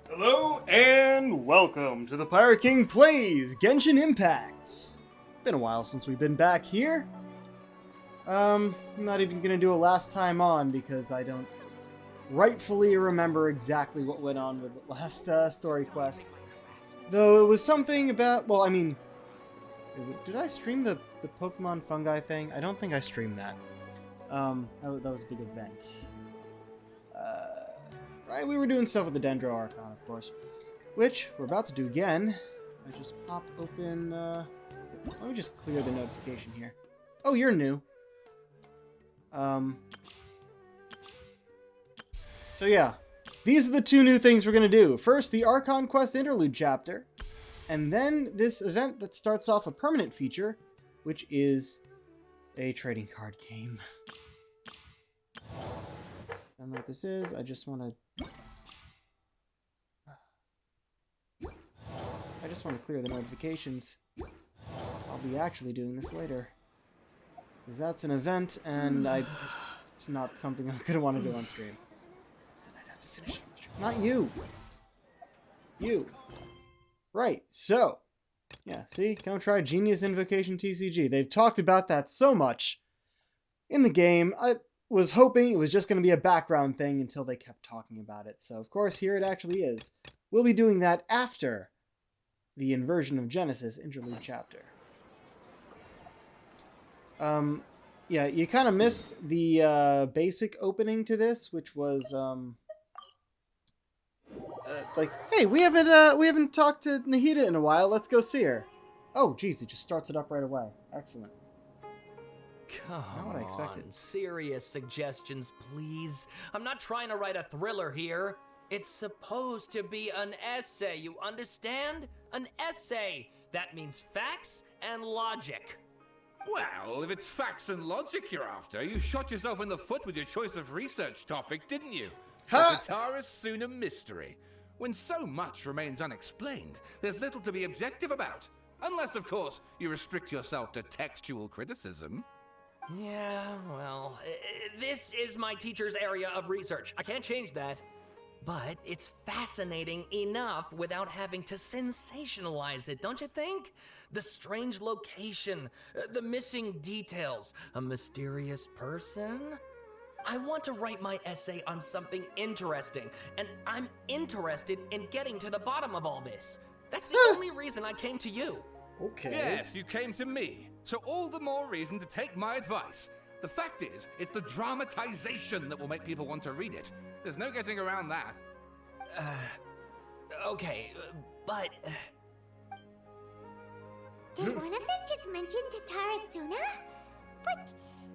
Hello and welcome to the Pirate King Plays Genshin Impact. Been a while since we've been back here. I'm not even gonna do a last time on because I don't rightfully remember exactly what went on with the last story quest. Though it was something about, well, I mean, did I stream the Pokemon fungi thing? I don't think I streamed that. That was a big event. Right, we were doing stuff with the Dendro Archon, of course, which we're about to do again. I just pop open, let me just clear the notification here. Oh, you're new. So yeah, these are the two new things we're going to do. First, the Archon Quest Interlude chapter, and then this event that starts off a permanent feature, which is a trading card game. I don't know what this is. I just want to clear the notifications. I'll be actually doing this later, because that's an event, and it's not something I'm gonna want to do on stream. So I'd have to finish it on stream. Not you. You. Right. So, yeah. See, come try Genius Invocation TCG. They've talked about that so much in the game. I was hoping it was just going to be a background thing until they kept talking about it. So, of course, here it actually is. We'll be doing that after the Inversion of Genesis interlude chapter. Yeah, you kind of missed the basic opening to this, which was like, hey, we haven't talked to Nahida in a while. Let's go see her. Oh, geez, it just starts it up right away. Excellent. Come Not what I expected. on, serious suggestions, please. I'm not trying to write a thriller here. It's supposed to be an essay, you understand? An essay. That means facts and logic. Well, if it's facts and logic you're after, you shot yourself in the foot with your choice of research topic, didn't you? Huh? The Tataris Suna mystery. When so much remains unexplained, there's little to be objective about. Unless, of course, you restrict yourself to textual criticism. Yeah, well, this is my teacher's area of research. I can't change that. But it's fascinating enough without having to sensationalize it, don't you think? The strange location, the missing details, a mysterious person. I want to write my essay on something interesting, and I'm interested in getting to the bottom of all this. That's the only reason I came to you. Okay. Yes, you came to me. So all the more reason to take my advice. The fact is, it's the dramatization that will make people want to read it. There's no getting around that. Okay, but... Did one of them just mention Tataris Suna? But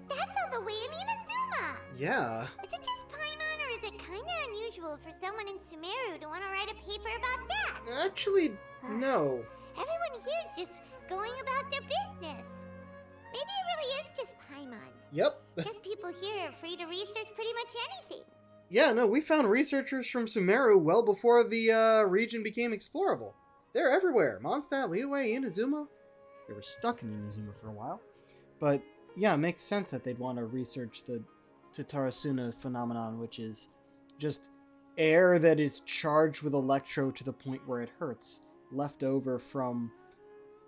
that's all the way in Inazuma! Yeah. Is it just Paimon, or is it kinda unusual for someone in Sumeru to want to write a paper about that? Actually, no. Everyone here is just going about their business. Maybe it really is just Paimon. Yep. Because people here are free to research pretty much anything. Yeah, no, we found researchers from Sumeru well before the region became explorable. They're everywhere. Mondstadt, Liyue, Inazuma. They were stuck in Inazuma for a while. But, yeah, it makes sense that they'd want to research the Tatarasuna phenomenon, which is just air that is charged with electro to the point where it hurts, left over from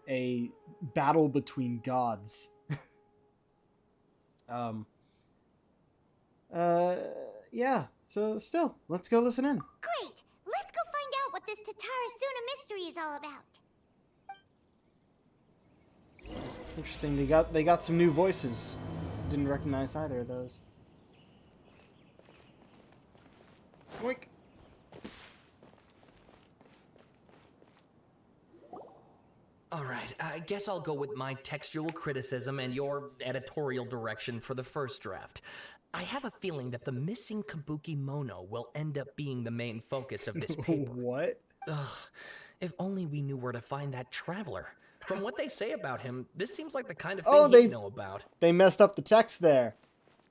a battle between gods. Yeah, so still, let's go listen in. Great! Let's go find out what this Tatarasuna mystery is all about. Interesting, they got some new voices. Didn't recognize either of those. Boink. Alright, I guess I'll go with my textual criticism and your editorial direction for the first draft. I have a feeling that the missing Kabuki Mono will end up being the main focus of this paper. What? Ugh, if only we knew where to find that traveler. From what they say about him, this seems like the kind of thing he'd know about. They messed up the text there.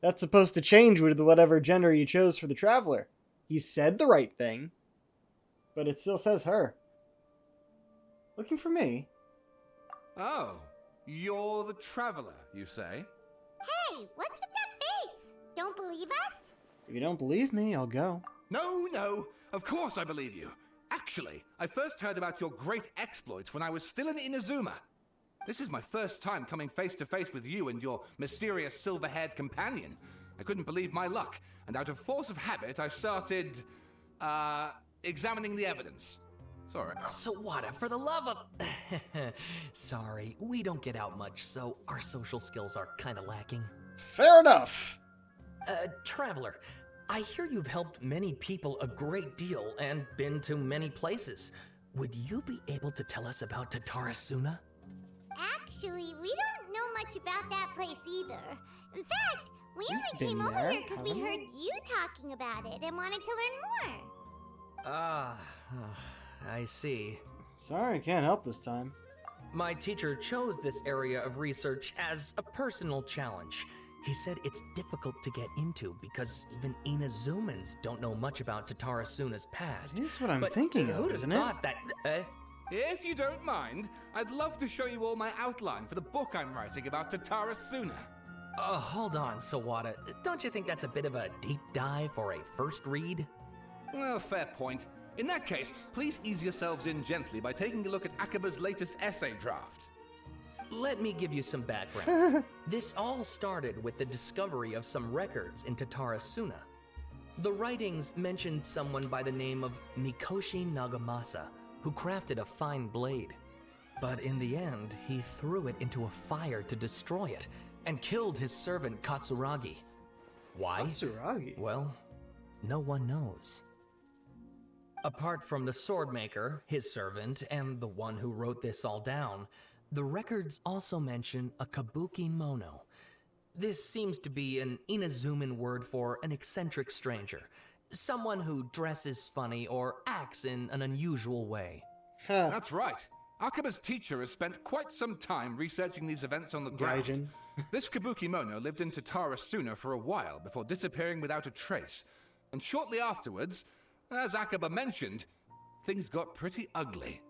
That's supposed to change with whatever gender you chose for the traveler. He said the right thing, but it still says her. Looking for me. Oh, you're the traveler, you say? Hey, what's with that face? Don't believe us? If you don't believe me, I'll go. No, of course I believe you. Actually, I first heard about your great exploits when I was still in Inazuma. This is my first time coming face to face with you and your mysterious silver-haired companion. I couldn't believe my luck, and out of force of habit, I started, examining the evidence. Sorry. Sawada, for the love of... Sorry, we don't get out much, so our social skills are kinda lacking. Fair enough. Traveler, I hear you've helped many people a great deal and been to many places. Would you be able to tell us about Tatarasuna? Actually, we don't know much about that place either. In fact, we only been came over there, here because we haven't we? heard you talking about it and wanted to learn more. Ah, I see. Sorry, I can't help this time. My teacher chose this area of research as a personal challenge. He said it's difficult to get into because even Inazumans don't know much about Tatarasuna's past. It is what I'm But thinking of, who'd have isn't it? thought that? If you don't mind, I'd love to show you all my outline for the book I'm writing about Tatarasuna. Hold on, Sawada. Don't you think that's a bit of a deep dive for a first read? Well, fair point. In that case, please ease yourselves in gently by taking a look at Akaba's latest essay draft. Let me give you some background. This all started with the discovery of some records in Tatarasuna. The writings mentioned someone by the name of Mikoshi Nagamasa, who crafted a fine blade. But in the end, he threw it into a fire to destroy it, and killed his servant Katsuragi. Why? Katsuragi? Well, no one knows. Apart from the swordmaker, his servant, and the one who wrote this all down, the records also mention a kabuki mono. This seems to be an Inazuman word for an eccentric stranger, someone who dresses funny or acts in an unusual way. Huh. That's right. Akaba's teacher has spent quite some time researching these events on the ground. Gaijin. This Kabuki-mono lived in Tatarasuna for a while before disappearing without a trace. And shortly afterwards, as Akaba mentioned, things got pretty ugly.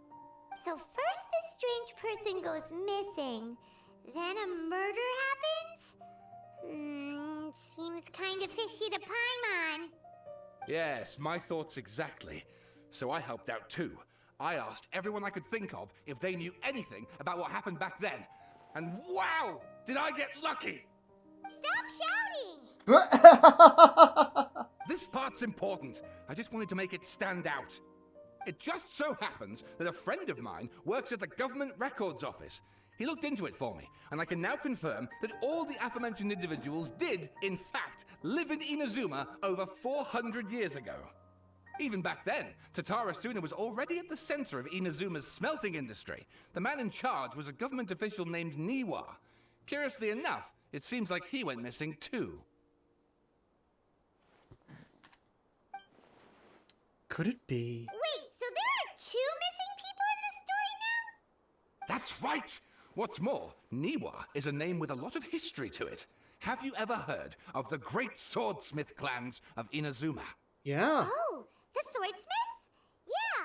So first this strange person goes missing, then a murder happens? Seems kind of fishy to Paimon. Yes, my thoughts exactly. So I helped out too. I asked everyone I could think of if they knew anything about what happened back then. And wow, did I get lucky! Stop shouting! This part's important. I just wanted to make it stand out. It just so happens that a friend of mine works at the government records office. He looked into it for me, and I can now confirm that all the aforementioned individuals did, in fact, live in Inazuma over 400 years ago. Even back then, Tatarasuna was already at the center of Inazuma's smelting industry. The man in charge was a government official named Niwa. Curiously enough, it seems like he went missing too. Could it be? Wait, so there are two missing people in this story now? That's right! What's more, Niwa is a name with a lot of history to it. Have you ever heard of the great swordsmith clans of Inazuma? Yeah. Oh, the swordsmiths? Yeah,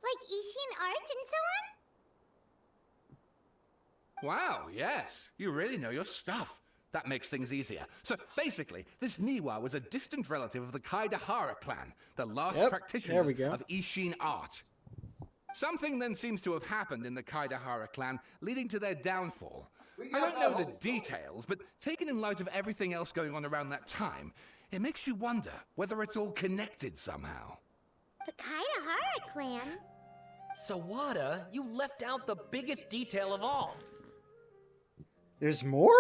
like Ishin art and so on? Wow, yes. You really know your stuff. That makes things easier. So basically, this Niwa was a distant relative of the Kaidahara clan, the last Yep, practitioners there we go. of Ishin art. Something then seems to have happened in the Kaidahara clan, leading to their downfall. I don't know the details, but taken in light of everything else going on around that time, it makes you wonder whether it's all connected somehow. The Kaidahara clan? Sawada, you left out the biggest detail of all. There's more?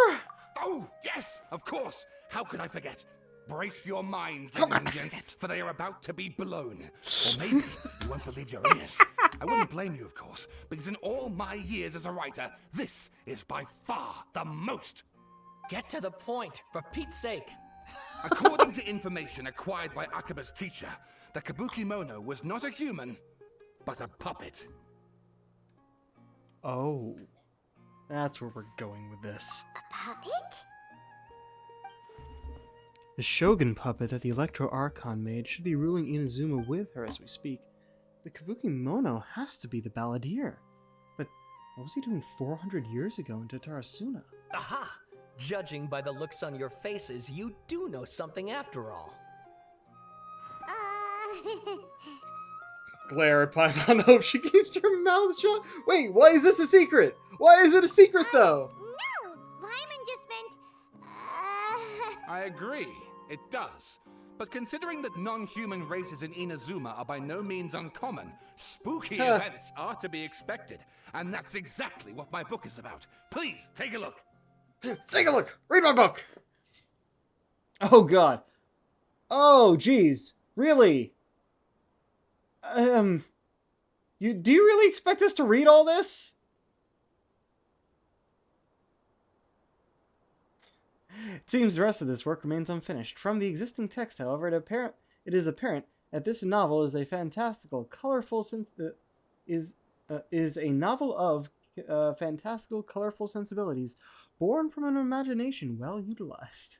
Oh, yes, of course. How could I forget? Brace your minds, ladies and gents, for they are about to be blown. Or maybe you won't believe your ears. I wouldn't blame you, of course, because in all my years as a writer, this is by far the most. Get to the point, for Pete's sake. According to information acquired by Akaba's teacher, the Kabuki Mono was not a human, but a puppet. Oh. That's where we're going with this. A puppet? The Shogun puppet that the Electro Archon made should be ruling Inazuma with her as we speak. The Kabuki Mono has to be the Balladeer. But what was he doing 400 years ago in Tatarasuna? Aha! Judging by the looks on your faces, you do know something after all. Glare at Paimon. Hope she keeps her mouth shut. Wait, why is this a secret? Why is it a secret, though? No, Paimon just meant... I agree, it does. But considering that non-human races in Inazuma are by no means uncommon, spooky events are to be expected. And that's exactly what my book is about. Please, take a look. Take a look. Read my book. Oh, God. Oh, geez. Really? Do you really expect us to read all this? It seems the rest of this work remains unfinished. From the existing text, however, it is apparent that this novel is a fantastical, colorful is a novel of fantastical, colorful sensibilities, born from an imagination well utilized.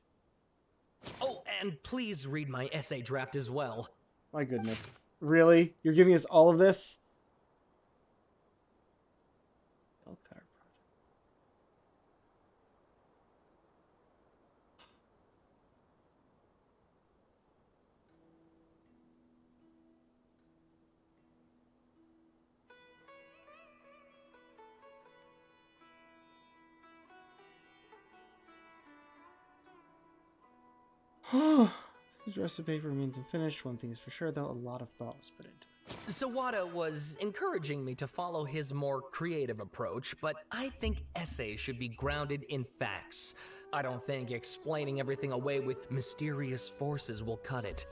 Oh, and please read my essay draft as well. My goodness. Really? You're giving us all of this? This rest of paper remains unfinished. One thing is for sure, though, a lot of thought was put into it. Sawada was encouraging me to follow his more creative approach, but I think essays should be grounded in facts. I don't think explaining everything away with mysterious forces will cut it.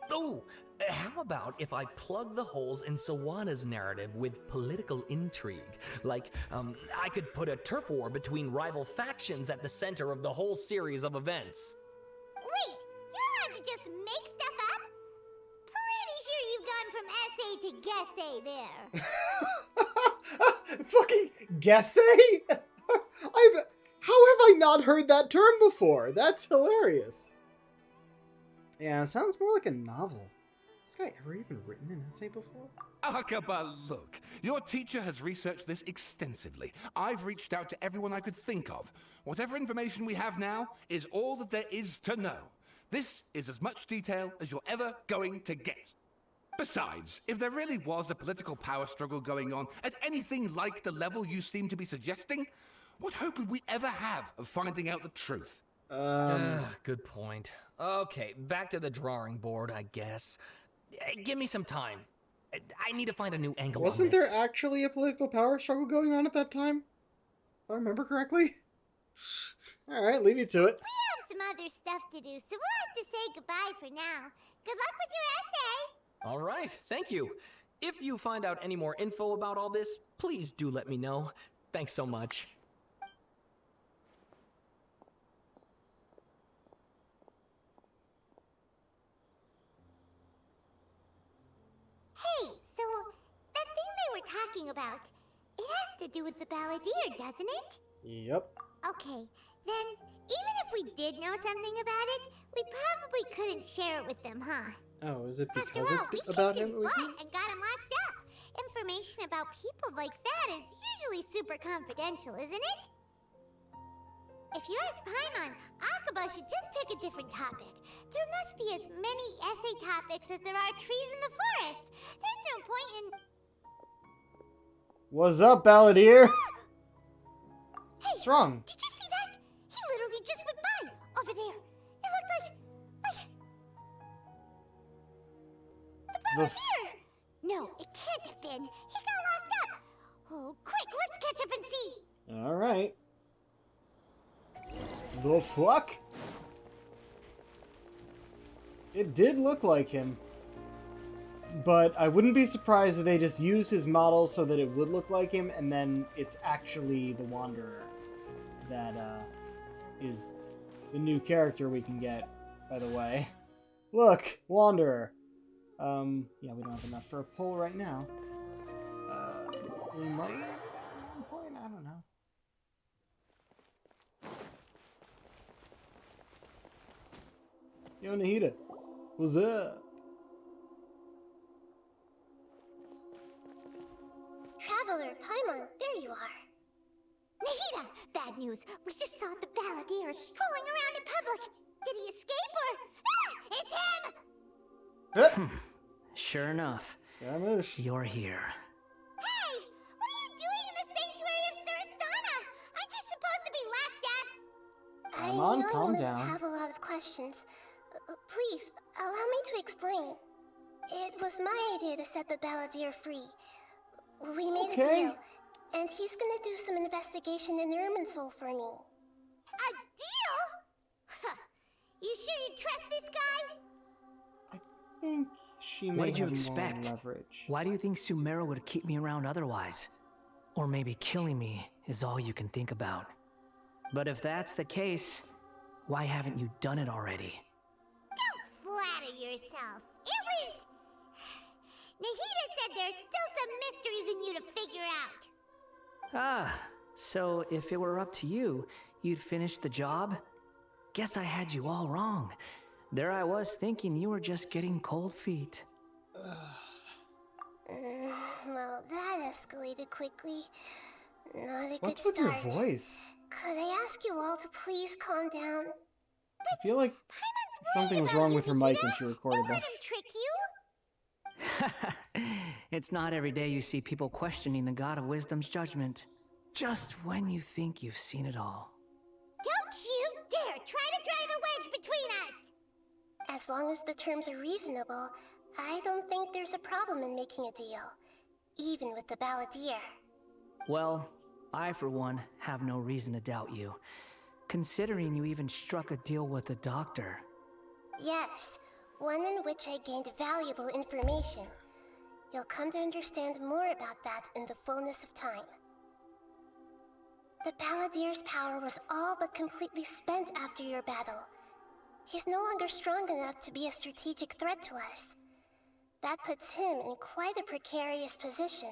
Oh, how about if I plug the holes in Sawada's narrative with political intrigue? Like, I could put a turf war between rival factions at the center of the whole series of events. Wait, you're allowed to just make stuff up? Pretty sure you've gone from essay to guessay there. Fucking guessay? How have I not heard that term before? That's hilarious. Yeah, it sounds more like a novel. Has this guy ever even written an essay before? Akaba, look. Your teacher has researched this extensively. I've reached out to everyone I could think of. Whatever information we have now is all that there is to know. This is as much detail as you're ever going to get. Besides, if there really was a political power struggle going on at anything like the level you seem to be suggesting, what hope would we ever have of finding out the truth? Good point. Okay, back to the drawing board, I guess. Give me some time. I need to find a new angle Wasn't on this. there actually a political power struggle going on at that time? If I remember correctly? Alright, leave you to it. We have some other stuff to do, so we'll have to say goodbye for now. Good luck with your essay! All right, thank you. If you find out any more info about all this, please do let me know. Thanks so much. Hey, so that thing they were talking about, it has to do with the Balladeer, doesn't it? Yep. Okay, then even if we did know something about it, we probably couldn't share it with them, huh? Oh, is it After because all, we it's about kicked him? his butt and got him locked up. Information about people like that is usually super confidential, isn't it? If you ask Paimon, Akaba should just pick a different topic. There must be as many essay topics as there are trees in the forest. There's no point in... What's up, Balladeer? Hey, What's wrong? did you see that? He literally just went by, over there. It looked like... The Balladeer! No, it can't have been. He got locked up. Oh, quick, let's catch up and see. Alright. The fuck? It did look like him. But I wouldn't be surprised if they just use his model so that it would look like him, and then it's actually the Wanderer that is the new character we can get, by the way. Look, Wanderer. Yeah, we don't have enough for a pull right now. We might at one point, I don't know. Yo, Nahida. What's up? Traveler, Paimon, there you are. Nahida! Bad news. We just saw the Balladeer strolling around in public. Did he escape or... Ah! It's him! Sure enough, Scaramouche. you're here. Hey! What are you doing in the sanctuary of Surastana? Aren't you supposed to be laughed at? Come on, calm you down. must have a lot of questions. Please, allow me to explain. It was my idea to set the Balladeer free. We made Okay. a deal, and he's gonna do some investigation in Irminsul for me. A deal? Huh. You sure you trust this guy? I think she may What did you have expect? more leverage. Why do you think Sumeru would keep me around otherwise? Or maybe killing me is all you can think about. But if that's the case, why haven't you done it already? Don't flatter yourself. It was... Nahida said there's still some mysteries in you to figure out. Ah, so if it were up to you, you'd finish the job? Guess I had you all wrong. There I was thinking you were just getting cold feet. Well, that escalated quickly. Not a good What's with your start. voice? Could I ask you all to please calm down? I feel like something was about wrong you, with her mic Nahida. when she recorded Don't let him this. trick you. It's not every day you see people questioning the God of Wisdom's judgment. Just when you think you've seen it all. Don't you dare try to drive a wedge between us! As long as the terms are reasonable, I don't think there's a problem in making a deal. Even with the Balladeer. Well, I for one have no reason to doubt you, considering you even struck a deal with the doctor. Yes, one in which I gained valuable information. You'll come to understand more about that in the fullness of time. The Balladeer's power was all but completely spent after your battle. He's no longer strong enough to be a strategic threat to us. That puts him in quite a precarious position.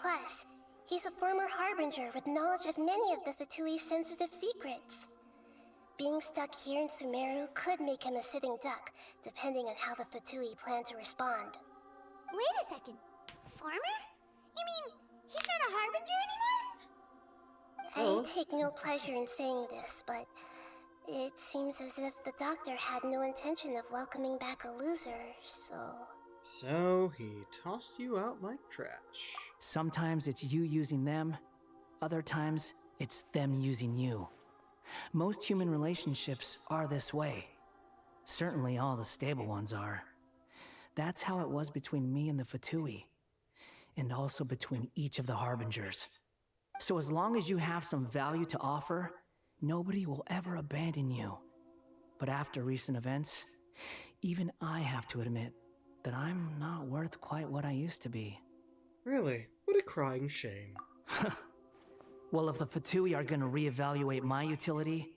Plus, he's a former Harbinger with knowledge of many of the Fatui's sensitive secrets. Being stuck here in Sumeru could make him a sitting duck, depending on how the Fatui plan to respond. Wait a second. Farmer? You mean he's not a Harbinger anymore? I take no pleasure in saying this, but it seems as if the doctor had no intention of welcoming back a loser, so... So he tossed you out like trash. Sometimes it's you using them, other times it's them using you. Most human relationships are this way. Certainly all the stable ones are. That's how it was between me and the Fatui, and also between each of the Harbingers. So as long as you have some value to offer, nobody will ever abandon you. But after recent events, even I have to admit that I'm not worth quite what I used to be. Really? What a crying shame. Well, if the Fatui are gonna reevaluate my utility,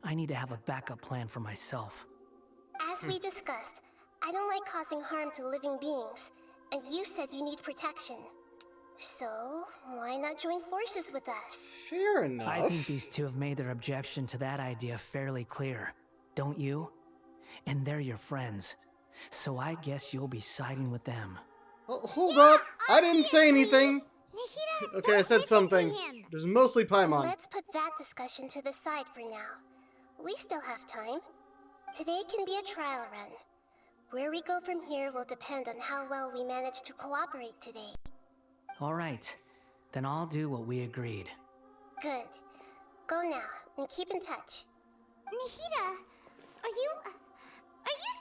I need to have a backup plan for myself. As we discussed, I don't like causing harm to living beings, and you said you need protection. So, why not join forces with us? Fair enough. I think these two have made their objection to that idea fairly clear, don't you? And they're your friends, so I guess you'll be siding with them. Oh, hold up! I didn't say anything! Nahida, Okay, I don't said listen some to things. him. There's mostly Paimon. Let's put that discussion to the side for now. We still have time. Today can be a trial run. Where we go from here will depend on how well we manage to cooperate today. All right, then I'll do what we agreed. Good. Go now, and keep in touch. Nahida, are you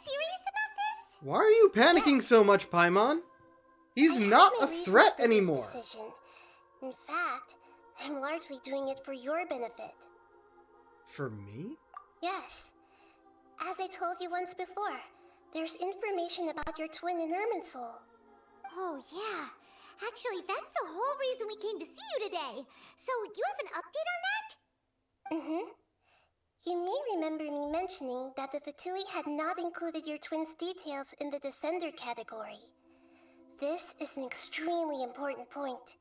serious about this? Why are you panicking so much, Paimon? He's I have not my a reasons threat for this anymore. decision. In fact, I'm largely doing it for your benefit. For me? Yes. As I told you once before, there's information about your twin in Irminsul. Oh, yeah. Actually, that's the whole reason we came to see you today. So, you have an update on that? Mm-hmm. You may remember me mentioning that the Fatui had not included your twin's details in the Descender category. This is an extremely important point.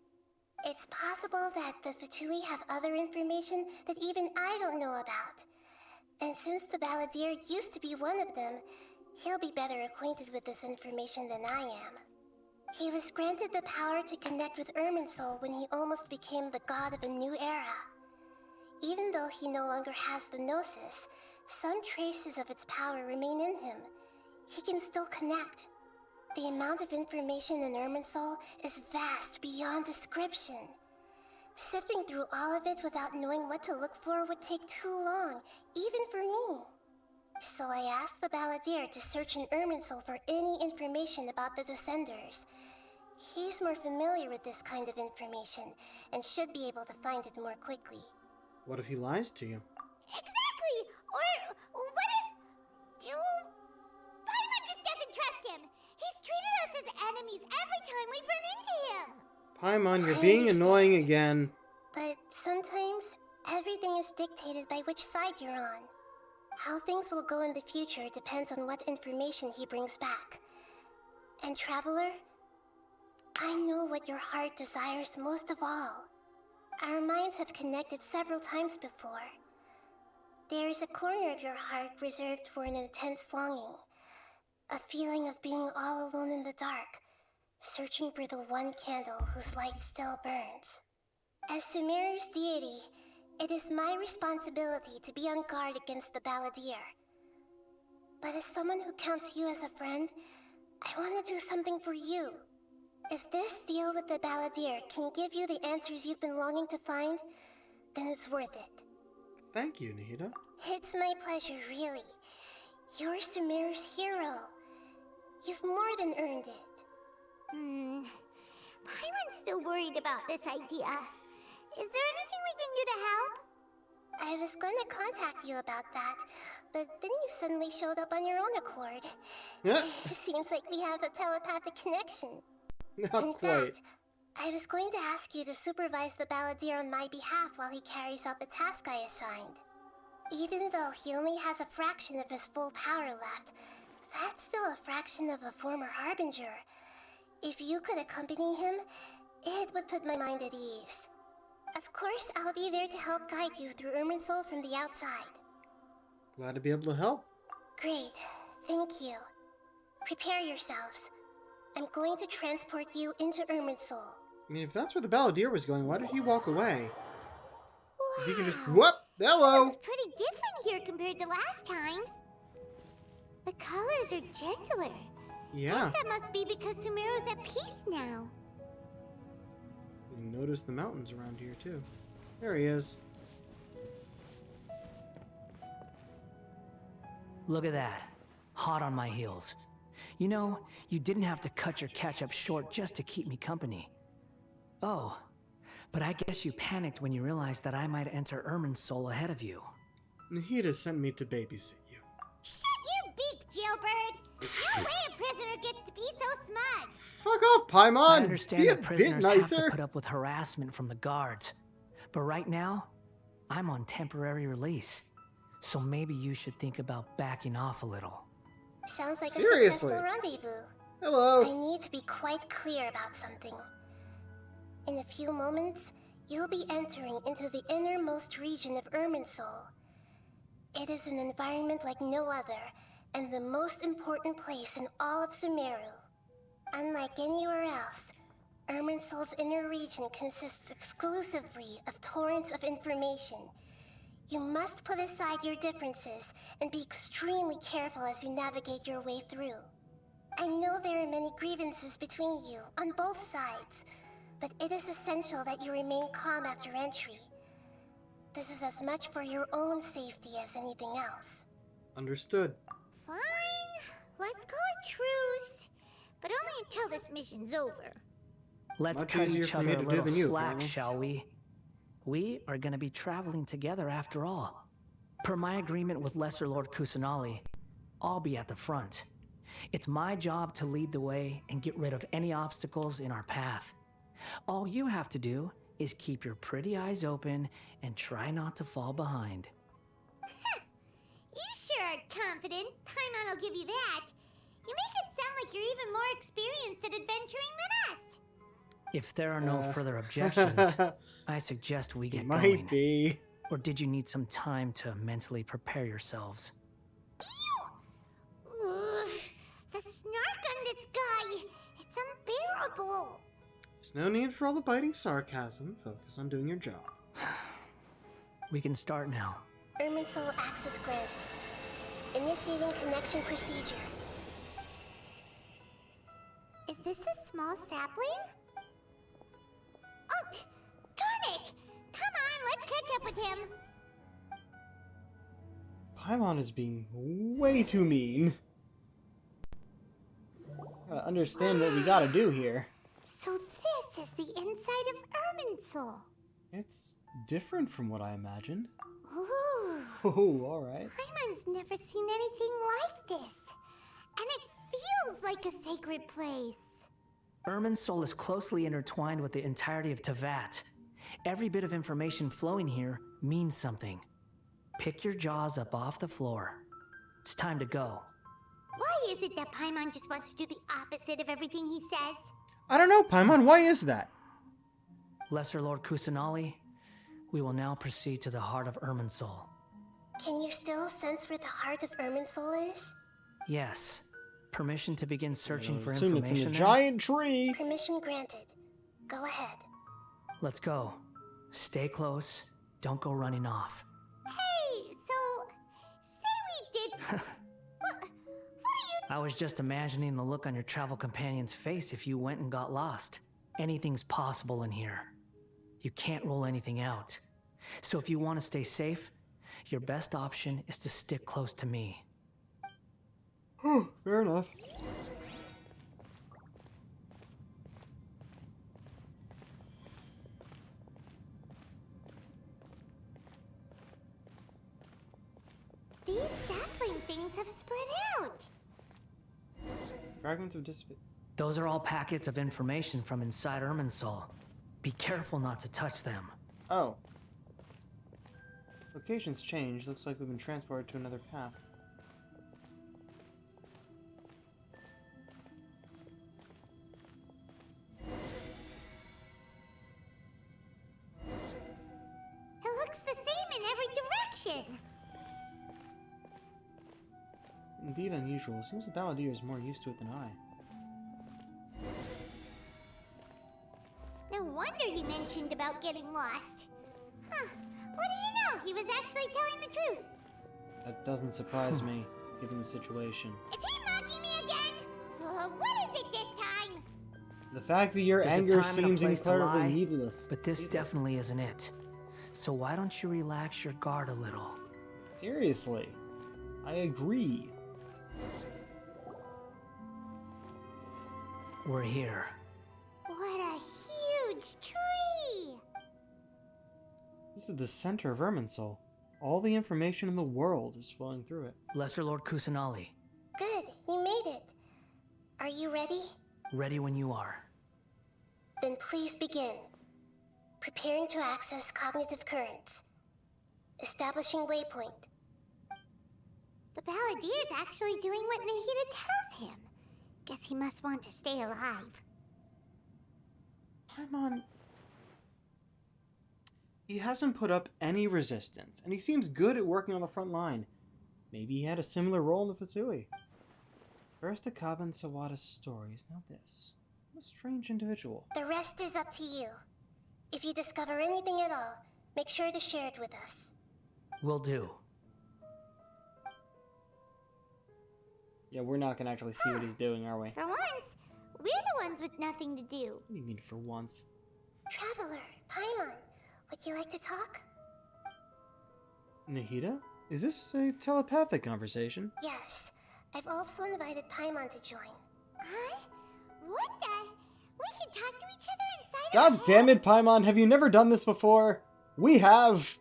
It's possible that the Fatui have other information that even I don't know about. And since the Balladeer used to be one of them, he'll be better acquainted with this information than I am. He was granted the power to connect with Irminsul when he almost became the god of a new era. Even though he no longer has the Gnosis, some traces of its power remain in him, he can still connect. The amount of information in Irminsul is vast beyond description. Sifting through all of it without knowing what to look for would take too long, even for me. So I asked the Balladeer to search in Irminsul for any information about the Descenders. He's more familiar with this kind of information, and should be able to find it more quickly. What if he lies to you? Exactly! Or what if... Paimon just doesn't trust him! He's treated us as enemies every time we've run into him! Paimon, you're I being understand. annoying again. But sometimes, everything is dictated by which side you're on. How things will go in the future depends on what information he brings back. And Traveler, I know what your heart desires most of all. Our minds have connected several times before. There is a corner of your heart reserved for an intense longing. A feeling of being all alone in the dark, searching for the one candle whose light still burns. As Sumeru's deity, it is my responsibility to be on guard against the Balladeer. But as someone who counts you as a friend, I want to do something for you. If this deal with the Balladeer can give you the answers you've been longing to find, then it's worth it. Thank you, Nahida. It's my pleasure, really. You're Sumeru's hero. You've more than earned it. Paimon's still worried about this idea. Is there anything we can do to help? I was gonna contact you about that, but then you suddenly showed up on your own accord. Yeah. Seems like we have a telepathic connection. Not In quite. fact, I was going to ask you to supervise the Balladeer on my behalf while he carries out the task I assigned. Even though he only has a fraction of his full power left, that's still a fraction of a former Harbinger. If you could accompany him, it would put my mind at ease. Of course, I'll be there to help guide you through Irminsul from the outside. Glad to be able to help. Great, thank you. Prepare yourselves. I'm going to transport you into Irminsul. I mean, if that's where the Balladeer was going, why did he walk away? If you can just... Wow. Whoop! Hello! It's pretty different here compared to last time. The colors are gentler. Yeah. Guess that must be because Sumeru's at peace now. You notice the mountains around here, too. There he is. Look at that. Hot on my heels. You know, you didn't have to cut your catch-up short just to keep me company. Oh, but I guess you panicked when you realized that I might enter Irminsul ahead of you. Nahida sent me to babysit you. Shut your beak, jailbird! No way a prisoner gets to be so smug! Fuck off, Paimon! I understand Be a that bit prisoners have nicer. to put up with harassment from the guards. But right now, I'm on temporary release. So maybe you should think about backing off a little. Sounds like Seriously? a successful rendezvous. I Hello. need to be quite clear about something. In a few moments, you'll be entering into the innermost region of Irminsul. It is an environment like no other, and the most important place in all of Sumeru. Unlike anywhere else, Irminsul's inner region consists exclusively of torrents of information. You must put aside your differences and be extremely careful as you navigate your way through. I know there are many grievances between you, on both sides, but it is essential that you remain calm after entry. This is as much for your own safety as anything else. Understood. Fine, let's call it truce. But only until this mission's over. Let's Much cut easier each for other me a to do little than you, slack, Colonel. shall we? We are going to be traveling together after all. Per my agreement with Lesser Lord Kusanali, I'll be at the front. It's my job to lead the way and get rid of any obstacles in our path. All you have to do is keep your pretty eyes open and try not to fall behind. You sure are confident. Paimon will give you that. You make it sound like you're even more experienced at adventuring than us. If there are no further objections, I suggest we get Might going. be. Or did you need some time to mentally prepare yourselves? Ew! Ugh, the snark on this guy. It's unbearable. There's no need for all the biting sarcasm. Focus on doing your job. We can start now. Irminsul access granted. Initiating connection procedure. Is this a small sapling? Oh, darn it! Come on, let's catch up with him. Paimon is being way too mean. Gotta understand what we gotta do here. So this is the inside of Irminsul. It's different from what I imagined. Ooh. Oh, alright. Paimon's never seen anything like this. And it feels like a sacred place. Irminsul is closely intertwined with the entirety of Tevat. Every bit of information flowing here means something. Pick your jaws up off the floor. It's time to go. Why is it that Paimon just wants to do the opposite of everything he says? I don't know, Paimon, why is that? Lesser Lord Kusanali, we will now proceed to the heart of Irminsul. Can you still sense where the heart of Irminsul is? Yes. Permission to begin searching for Assume it's in information a there? giant tree. Permission granted. Go ahead. Let's go. Stay close. Don't go running off. Hey, so say we did. what are you? I was just imagining the look on your travel companion's face if you went and got lost. Anything's possible in here. You can't rule anything out. So if you want to stay safe, your best option is to stick close to me. Fair enough. These sapling things have spread out. Fragments of dissipate. Those are all packets of information from inside Irminsul. Be careful not to touch them. Oh. Location's changed. Looks like we've been transported to another path. It looks the same in every direction. Indeed unusual. Seems the Balladeer is more used to it than I. No wonder he mentioned about getting lost. Huh. What do you know? He was actually telling the truth. That doesn't surprise me, given the situation. Is he mocking me again? What is it this time? The fact that your There's a anger time and a seems place to incredibly lie, needless. But this Needless. definitely isn't it. So why don't you relax your guard a little? Seriously. I agree. We're here. What a huge tree! This is the center of Irminsul. All the information in the world is flowing through it. Lesser Lord Kusanali, Good, you made it. Are you ready? ready when you are. Then please begin. Preparing to access cognitive currents. Establishing waypoint. The Balladeer's actually doing what Nahida tells him. Guess he must want to stay alive. Paimon... He hasn't put up any resistance, and he seems good at working on the front line. Maybe he had a similar role in the Fusui. First Akaba and Sawada's stories, now this. What a strange individual. The rest is up to you. If you discover anything at all, make sure to share it with us. Will do. Yeah, we're not gonna actually see what he's doing, are we? For once, we're the ones with nothing to do. What do you mean, for once? Traveler, Paimon, would you like to talk? Nahida? Is this a telepathic conversation? Yes. I've also invited Paimon to join. Huh? What the? We can talk to each other inside God damn it, Paimon, have you never done this before? We have!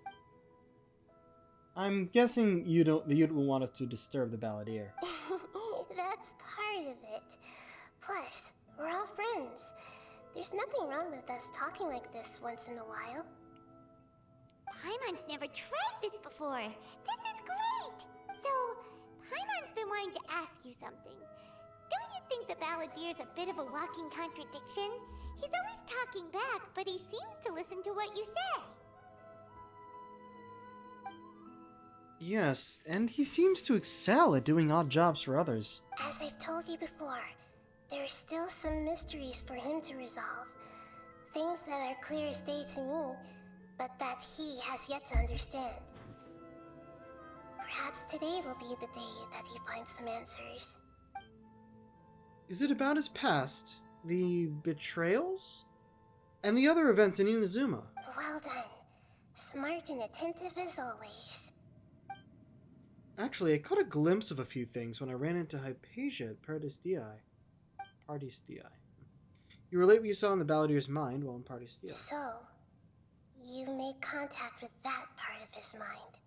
I'm guessing you don't want us to disturb the Balladeer. That's part of it. Plus, we're all friends. There's nothing wrong with us talking like this once in a while. Paimon's never tried this before. This is great! So, Paimon's been wanting to ask you something. Don't you think the Balladeer's a bit of a walking contradiction? He's always talking back, but he seems to listen to what you say. Yes, and he seems to excel at doing odd jobs for others. As I've told you before, there are still some mysteries for him to resolve. Things that are clear as day to me, but that he has yet to understand. Perhaps today will be the day that he finds some answers. Is it about his past, the betrayals, and the other events in Inazuma? Well done. Smart and attentive as always. Actually, I caught a glimpse of a few things when I ran into Hypatia at Paradis Dii. You relate what you saw in the Balladier's mind while in Paradis Dii. So, you made contact with that part of his mind.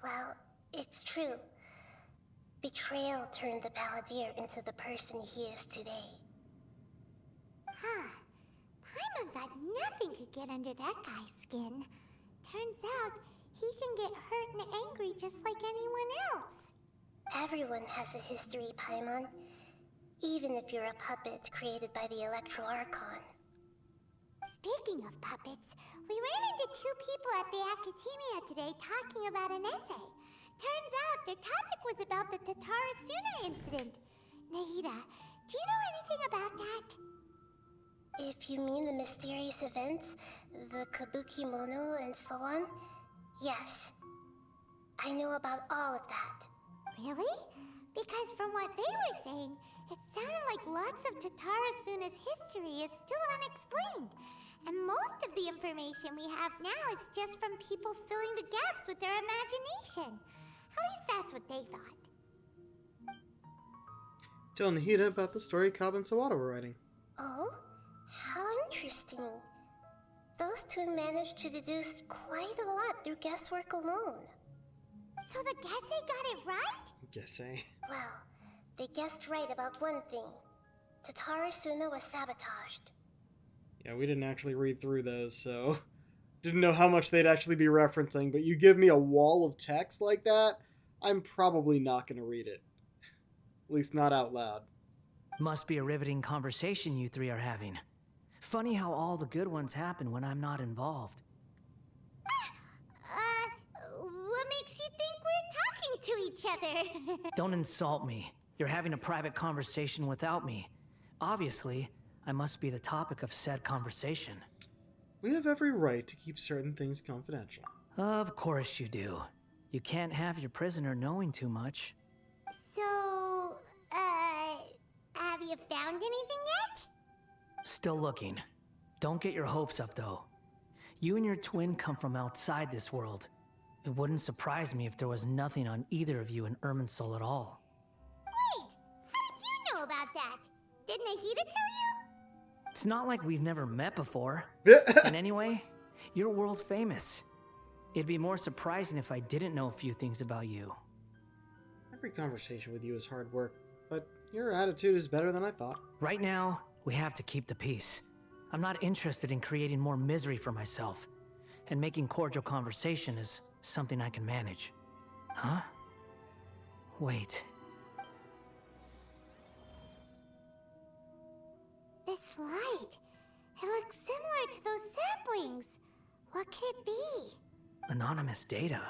Well, it's true. Betrayal turned the Balladeer into the person he is today. Huh. Paimon thought nothing could get under that guy's skin. Turns out, he can get hurt and angry just like anyone else. Everyone has a history, Paimon. Even if you're a puppet created by the Electro Archon. Speaking of puppets, we ran into two people at the Academia today talking about an essay. Turns out their topic was about the Tatara Suna incident. Nahida, do you know anything about that? If you mean the mysterious events, the Kabuki Mono and so on, yes. I know about all of that. Really? Because from what they were saying, it sounded like lots of Tatara Suna's history is still unexplained. And most of the information we have now is just from people filling the gaps with their imagination. At least that's what they thought. Tell Nahida about the story Cobb and Sawada were writing. Oh? How interesting. Those two managed to deduce quite a lot through guesswork alone. So the Gese got it right? Gese. Well, they guessed right about one thing. Tatara Suna was sabotaged. Yeah, we didn't actually read through those, so didn't know how much they'd actually be referencing, but you give me a wall of text like that, I'm probably not going to read it. At least not out loud. Must be a riveting conversation you three are having. Funny how all the good ones happen when I'm not involved. What makes you think we're talking to each other? Don't insult me. You're having a private conversation without me. Obviously, I must be the topic of said conversation. We have every right to keep certain things confidential. Of course you do. You can't have your prisoner knowing too much. So, have you found anything yet? Still looking. Don't get your hopes up, though. You and your twin come from outside this world. It wouldn't surprise me if there was nothing on either of you in Irminsul at all. Wait, how did you know about that? Did Nahida tell you? It's not like we've never met before. And anyway, you're world famous. It'd be more surprising if I didn't know a few things about you. Every conversation with you is hard work, but your attitude is better than I thought. Right now, we have to keep the peace. I'm not interested in creating more misery for myself, and making cordial conversation is something I can manage. Huh? Wait. This light. It looks similar to those saplings. What could it be? Anonymous data.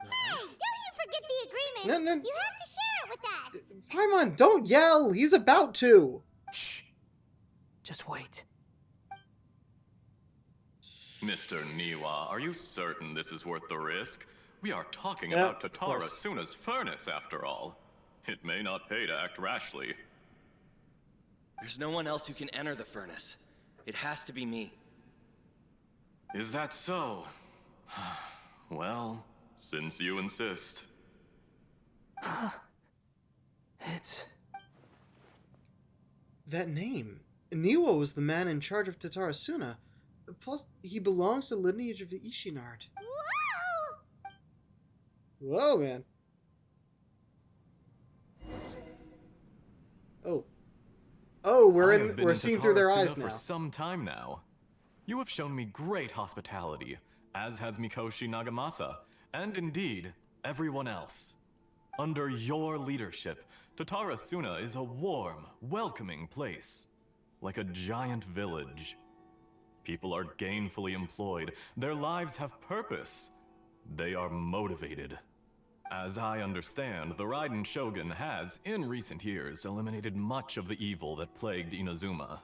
Hey, don't you forget the agreement. No. You have to share it with us. Paimon, don't yell! He's about to! Shh. Just wait. Mr. Niwa, are you certain this is worth the risk? We are talking Yep, about of Tatara course. Suna's furnace, after all. It may not pay to act rashly. There's no one else who can enter the furnace. It has to be me. Is that so? Well, since you insist. It's... That name. Niwa was the man in charge of Tatara Suna. Plus, he belongs to the lineage of the Ishinard. Whoa! Whoa, man. Oh. Oh, we're seeing through their eyes now. For some time now. You have shown me great hospitality, as has Mikoshi Nagamasa, and indeed, everyone else. Under your leadership, Tatara Suna is a warm, welcoming place. Like a giant village. People are gainfully employed. Their lives have purpose. They are motivated. As I understand, the Raiden Shogun has, in recent years, eliminated much of the evil that plagued Inazuma.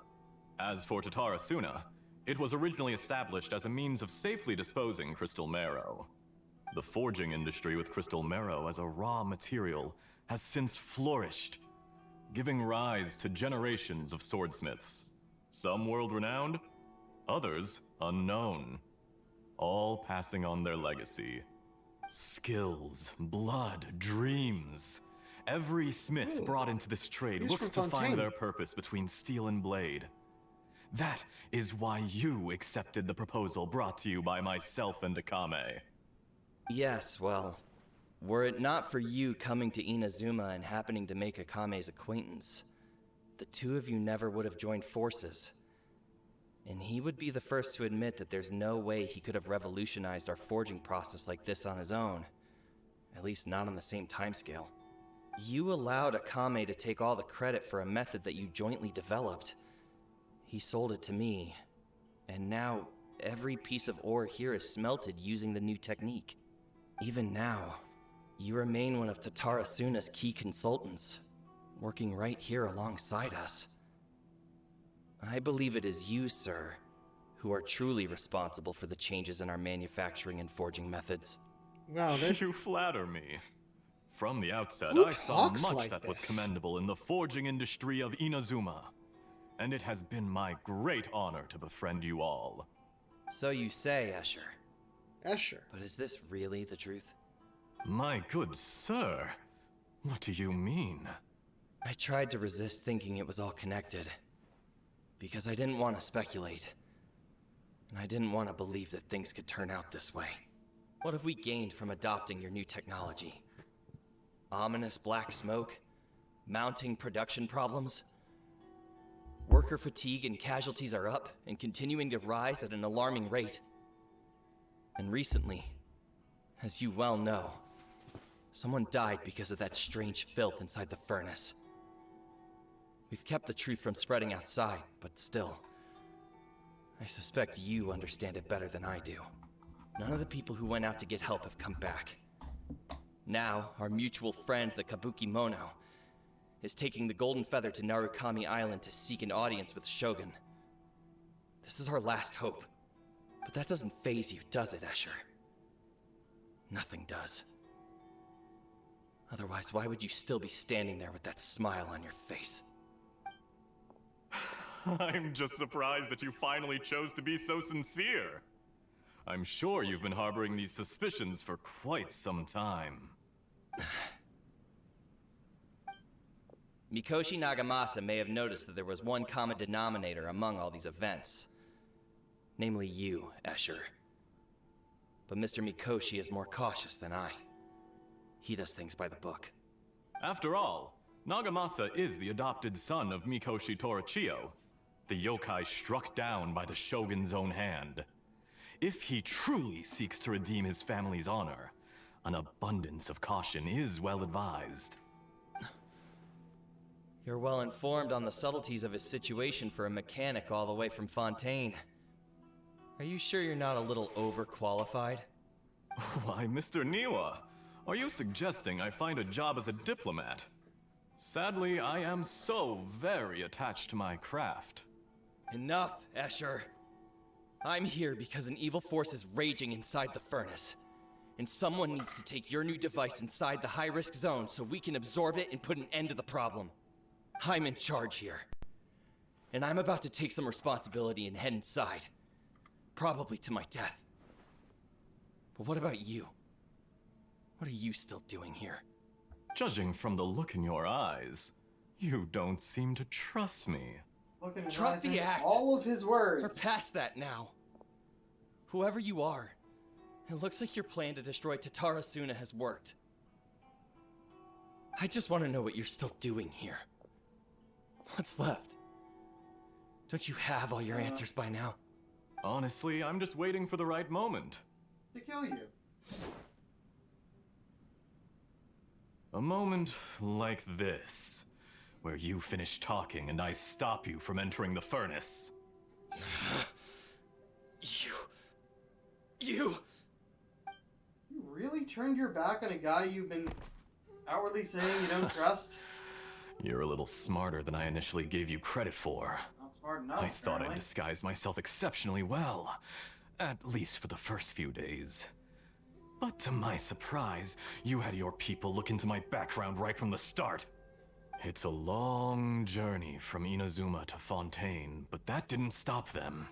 As for Tatara Suna, it was originally established as a means of safely disposing crystal marrow. The forging industry with crystal marrow as a raw material has since flourished. giving rise to generations of swordsmiths. Some world-renowned, others unknown, all passing on their legacy. Skills, blood, dreams. Every smith brought into this trade He's looks to from find Fontaine. their purpose between steel and blade. That is why you accepted the proposal brought to you by myself and Akame. Yes, well, were it not for you coming to Inazuma and happening to make Akame's acquaintance, the two of you never would have joined forces. And he would be the first to admit that there's no way he could have revolutionized our forging process like this on his own. At least not on the same timescale. You allowed Akame to take all the credit for a method that you jointly developed. He sold it to me, and now every piece of ore here is smelted using the new technique. Even now, you remain one of Tatara Suna's key consultants, working right here alongside us. I believe it is you, sir, who are truly responsible for the changes in our manufacturing and forging methods. Wow, there's You flatter me. From the outset, Who I saw talks much like that was this? commendable in the forging industry of Inazuma. And it has been my great honor to befriend you all. So you say, Escher. Escher. But is this really the truth? My good sir, what do you mean? I tried to resist thinking it was all connected. Because I didn't want to speculate. And I didn't want to believe that things could turn out this way. What have we gained from adopting your new technology? Ominous black smoke? Mounting production problems? Worker fatigue and casualties are up and continuing to rise at an alarming rate. And recently, as you well know, someone died because of that strange filth inside the furnace. We've kept the truth from spreading outside, but still, I suspect you understand it better than I do. None of the people who went out to get help have come back. Now, our mutual friend, the Kabuki Mono, is taking the Golden Feather to Narukami Island to seek an audience with Shogun. This is our last hope. But that doesn't faze you, does it, Escher? Nothing does. Otherwise, why would you still be standing there with that smile on your face? I'm just surprised that you finally chose to be so sincere. I'm sure you've been harboring these suspicions for quite some time. Mikoshi Nagamasa may have noticed that there was one common denominator among all these events. Namely you, Escher. But Mr. Mikoshi is more cautious than I. He does things by the book. After all, Nagamasa is the adopted son of Mikoshi Torichio, the yokai struck down by the Shogun's own hand. If he truly seeks to redeem his family's honor, an abundance of caution is well advised. You're well informed on the subtleties of his situation for a mechanic all the way from Fontaine. Are you sure you're not a little overqualified? Why, Mr. Niwa, are you suggesting I find a job as a diplomat? Sadly, I am so very attached to my craft. Enough, Escher. I'm here because an evil force is raging inside the furnace. And someone needs to take your new device inside the high-risk zone so we can absorb it and put an end to the problem. I'm in charge here. And I'm about to take some responsibility and head inside. Probably to my death. But what about you? What are you still doing here? Judging from the look in your eyes, you don't seem to trust me. Look at his Drop eyes the and act. all of his words. We're past that now. Whoever you are, it looks like your plan to destroy Tatara Suna has worked. I just want to know what you're still doing here. What's left? Don't you have all your answers by now? Honestly, I'm just waiting for the right moment. To kill you. A moment like this, where you finish talking and I stop you from entering the furnace. You... You really turned your back on a guy you've been outwardly saying you don't trust? You're a little smarter than I initially gave you credit for. Not smart enough, I thought I'd apparently. disguised myself exceptionally well, at least for the first few days. But to my surprise, you had your people look into my background right from the start. It's a long journey from Inazuma to Fontaine, but that didn't stop them.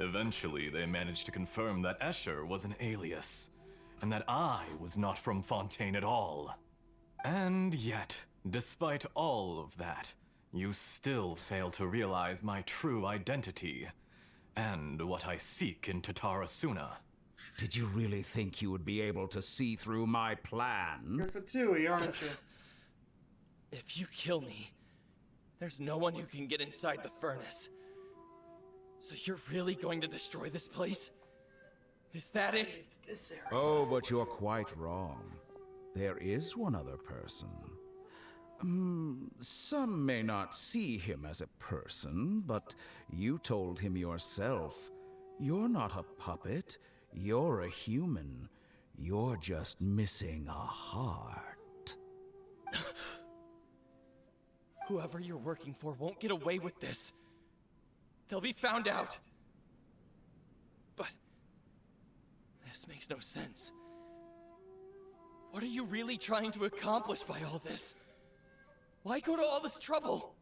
Eventually, they managed to confirm that Escher was an alias, and that I was not from Fontaine at all. And yet, despite all of that, you still fail to realize my true identity, and what I seek in Tatarasuna. Did you really think you would be able to see through my plan? You're Fatui, aren't you? If you kill me, there's no one who can get inside the furnace. So you're really going to destroy this place? Is that it? It's this area. Oh, but you're quite wrong. There is one other person. Some may not see him as a person, but you told him yourself. You're not a puppet. You're a human. You're just missing a heart. Whoever you're working for won't get away with this. They'll be found out. But this makes no sense. What are you really trying to accomplish by all this? Why go to all this trouble?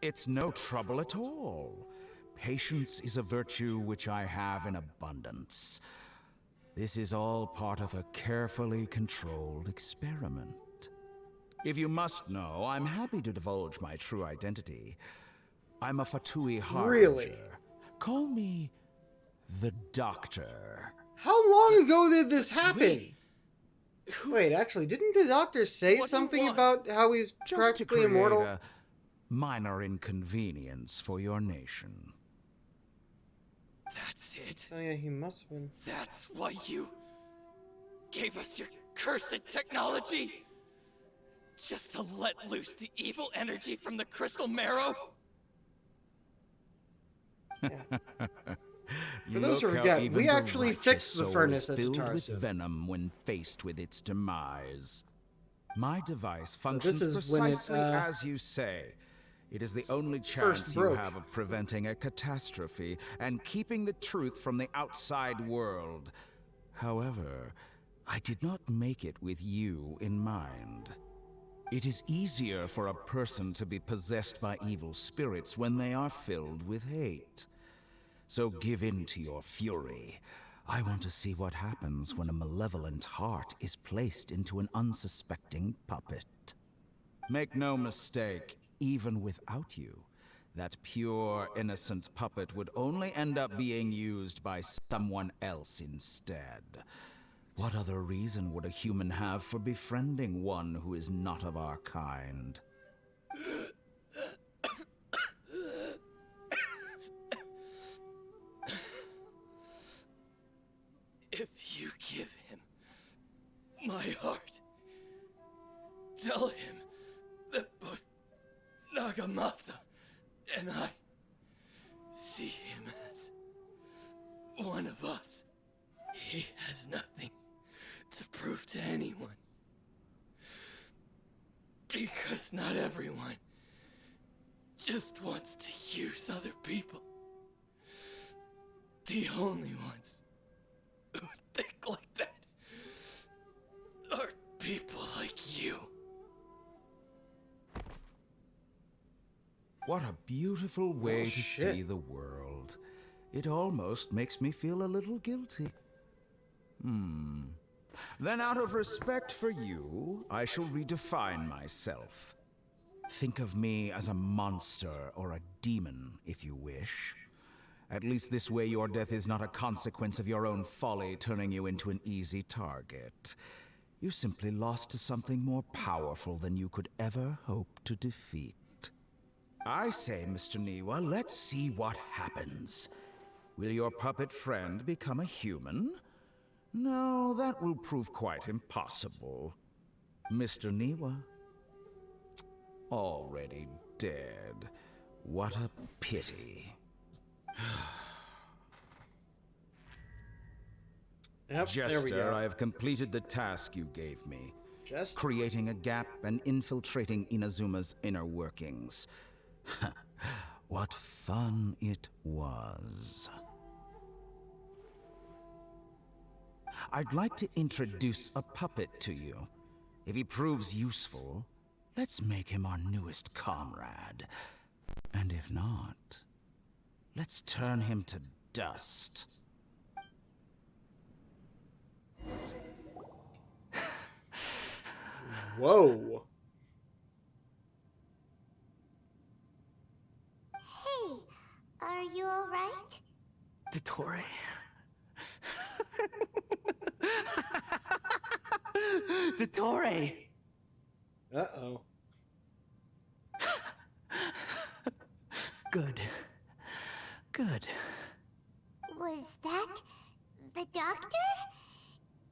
It's no trouble at all. Patience is a virtue which I have in abundance. This is all part of a carefully controlled experiment. If you must know, I'm happy to divulge my true identity. I'm a Fatui Harbinger. Really? Call me the Doctor. How long ago did this happen? Wait, actually, didn't the doctor say What do you something want? about how he's Just to practically create immortal? a minor inconvenience for your nation. That's it. Oh yeah, he must have been. That's why you gave us your cursed technology? Just to let loose the evil energy from the crystal marrow? For those who Look how forget, even we the actually righteous fixed the soul furnace is at filled with Tatarasu. venom when faced with its demise. My device So this functions is when it, precisely as you say. It is the only first chance you broke. have of preventing a catastrophe and keeping the truth from the outside world. However, I did not make it with you in mind. It is easier for a person to be possessed by evil spirits when they are filled with hate. So give in to your fury. I want to see what happens when a malevolent heart is placed into an unsuspecting puppet. Make no mistake, even without you, that pure, innocent puppet would only end up being used by someone else instead. What other reason would a human have for befriending one who is not of our kind? If you give him my heart, tell him that both Nagamasa and I see him as one of us. He has nothing to prove to anyone. Because not everyone just wants to use other people. The only ones who think like that are people like you. What a beautiful way to shit. see the world. It almost makes me feel a little guilty. Then out of respect for you, I shall redefine myself. Think of me as a monster or a demon, if you wish. At least this way your death is not a consequence of your own folly turning you into an easy target. You simply lost to something more powerful than you could ever hope to defeat. I say, Mr. Niwa, let's see what happens. Will your puppet friend become a human? No, that will prove quite impossible. Mr. Niwa? Already dead. What a pity. Yep, there we Jester, go. I have completed the task you gave me. Just Creating a gap and infiltrating Inazuma's inner workings. What fun it was. I'd like to introduce a puppet to you. If he proves useful, let's make him our newest comrade. And if not, let's turn him to dust. Whoa. Hey, are you alright? Dottore. Dottore! Uh-oh. Good. Good. Was that the doctor?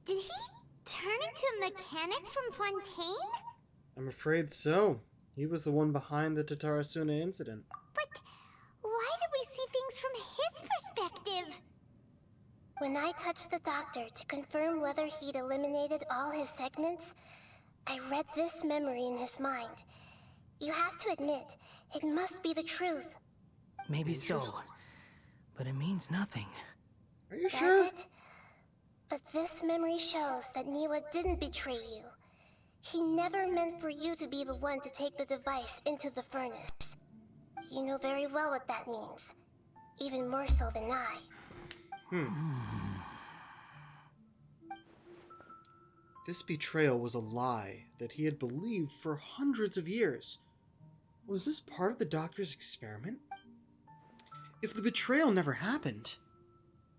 Did he turn into a mechanic from Fontaine? I'm afraid so. He was the one behind the Tatarasuna incident. But why did we see things from his perspective? When I touched the doctor to confirm whether he'd eliminated all his segments, I read this memory in his mind. You have to admit, it must be the truth. Maybe so. But it means nothing. Are you Does sure? it? But this memory shows that Niwa didn't betray you. He never meant for you to be the one to take the device into the furnace. You know very well what that means. Even more so than I. This betrayal was a lie that he had believed for hundreds of years. Was this part of the doctor's experiment? If the betrayal never happened,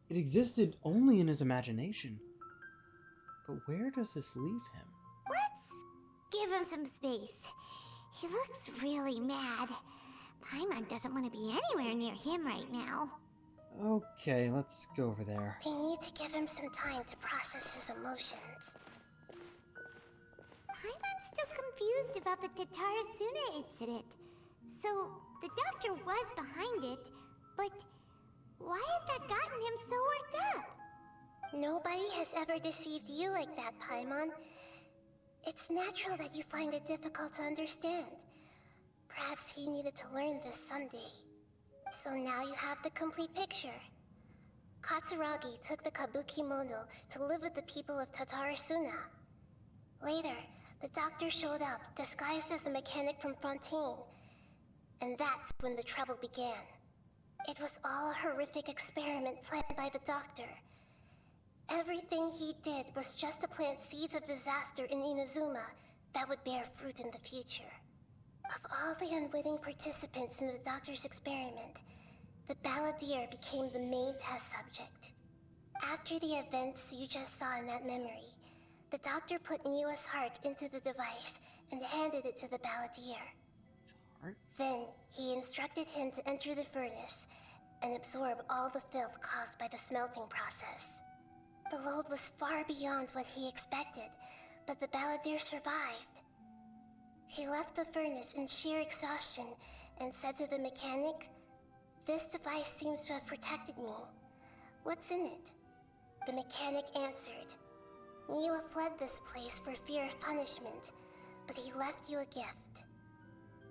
it existed only in his imagination. But where does this leave him? Let's give him some space. He looks really mad. Paimon doesn't want to be anywhere near him right now. Okay, let's go over there. We need to give him some time to process his emotions. Paimon's still confused about the Tatarasuna incident. So, the doctor was behind it, but why has that gotten him so worked up? Nobody has ever deceived you like that, Paimon. It's natural that you find it difficult to understand. Perhaps he needed to learn this someday. So now you have the complete picture. Katsuragi took the Kabuki Mono to live with the people of Tatarasuna. Later, the doctor showed up, disguised as a mechanic from Fontaine. And that's when the trouble began. It was all a horrific experiment planned by the doctor. Everything he did was just to plant seeds of disaster in Inazuma that would bear fruit in the future. Of all the unwitting participants in the doctor's experiment, the balladeer became the main test subject. After the events you just saw in that memory, the doctor put Niwa's heart into the device and handed it to the balladeer. Heart? Then, he instructed him to enter the furnace and absorb all the filth caused by the smelting process. The load was far beyond what he expected, but the balladeer survived. He left the furnace in sheer exhaustion and said to the mechanic, "This device seems to have protected me. What's in it?" The mechanic answered, "Niwa fled this place for fear of punishment, but he left you a gift.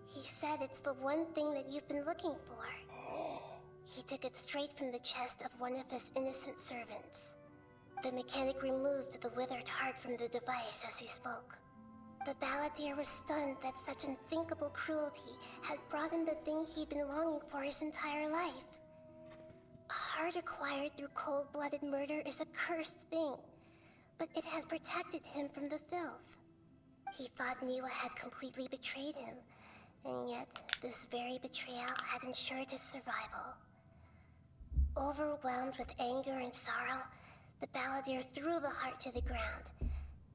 He said it's the one thing that you've been looking for." He took it straight from the chest of one of his innocent servants. The mechanic removed the withered heart from the device as he spoke. The balladeer was stunned that such unthinkable cruelty had brought him the thing he'd been longing for his entire life. A heart acquired through cold-blooded murder is a cursed thing, but it had protected him from the filth. He thought Niwa had completely betrayed him, and yet this very betrayal had ensured his survival. Overwhelmed with anger and sorrow, the balladeer threw the heart to the ground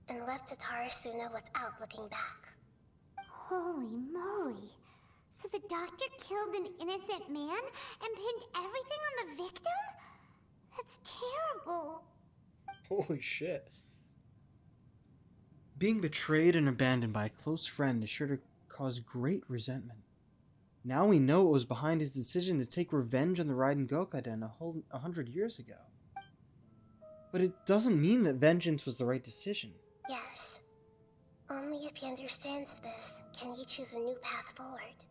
and left Tatarasuna without looking back. Holy moly. So the doctor killed an innocent man and pinned everything on the victim? That's terrible. Holy shit. Being betrayed and abandoned by a close friend is sure to cause great resentment. Now we know what was behind his decision to take revenge on the Raiden Gokaden 100 years ago. But it doesn't mean that vengeance was the right decision. Yes. Only if he understands this can he choose a new path forward.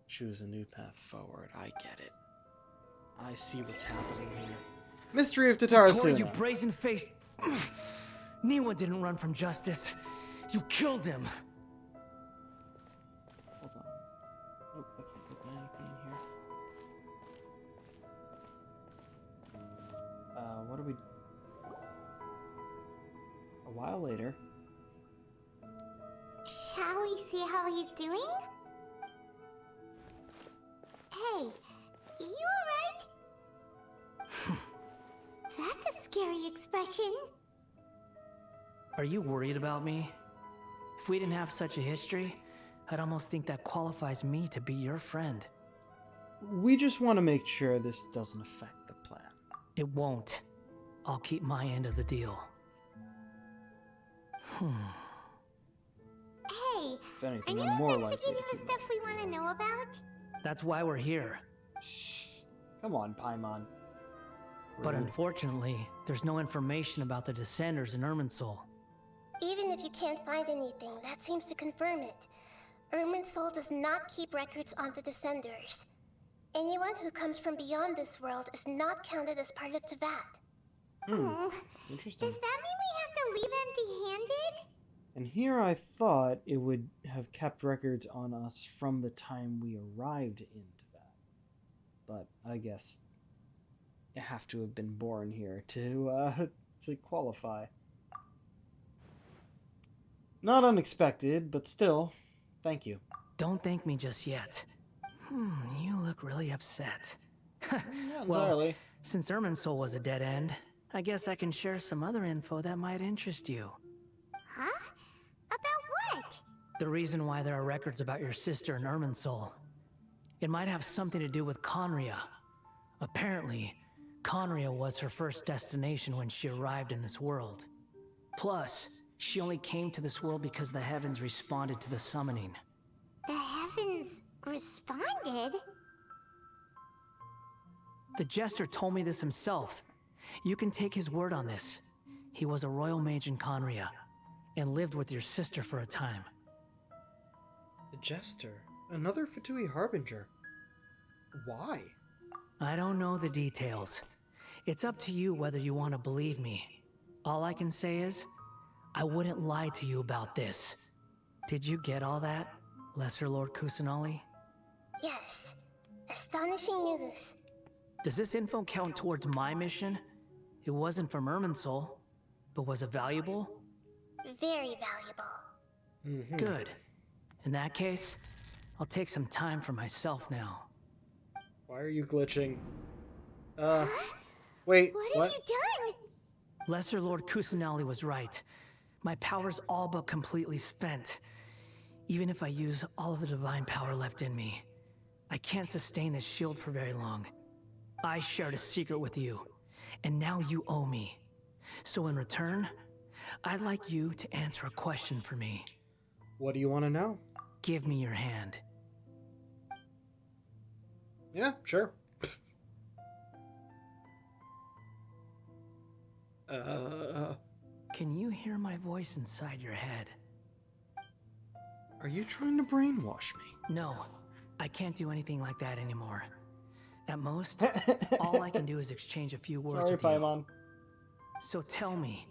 Choose a new path forward. I get it. I see what's happening here. Mystery of Dottore, Tatarasuna. you brazen-faced... Niwa didn't run from justice. You killed him! Hold on. Oh, I can't open anything in here. What are we... A while later. Shall we see how he's doing? Hey, you alright? That's a scary expression. Are you worried about me? If we didn't have such a history, I'd almost think that qualifies me to be your friend. We just want to make sure this doesn't affect the plan. It won't. I'll keep my end of the deal. Hey, If anything, are I'm you more likely to investigating the keep stuff we want to know about? That's why we're here. Shh. Come on, Paimon. But Rude. unfortunately, there's no information about the Descenders in Irminsul. Even if you can't find anything, that seems to confirm it. Irminsul does not keep records on the Descenders. Anyone who comes from beyond this world is not counted as part of Teyvat. Oh, Interesting. does that mean we have to leave empty-handed? And here I thought it would have kept records on us from the time we arrived into that. But I guess you have to have been born here to qualify. Not unexpected, but still, thank you. Don't thank me just yet. You look really upset. Not Well, entirely. since Irminsul was a dead end, I guess I can share some other info that might interest you. Huh? About what? The reason why there are records about your sister in Irminsul. It might have something to do with Conria. Apparently, Conria was her first destination when she arrived in this world. Plus, she only came to this world because the heavens responded to the summoning. The heavens responded? The Jester told me this himself. You can take his word on this. He was a royal mage in Conria, and lived with your sister for a time. The Jester. Another Fatui Harbinger. Why? I don't know the details. It's up to you whether you want to believe me. All I can say is, I wouldn't lie to you about this. Did you get all that, Lesser Lord Kusanali? Yes. Astonishing news. Does this info count towards my mission? It wasn't from Irminsul, but was it valuable? Very valuable. Good. In that case, I'll take some time for myself now. Why are you glitching? Wait, What have you done? Lesser Lord Kusanali was right. My power's all but completely spent. Even if I use all of the divine power left in me, I can't sustain this shield for very long. I shared a secret with you, and now you owe me. So in return, I'd like you to answer a question for me. What do you want to know? Give me your hand. Yeah, sure. Can you hear my voice inside your head? Are you trying to brainwash me? No, I can't do anything like that anymore. At most, all I can do is exchange a few words Sorry, with you. Paimon. So tell me,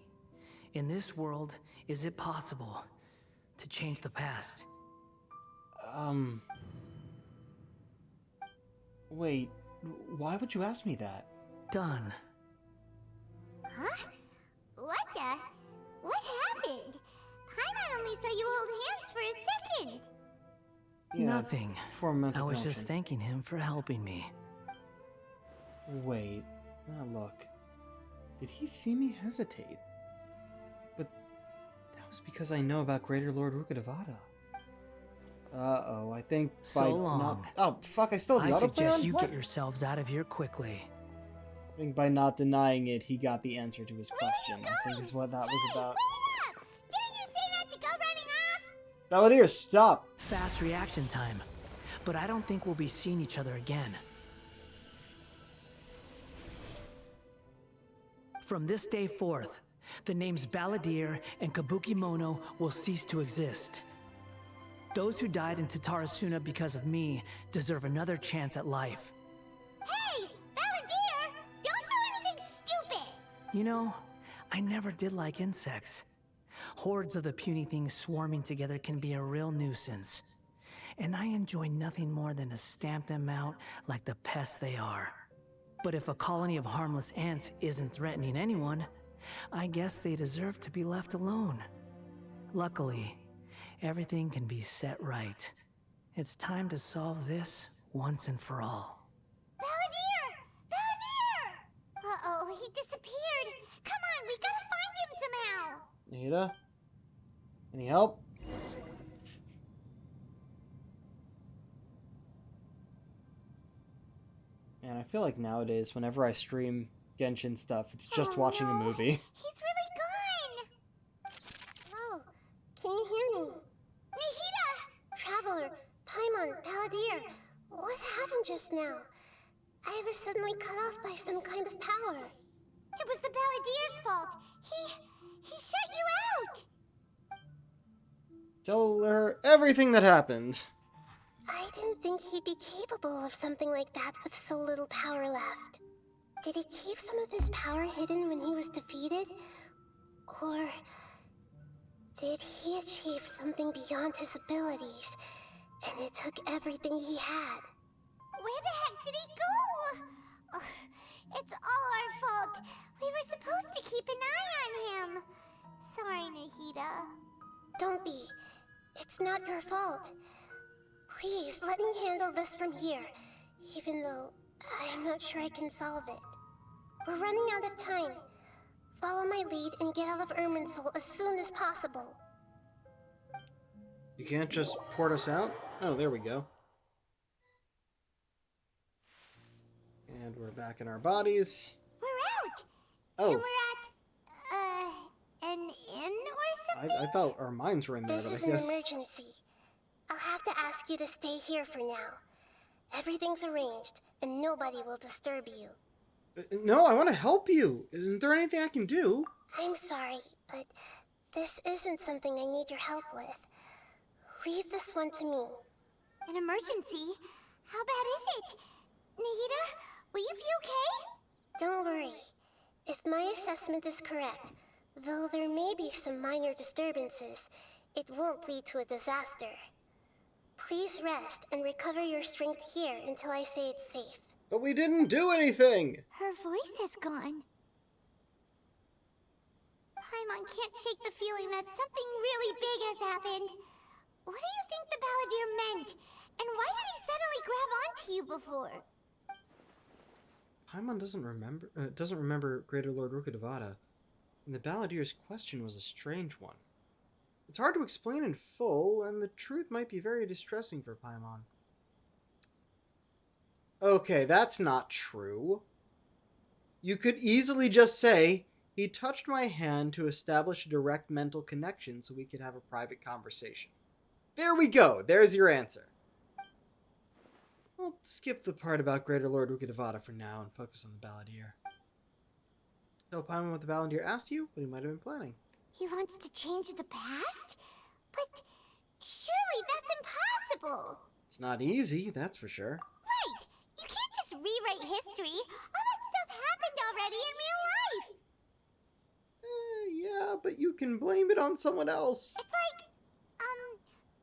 in this world, is it possible to change the past? Wait, why would you ask me that? Done. Huh? What the? What happened? Paimon only saw you hold hands for a second. Yeah, Nothing. for mental I was just connection. thanking him for helping me. Wait, now look. Did he see me hesitate? But that was because I know about Greater Lord Rukkhadevata. Uh-oh, I think So by long. not... Oh, fuck, I still have I the autoplay suggest on? you What? get yourselves out of here quickly. I think by not denying it, he got the answer to his question. I think is what that was about. Wait up! Didn't you say not to go running off? Belladere, stop! Fast reaction time. But I don't think we'll be seeing each other again. From this day forth, the names Ballad and Kabukimono will cease to exist. Those who died in Tatarasuna because of me deserve another chance at life. Hey, Ballad, don't do anything stupid! You know, I never did like insects. Hordes of the puny things swarming together can be a real nuisance. And I enjoy nothing more than to stamp them out like the pests they are. But if a colony of harmless ants isn't threatening anyone, I guess they deserve to be left alone. Luckily, everything can be set right. It's time to solve this once and for all. Balladeer! Balladeer! Uh-oh, he disappeared. Come on, we gotta find him somehow. Nahida? Any help? And I feel like nowadays, whenever I stream Genshin stuff, it's just watching a movie. He's really gone. Oh, can you hear me? Nahida! Traveler, Paimon, Balladeer, what happened just now? I was suddenly cut off by some kind of power. It was the Balladier's fault. He shut you out. Tell her everything that happened. I didn't think he'd be capable of something like that with so little power left. Did he keep some of his power hidden when he was defeated? Or did he achieve something beyond his abilities, and it took everything he had? Where the heck did he go? Ugh, it's all our fault. We were supposed to keep an eye on him. Sorry, Nahida. Don't be. It's not your fault. Please, let me handle this from here, even though I'm not sure I can solve it. We're running out of time. Follow my lead and get out of Irminsul as soon as possible. You can't just port us out? Oh, there we go. And we're back in our bodies. We're out! Oh, And we're at, an inn or something? I thought our minds were in there, This but is I an guess... emergency. I'll have to ask you to stay here for now. Everything's arranged, and nobody will disturb you. No, I want to help you. Isn't there anything I can do? I'm sorry, but this isn't something I need your help with. Leave this one to me. An emergency? How bad is it? Nahida, will you be okay? Don't worry. If my assessment is correct, though there may be some minor disturbances, it won't lead to a disaster. Please rest and recover your strength here until I say it's safe. But we didn't do anything! Her voice has gone. Paimon can't shake the feeling that something really big has happened. What do you think the Balladeer meant? And why did he suddenly grab onto you before? Paimon doesn't remember Greater Lord Rukkhadevata, and the Balladeer's question was a strange one. It's hard to explain in full, and the truth might be very distressing for Paimon. Okay, that's not true. You could easily just say, he touched my hand to establish a direct mental connection so we could have a private conversation. There we go! There's your answer. I'll skip the part about Greater Lord Rukkhadevata for now and focus on the Balladeer. Tell Paimon what the Balladeer asked you, what he might have been planning. He wants to change the past? But surely that's impossible! It's not easy, that's for sure. Right! You can't just rewrite history! All that stuff happened already in real life! Yeah, but you can blame it on someone else. It's like,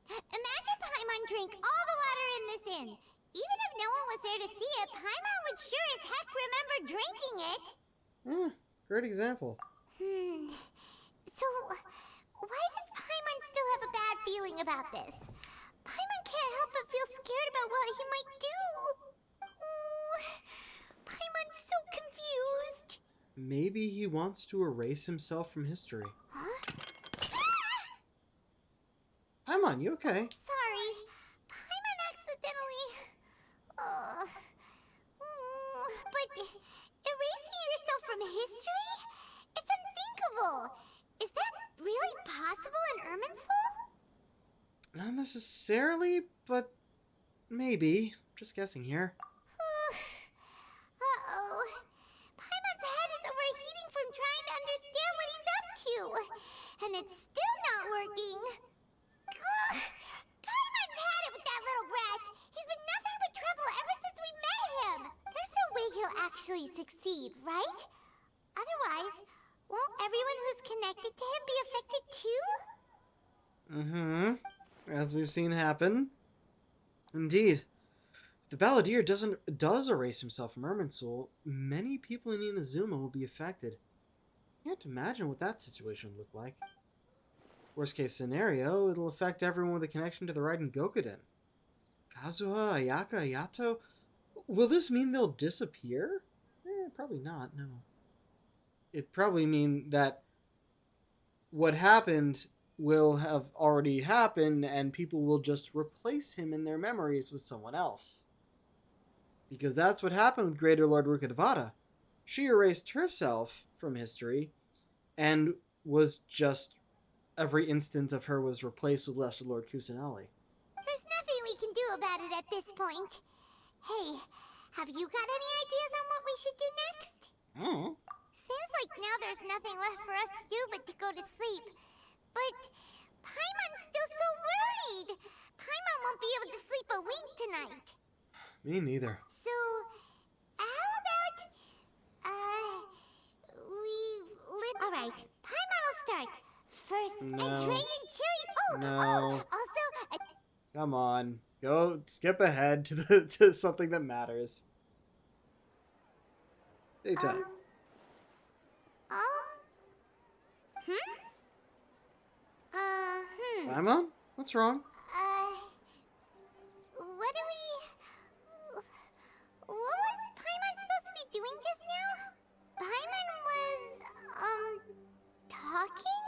imagine Paimon drank all the water in this inn. Even if no one was there to see it, Paimon would sure as heck remember drinking it. Great example. So, why does Paimon still have a bad feeling about this? Paimon can't help but feel scared about what he might do. Oh, Paimon's so confused. Maybe he wants to erase himself from history. Huh? Paimon, you okay? Sorry. Paimon accidentally... but erasing yourself from history? It's unthinkable. Is that really possible in Irminsul? Not necessarily, but maybe. Just guessing here. Uh-oh. Paimon's head is overheating from trying to understand what he's up to. And it's still not working. Ugh. Paimon's had it with that little brat. He's been nothing but trouble ever since we met him. There's no way he'll actually succeed, right? Otherwise, won't everyone who's connected to him be affected too? too? Mm-hmm. As we've seen happen. Indeed. If the Balladeer does erase himself from Irminsul, many people in Inazuma will be affected. Can't imagine what that situation would look like. Worst case scenario, it'll affect everyone with a connection to the Raiden Gokuden. Kazuha, Ayaka, Ayato? Will this mean they'll disappear? Probably not, no. It'd probably mean that what happened will have already happened and people will just replace him in their memories with someone else. Because that's what happened with Greater Lord Rukkhadevata. She erased herself from history and was just... every instance of her was replaced with Lesser Lord Kusanali. There's nothing we can do about it at this point. Hey, have you got any ideas on what we should do next? Seems like now there's nothing left for us to do but to go to sleep. But Paimon's still so worried. Paimon won't be able to sleep a wink tonight. Me neither. So, how about, Alright, Paimon will start. First, No. a dragon chili. Oh, No. also, Come on. Go skip ahead to something that matters. Daytime. Paimon? What's wrong? What was Paimon supposed to be doing just now? Paimon was, talking?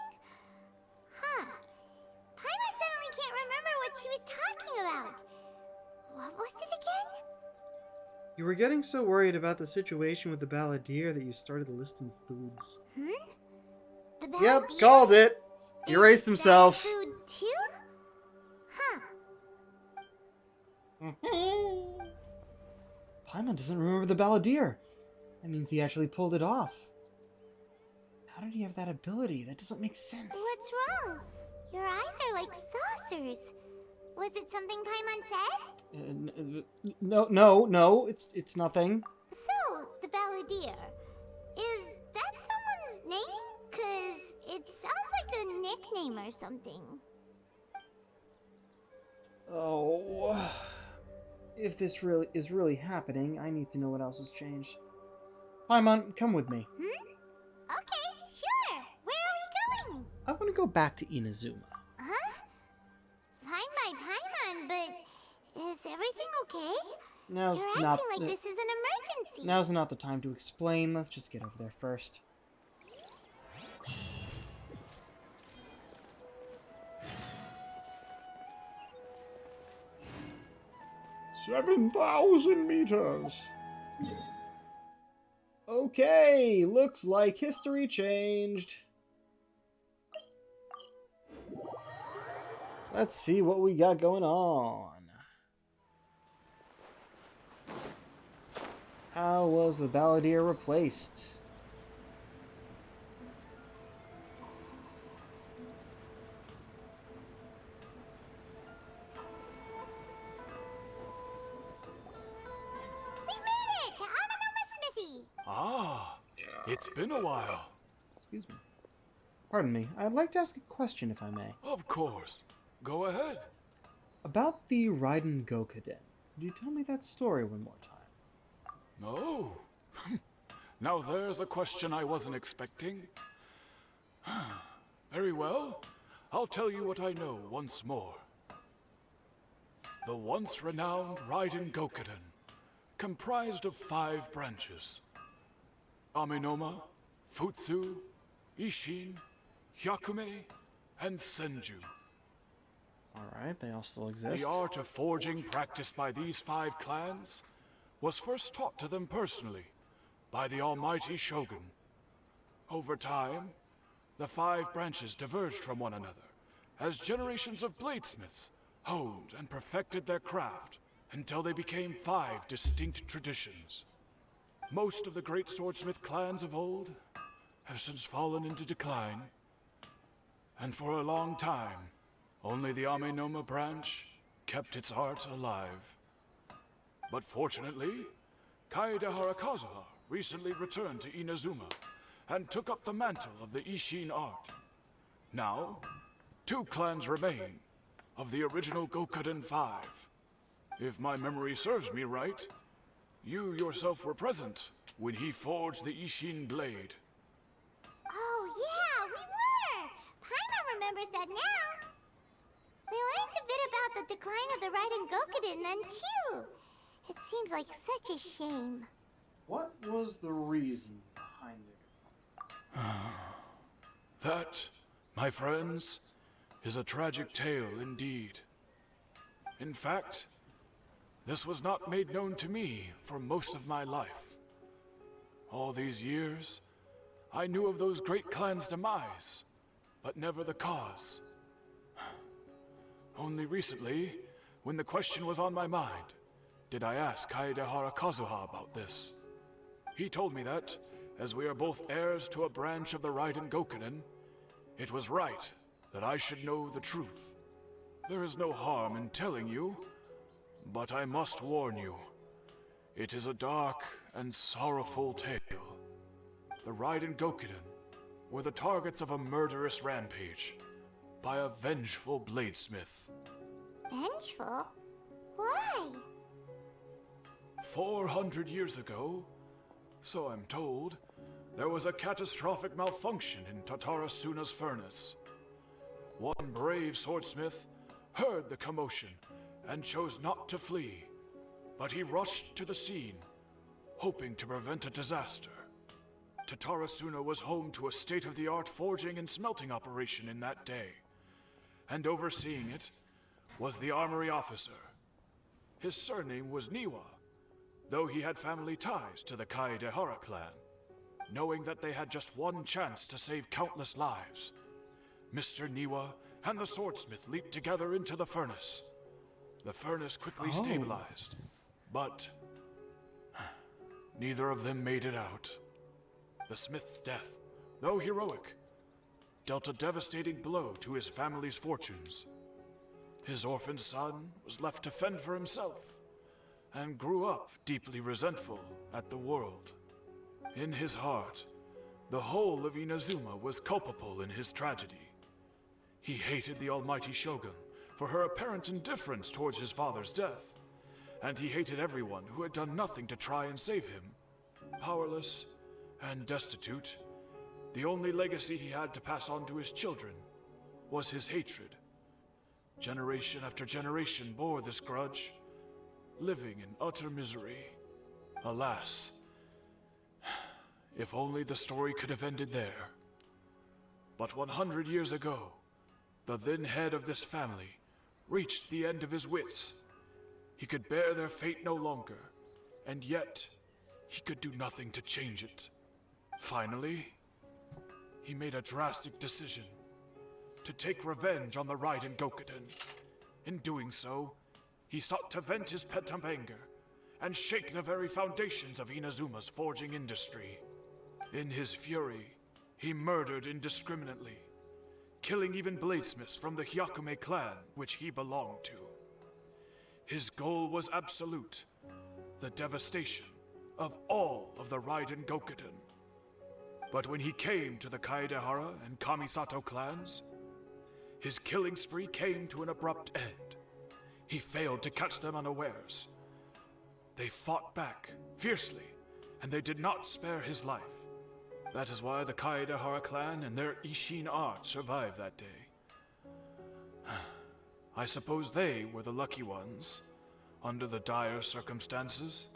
Huh. Paimon suddenly can't remember what she was talking about. What was it again? You were getting so worried about the situation with the Balladeer that you started listing foods. The Yep, Balladeer? called it. He erased Is that himself. food too? Huh. Paimon doesn't remember the Balladeer. That means he actually pulled it off. How did he have that ability? That doesn't make sense. What's wrong? Your eyes are like saucers. Was it something Paimon said? No, it's nothing. So, the Balladeer. Is that someone's name? 'Cause it sounds like a nickname or something. Oh, if this is really happening, I need to know what else has changed. Paimon, come with me. Okay, sure. Where are we going? I want to go back to Inazuma. Huh? Fine by Paimon, but is everything okay? Now's You're not. acting like this is an emergency. Now's not the time to explain. Let's just get over there first. $7,000 meters. Okay, looks like history changed. Let's see what we got going on. How was the Balladeer replaced? We made it! To Amanoma Smithy! Ah, it's been a while. Excuse me. Pardon me. I'd like to ask a question, if I may. Of course. Go ahead. About the Raiden Gokuden. Could you tell me that story one more time? No. Now there's a question I wasn't expecting. Very well. I'll tell you what I know once more. The once renowned Raiden Gokuden, comprised of 5 branches. Aminoma, Futsu, Ishin, Hyakume, and Senju. Alright, they all still exist. The art of forging practiced by these 5 clans was first taught to them personally by the almighty Shogun. Over time, the 5 branches diverged from one another as generations of bladesmiths honed and perfected their craft until they became 5 distinct traditions. Most of the great swordsmith clans of old have since fallen into decline, and for a long time, only the Aminoma branch kept its art alive. But fortunately, Kaede Harakazuha recently returned to Inazuma and took up the mantle of the Ishin art. Now, 2 clans remain of the original Gokuden 5. If my memory serves me right, you yourself were present when he forged the Ishin blade. Oh, yeah, we were! Paimon remembers that now. We learned a bit about the decline of the Raiden Gokuden then, too. It seems like such a shame. What was the reason behind it? That, my friends, is a tragic tale indeed. In fact, this was not made known to me for most of my life. All these years, I knew of those great clans' demise, but never the cause. Only recently, when the question was on my mind, did I ask Kaedehara Kazuha about this. He told me that, as we are both heirs to a branch of the Raiden Gokuden, it was right that I should know the truth. There is no harm in telling you, but I must warn you. It is a dark and sorrowful tale. The Raiden Gokuden were the targets of a murderous rampage by a vengeful bladesmith. Vengeful? Why? 400 years ago, so I'm told, there was a catastrophic malfunction in Tatarasuna's furnace. One brave swordsmith heard the commotion and chose not to flee, but he rushed to the scene, hoping to prevent a disaster. Tatarasuna was home to a state-of-the-art forging and smelting operation in that day, and overseeing it was the armory officer. His surname was Niwa, though he had family ties to the Kaedehara clan. Knowing that they had just one chance to save countless lives, Mr. Niwa and the swordsmith leaped together into the furnace. The furnace quickly stabilized, but neither of them made it out. The smith's death, though heroic, dealt a devastating blow to his family's fortunes. His orphaned son was left to fend for himself, and grew up deeply resentful at the world. In his heart, the whole of Inazuma was culpable in his tragedy. He hated the almighty Shogun for her apparent indifference towards his father's death, and he hated everyone who had done nothing to try and save him. Powerless and destitute, the only legacy he had to pass on to his children was his hatred. Generation after generation bore this grudge, living in utter misery. Alas, if only the story could have ended there. But 100 years ago, the then head of this family reached the end of his wits. He could bear their fate no longer, and yet he could do nothing to change it. Finally, he made a drastic decision to take revenge on the Raiden Gokuden. In doing so, he sought to vent his pent-up anger and shake the very foundations of Inazuma's forging industry. In his fury, he murdered indiscriminately, killing even bladesmiths from the Hyakume clan which he belonged to. His goal was absolute, the devastation of all of the Raiden Gokuden. But when he came to the Kaedehara and Kamisato clans, his killing spree came to an abrupt end. He failed to catch them unawares. They fought back fiercely, and they did not spare his life. That is why the Kaedehara clan and their Ishin art survived that day. I suppose they were the lucky ones, under the dire circumstances.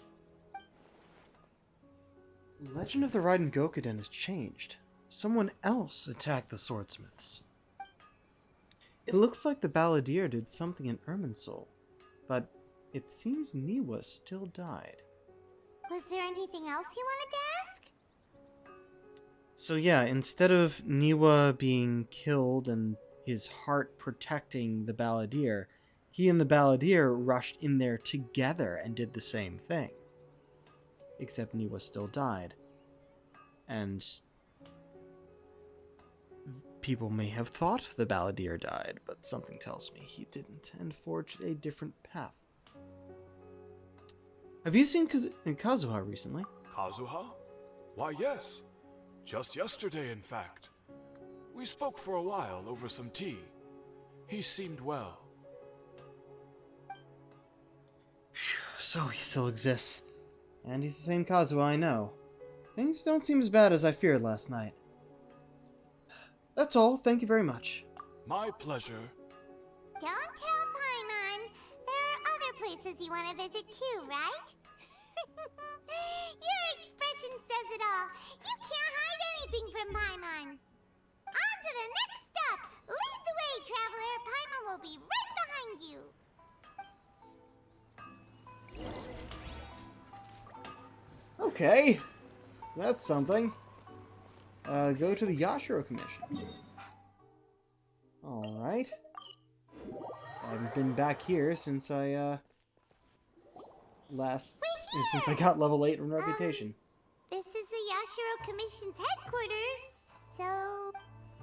Legend of the Raiden Gokuden has changed. Someone else attacked the swordsmiths. It looks like the Balladeer did something in Irminsul, but it seems Niwa still died. Was there anything else you wanted to ask? So yeah, instead of Niwa being killed and his heart protecting the Balladeer, he and the Balladeer rushed in there together and did the same thing. Except Niwa still died. And people may have thought the Balladeer died, but something tells me he didn't and forged a different path. Have you seen Kazuha recently? Kazuha? Why, yes. Just yesterday, in fact. We spoke for a while over some tea. He seemed well. So he still exists. And he's the same Kazuha I know. Things don't seem as bad as I feared last night. That's all. Thank you very much. My pleasure. Don't tell Paimon. There are other places you want to visit too, right? Your expression says it all. You can't hide anything from Paimon. On to the next stop. Lead the way, traveler. Paimon will be right behind you. Okay. That's something. Go to the Yashiro Commission. Alright. I haven't been back here since I, since I got level 8 in Reputation. This is the Yashiro Commission's headquarters, so...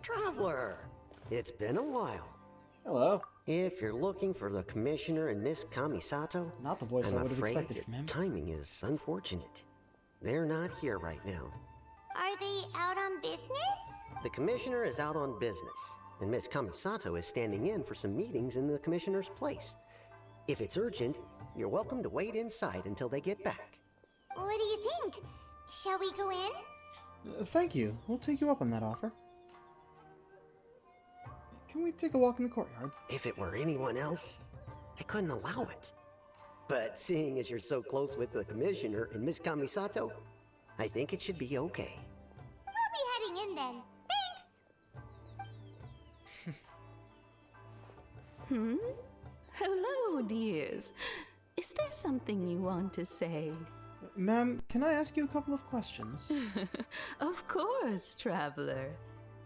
Traveler, it's been a while. Hello. If you're looking for the Commissioner and Miss Kamisato, Not the voice I I'm would have afraid expected your from him. timing is unfortunate. They're not here right now. Are they out on business? The Commissioner is out on business, and Miss Kamisato is standing in for some meetings in the Commissioner's place. If it's urgent, you're welcome to wait inside until they get back. What do you think? Shall we go in? Thank you. We'll take you up on that offer. Can we take a walk in the courtyard? If it were anyone else, I couldn't allow it. But seeing as you're so close with the Commissioner and Miss Kamisato, I think it should be okay. We'll be heading in then. Thanks! Hello, dears. Is there something you want to say? Ma'am, can I ask you a couple of questions? Of course, traveler.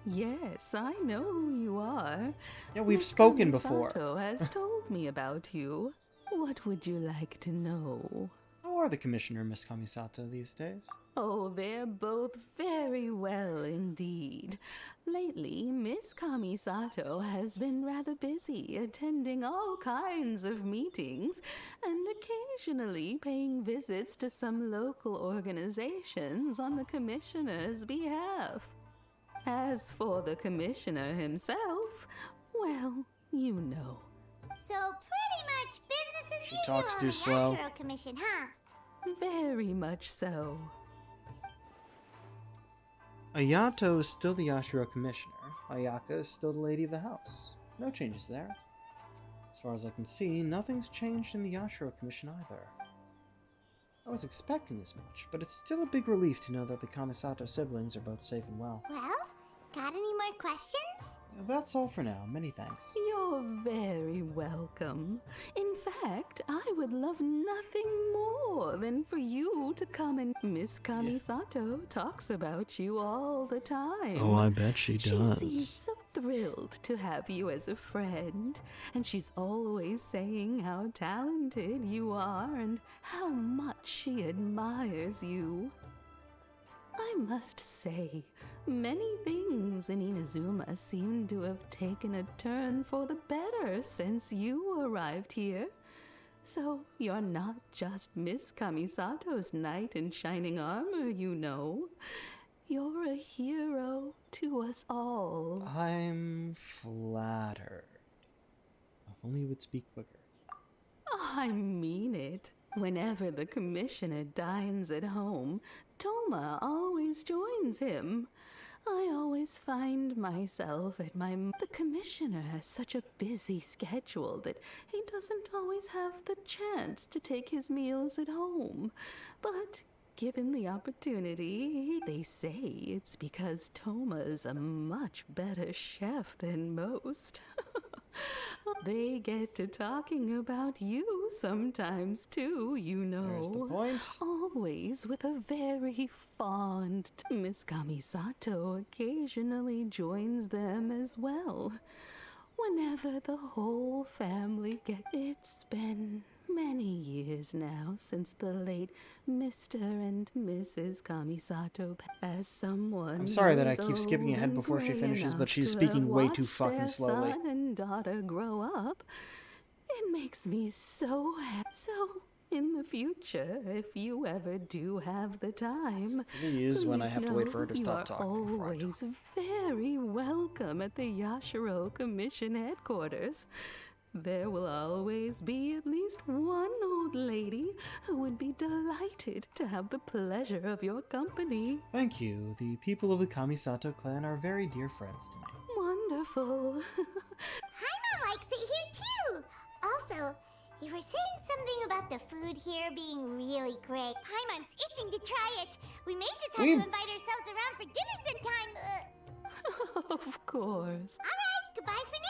Yes, I know who you are. Yeah, we've Miss spoken before. Kamisato has told me about you. What would you like to know? How are the Commissioner and Miss Kamisato these days? Oh, they're both very well indeed. Lately, Miss Kamisato has been rather busy attending all kinds of meetings and occasionally paying visits to some local organizations on the Commissioner's behalf. As for the Commissioner himself, well, you know. So pretty much business as She usual talks on too the slow. Yashiro Commission, huh? Very much so. Ayato is still the Yashiro Commissioner. Ayaka is still the Lady of the House. No changes there. As far as I can see, nothing's changed in the Yashiro Commission either. I was expecting as much, but it's still a big relief to know that the Kamisato siblings are both safe and well. Well, got any more questions? That's all for now. Many thanks. You're very welcome. In fact, I would love nothing more than for you to come and Miss Kamisato talks about you all the time. Oh, I bet she She does. seems so thrilled to have you as a friend, and she's always saying how talented you are and how much she admires you. I must say, many things in Inazuma seem to have taken a turn for the better since you arrived here. So you're not just Miss Kamisato's knight in shining armor, you know. You're a hero to us all. I'm flattered. If only you would speak quicker. I mean it. Whenever the Commissioner dines at home, Toma always joins him. I always find myself at The Commissioner has such a busy schedule that he doesn't always have the chance to take his meals at home. But given the opportunity, they say it's because Toma is a much better chef than most. They get to talking about you sometimes too, you know. There's the point. Always with a very fond Miss Kamisato occasionally joins them as well. Whenever the whole family It's been many years now since the late Mr. and Mrs. Kamisato as someone I'm sorry that I who's keep skipping old ahead and before she gray finishes, but enough she's to speaking have way too watched fucking their slowly. son and daughter grow up. It makes me so In the future, if you ever do have the time, Please, when I have to wait for her to you stop are talking before I talk. always very welcome at the Yashiro Commission headquarters. There will always be at least one old lady who would be delighted to have the pleasure of your company. Thank you. The people of the Kamisato clan are very dear friends to me. Wonderful. Paimon likes it here too! Also, you were saying something about the food here being really great. Paimon's itching to try it. We may just have to invite ourselves around for dinner sometime. Of course. Alright, goodbye for now.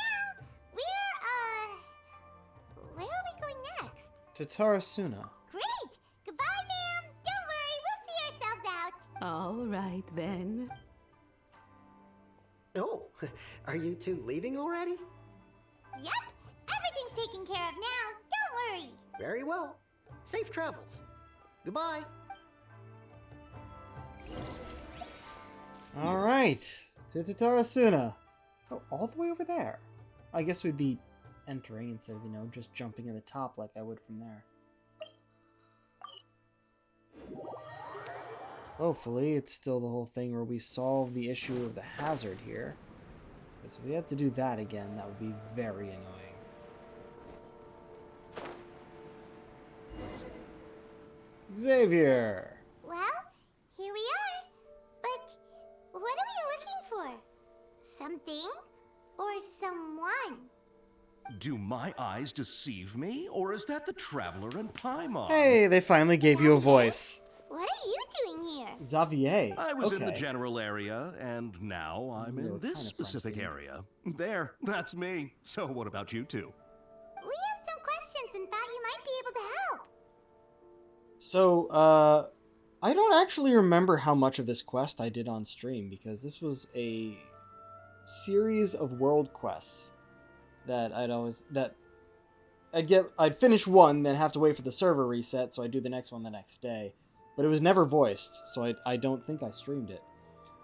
Where are we going next? To Tarasuna. Great! Goodbye, ma'am! Don't worry, we'll see ourselves out. All right, then. Oh, are you two leaving already? Yep, everything's taken care of now. Don't worry. Very well. Safe travels. Goodbye. Alright, to Tarasuna. Oh, all the way over there. I guess we'd be entering instead of, just jumping at the top like I would from there. Hopefully, it's still the whole thing where we solve the issue of the hazard here. Because if we have to do that again, that would be very annoying. Xavier! Well, here we are. But what are we looking for? Something or someone? Do my eyes deceive me, or is that the Traveler and Paimon? Hey, they finally gave you a voice. What are you doing here? Xavier. I was in the Okay. general area, and now I'm in this specific area. There, that's me. So what about you two? We have some questions and thought you might be able to help. So, I don't actually remember how much of this quest I did on stream, because this was a series of world quests that I'd finish one, then have to wait for the server reset, so I'd do the next one the next day. But it was never voiced, so I don't think I streamed it.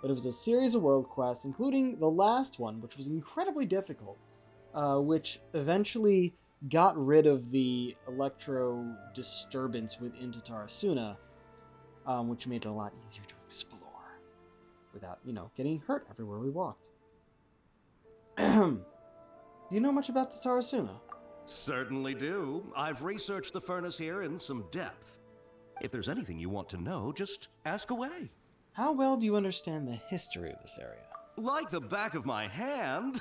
But it was a series of world quests, including the last one, which was incredibly difficult, which eventually got rid of the electro disturbance within Tarasuna, which made it a lot easier to explore without, getting hurt everywhere we walked. Do you know much about Tarasuna? Certainly do. I've researched the furnace here in some depth. If there's anything you want to know, just ask away. How well do you understand the history of this area? Like the back of my hand.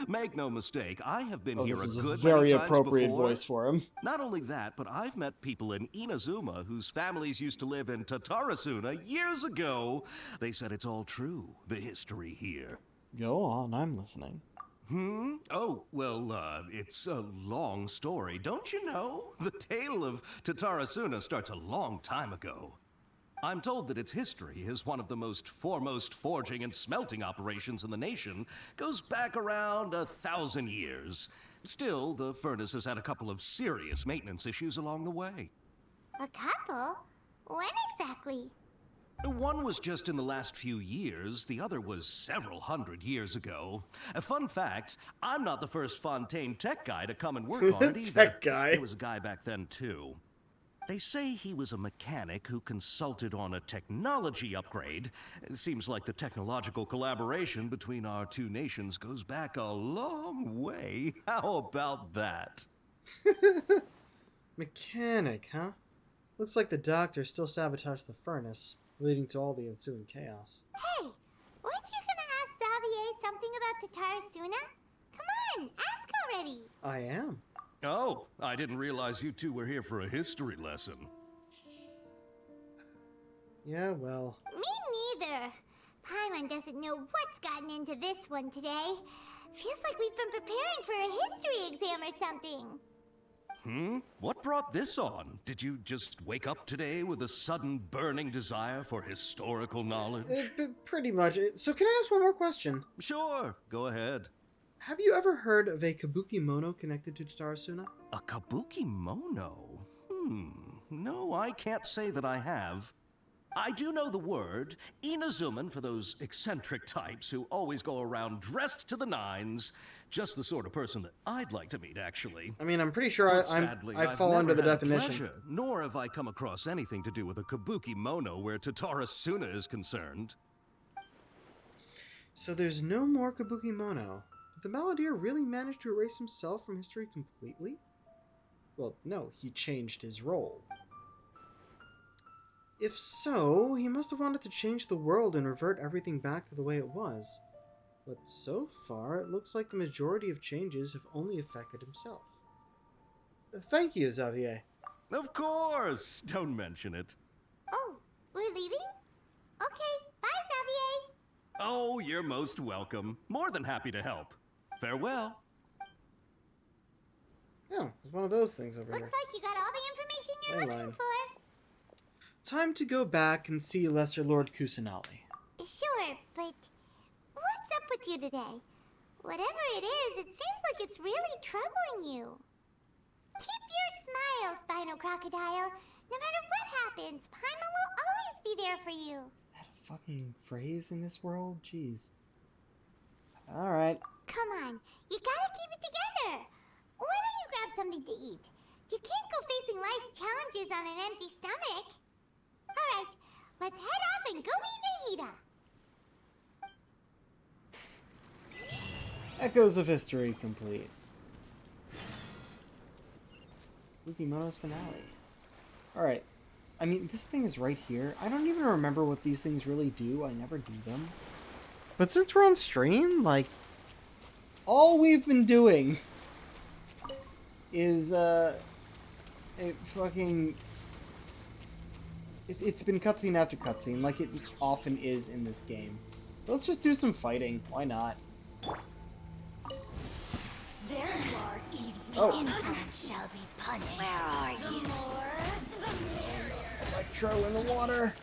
Make no mistake, I have been here this is a good very many times appropriate before. voice for him. Not only that, but I've met people in Inazuma whose families used to live in Tatarasuna years ago. They said it's all true, the history here. Go on, I'm listening. Oh, well, it's a long story, don't you know? The tale of Tatarasuna starts a long time ago. I'm told that its history is one of the most foremost forging and smelting operations in the nation, goes back around 1,000 years. Still, the furnace has had a couple of serious maintenance issues along the way. A couple? When exactly? One was just in the last few years, the other was several hundred years ago. A fun fact, I'm not the first Fontaine tech guy to come and work on it either. Tech guy? There was a guy back then, too. They say he was a mechanic who consulted on a technology upgrade. It seems like the technological collaboration between our two nations goes back a long way. How about that? Mechanic, huh? Looks like the doctor still sabotaged the furnace, leading to all the ensuing chaos. Hey, weren't you gonna ask Xavier something about Tatarasuna? Come on, ask already. I am. Oh, I didn't realize you two were here for a history lesson. Yeah, well. Me neither. Paimon doesn't know what's gotten into this one today. Feels like we've been preparing for a history exam or something. What brought this on? Did you just wake up today with a sudden burning desire for historical knowledge? Pretty much. So can I ask one more question? Sure, go ahead. Have you ever heard of a kabuki mono connected to Tarasuna? A kabuki mono? No, I can't say that I have. I do know the word. Inazuman for those eccentric types who always go around dressed to the nines. Just the sort of person that I'd like to meet, actually. I mean, I'm pretty sure But I sadly, I I've fall never under the had definition. pleasure, nor have I come across anything to do with a kabuki mono where Tatara Suna is concerned. So there's no more Kabuki Mono. Did the Balladeer really manage to erase himself from history completely? Well, no, he changed his role. If so, he must have wanted to change the world and revert everything back to the way it was. But so far, it looks like the majority of changes have only affected himself. Thank you, Xavier. Of course! Don't mention it. Oh, we're leaving? Okay, bye, Xavier. Oh, you're most welcome. More than happy to help. Farewell. Oh, there's one of those things over Looks here. like you got all the information you're Ley looking line. for. Time to go back and see Lesser Lord Kusanali. Sure, but what's up with you today? Whatever it is, it seems like it's really troubling you. Keep your smile, Spinal Crocodile. No matter what happens, Paimon will always be there for you. Is that a fucking phrase in this world? Jeez. Alright. Come on, you gotta keep it together. Why don't you grab something to eat? You can't go facing life's challenges on an empty stomach. Alright, let's head off and go meet Nahida. Echoes of History complete. Lukimono's finale. Alright. I mean, this thing is right here. I don't even remember what these things really do. I never do them. But since we're on stream, like, all we've been doing is, it's been cutscene after cutscene, like it often is in this game. Let's just do some fighting. Why not? There you are, Eve's Oh. innocent shall be punished. Where are you? Electro in the water.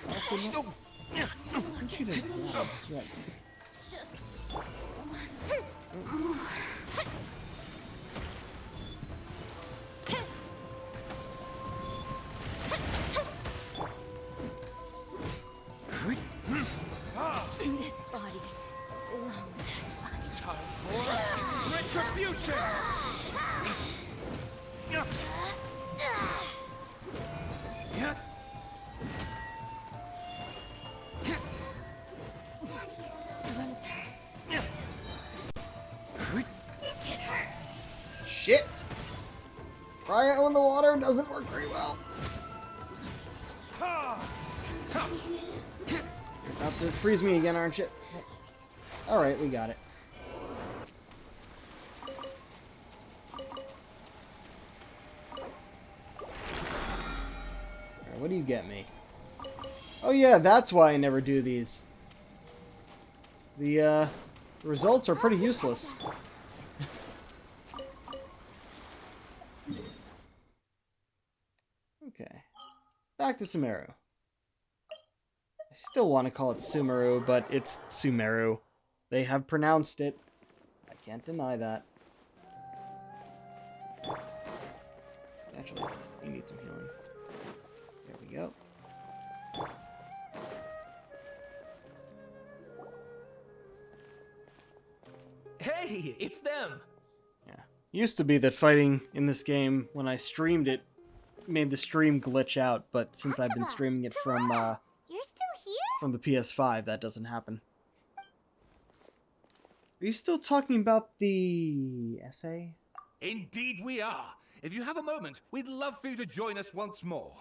Actually, no. I think she does that. Yeah. This body belongs to Time for retribution! Shit! Cryo in the water doesn't work very well. You're about to freeze me again, aren't you? Alright, we got it. Alright, what do you get me? Oh yeah, that's why I never do these. The results are pretty useless. Okay. Back to Sumeru. I still want to call it Sumeru, but it's Sumeru. They have pronounced it. I can't deny that. Actually, you need some healing. There we go. Hey, it's them! Yeah. Used to be that fighting in this game, when I streamed it, made the stream glitch out, but since I've been streaming it from You're still here? from the PS5, that doesn't happen. Are you still talking about the essay? Indeed we are. If you have a moment, we'd love for you to join us once more.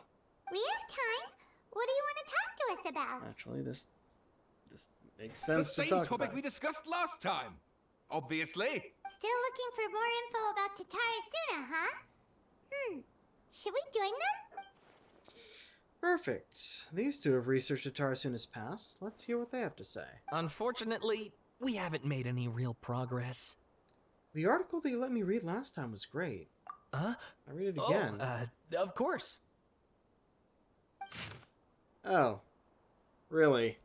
We have time. What do you want to talk to us about? Actually, this makes The sense to same talk topic about. we discussed last time. Obviously. Still looking for more info about Tatara Suna, huh? Should we join them? Perfect. These two have researched Tarasuna's past. Let's hear what they have to say. Unfortunately, we haven't made any real progress. The article that you let me read last time was great. Huh? I read it again. Oh, of course. Oh. Really?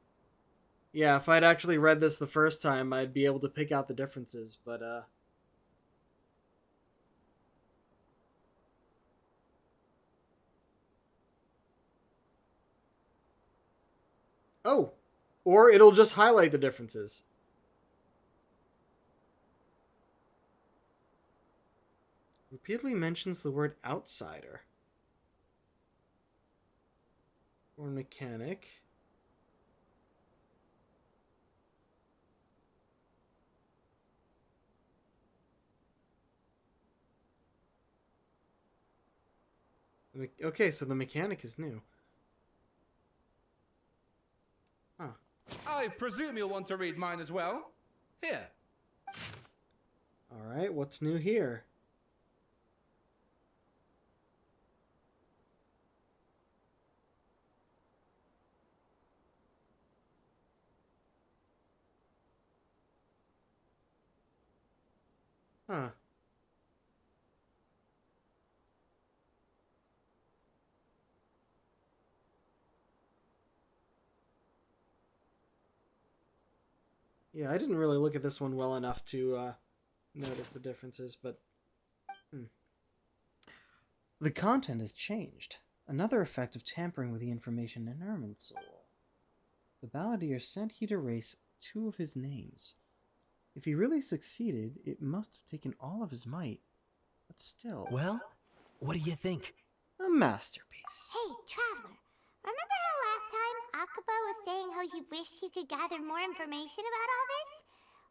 Yeah, if I'd actually read this the first time, I'd be able to pick out the differences, but, Oh! Or it'll just highlight the differences. Repeatedly mentions the word outsider. Or mechanic. Okay, so the mechanic is new. Huh. I presume you'll want to read mine as well. Here. Alright, what's new here? Huh. Yeah, I didn't really look at this one well enough to notice the differences, but... The content has changed. Another effect of tampering with the information in Irminsul. The Balladeer sent he to erase 2 of his names. If he really succeeded, it must have taken all of his might. But still... Well, what do you think? A masterpiece. Hey, Traveler. Remember how last time Akaba was saying how he wished he could gather more information about all this?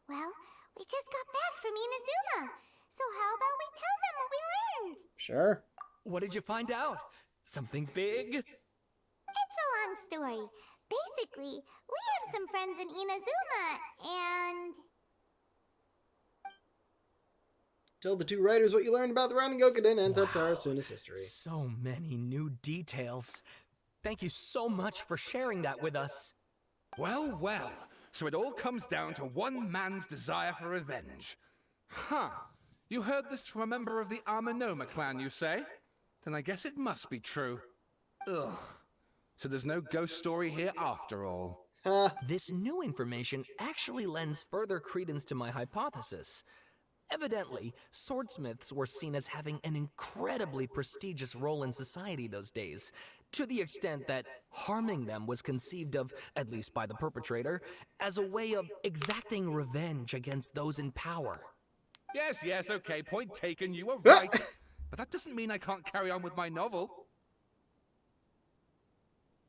Well, we just got back from Inazuma. So how about we tell them what we learned? Sure. What did you find out? Something big? It's a long story. Basically, we have some friends in Inazuma, and... Tell the 2 writers what you learned about the Rounding Gokuden and Totara Suna's history. So many new details. Thank you so much for sharing that with us. Well, well. So it all comes down to one man's desire for revenge. Huh. You heard this from a member of the Amanoma clan, you say? Then I guess it must be true. Ugh. So there's no ghost story here after all. This new information actually lends further credence to my hypothesis. Evidently, swordsmiths were seen as having an incredibly prestigious role in society those days, to the extent that harming them was conceived of, at least by the perpetrator, as a way of exacting revenge against those in power. Yes, okay, point taken, you were right. But that doesn't mean I can't carry on with my novel.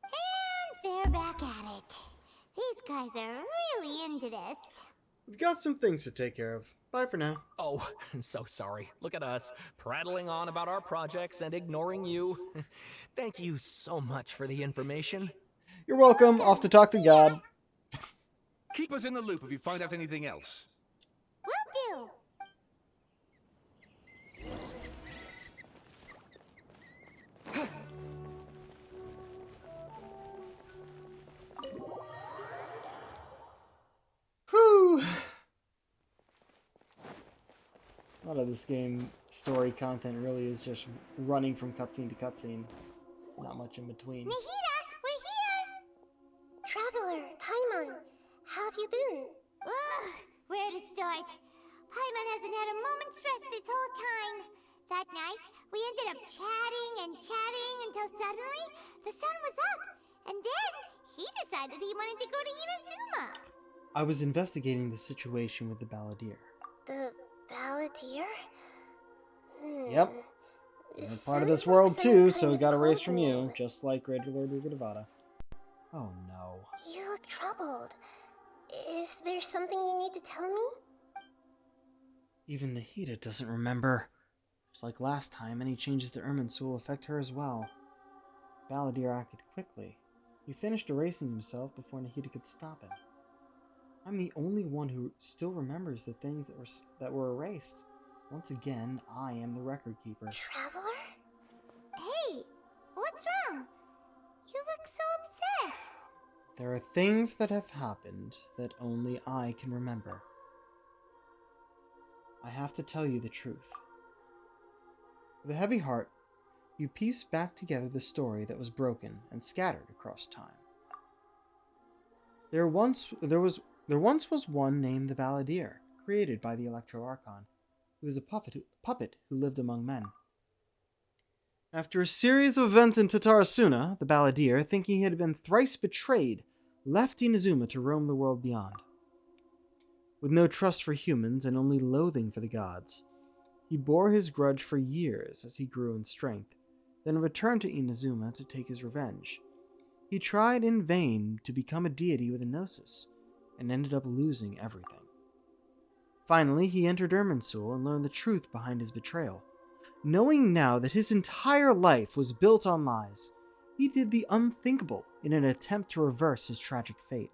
And they're back at it. These guys are really into this. We've got some things to take care of. Bye for now. Oh, so sorry. Look at us, prattling on about our projects and ignoring you. Thank you so much for the information. You're welcome. Off to talk to God. Keep us in the loop if you find out anything else. Will do. Whew. A lot of this game story content really is just running from cutscene to cutscene. Not much in between. Nahida, we're here! Traveler, Paimon, how have you been? Ugh, where to start? Paimon hasn't had a moment's rest this whole time. That night, we ended up chatting and chatting until suddenly the sun was up. And then he decided he wanted to go to Inazuma. I was investigating the situation with the Balladeer. The Balladeer? Yep. You're part of this world too, so we got erased from you, just like Greater Lord Rukadavada. Oh no. You look troubled. Is there something you need to tell me? Even Nahida doesn't remember. Just like last time, any changes to Irminsul will affect her as well. Balladeer acted quickly. He finished erasing himself before Nahida could stop him. I'm the only one who still remembers the things that were erased. Once again, I am the record keeper. Traveler? Hey, what's wrong? You look so upset. There are things that have happened that only I can remember. I have to tell you the truth. With a heavy heart, you piece back together the story that was broken and scattered across time. There once was one named the Balladeer, created by the Electro Archon. He was a puppet who lived among men. After a series of events in Tatarasuna, the Balladeer, thinking he had been thrice betrayed, left Inazuma to roam the world beyond. With no trust for humans and only loathing for the gods, he bore his grudge for years as he grew in strength, then returned to Inazuma to take his revenge. He tried in vain to become a deity with a gnosis, and ended up losing everything. Finally, he entered Irminsul and learned the truth behind his betrayal. Knowing now that his entire life was built on lies, he did the unthinkable in an attempt to reverse his tragic fate.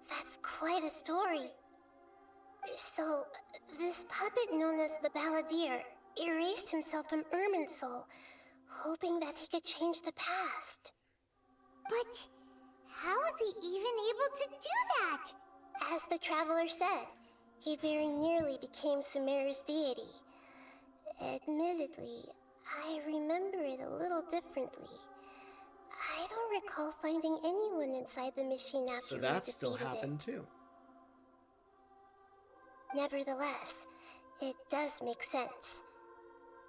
That's quite a story. So, this puppet known as the Balladeer erased himself from Irminsul, hoping that he could change the past. But how was he even able to do that? As the Traveler said, he very nearly became Sumeru's deity. Admittedly, I remember it a little differently. I don't recall finding anyone inside the machine after So we that still defeated happened it. too. Nevertheless, it does make sense.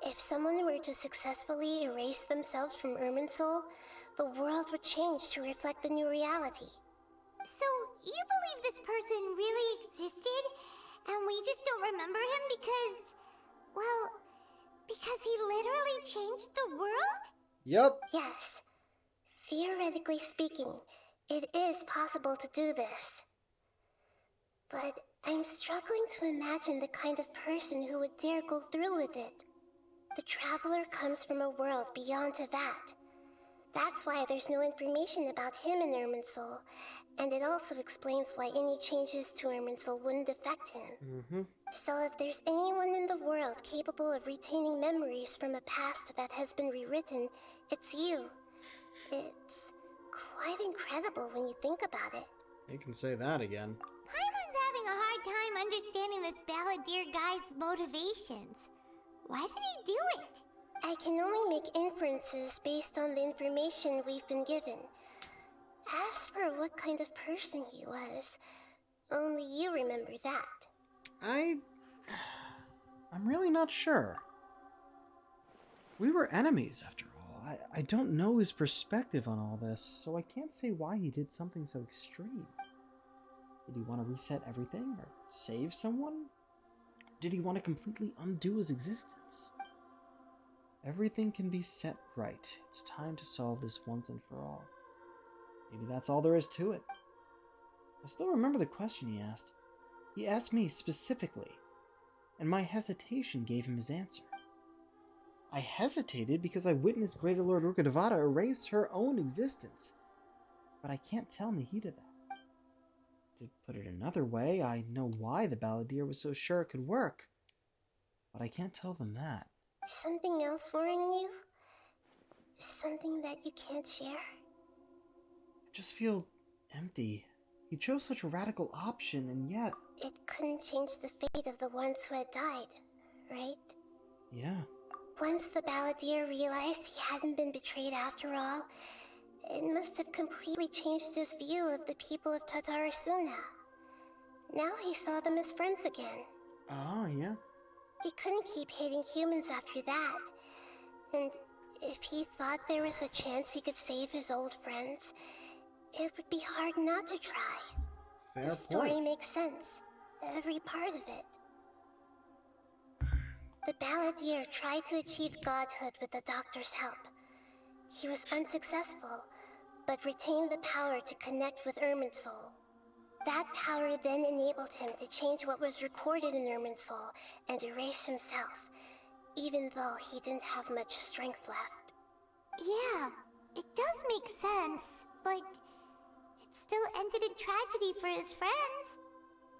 If someone were to successfully erase themselves from Irminsul, the world would change to reflect the new reality. So, you believe this person really existed, and we just don't remember him because, well, because he literally changed the world? Yep. Yes. Theoretically speaking, it is possible to do this. But I'm struggling to imagine the kind of person who would dare go through with it. The Traveler comes from a world beyond Tevat. That's why there's no information about him in Irminsul, and it also explains why any changes to Irminsul wouldn't affect him. So if there's anyone in the world capable of retaining memories from a past that has been rewritten, it's you. It's quite incredible when you think about it. You can say that again. Paimon's having a hard time understanding this Balladeer guy's motivations. Why did he do it? I can only make inferences based on the information we've been given. As for what kind of person he was, only you remember that. I'm really not sure. We were enemies, after all. I don't know his perspective on all this, so I can't say why he did something so extreme. Did he want to reset everything, or save someone? Did he want to completely undo his existence? Everything can be set right. It's time to solve this once and for all. Maybe that's all there is to it. I still remember the question he asked. He asked me specifically, and my hesitation gave him his answer. I hesitated because I witnessed Greater Lord Rukkhadevata erase her own existence, but I can't tell Nahida that. To put it another way, I know why the Balladeer was so sure it could work, but I can't tell them that. Something else worrying you? Something that you can't share? I just feel empty. He chose such a radical option, and yet... It couldn't change the fate of the ones who had died, right? Yeah. Once the Balladeer realized he hadn't been betrayed after all, it must have completely changed his view of the people of Tatarasuna. Now he saw them as friends again. Oh, yeah. He couldn't keep hating humans after that. And if he thought there was a chance he could save his old friends, it would be hard not to try. Fair The story point. makes sense. Every part of it. The Balladeer tried to achieve godhood with the Doctor's help. He was unsuccessful, but retained the power to connect with Irminsul. That power then enabled him to change what was recorded in Irminsul and erase himself, even though he didn't have much strength left. Yeah, it does make sense, but it still ended in tragedy for his friends.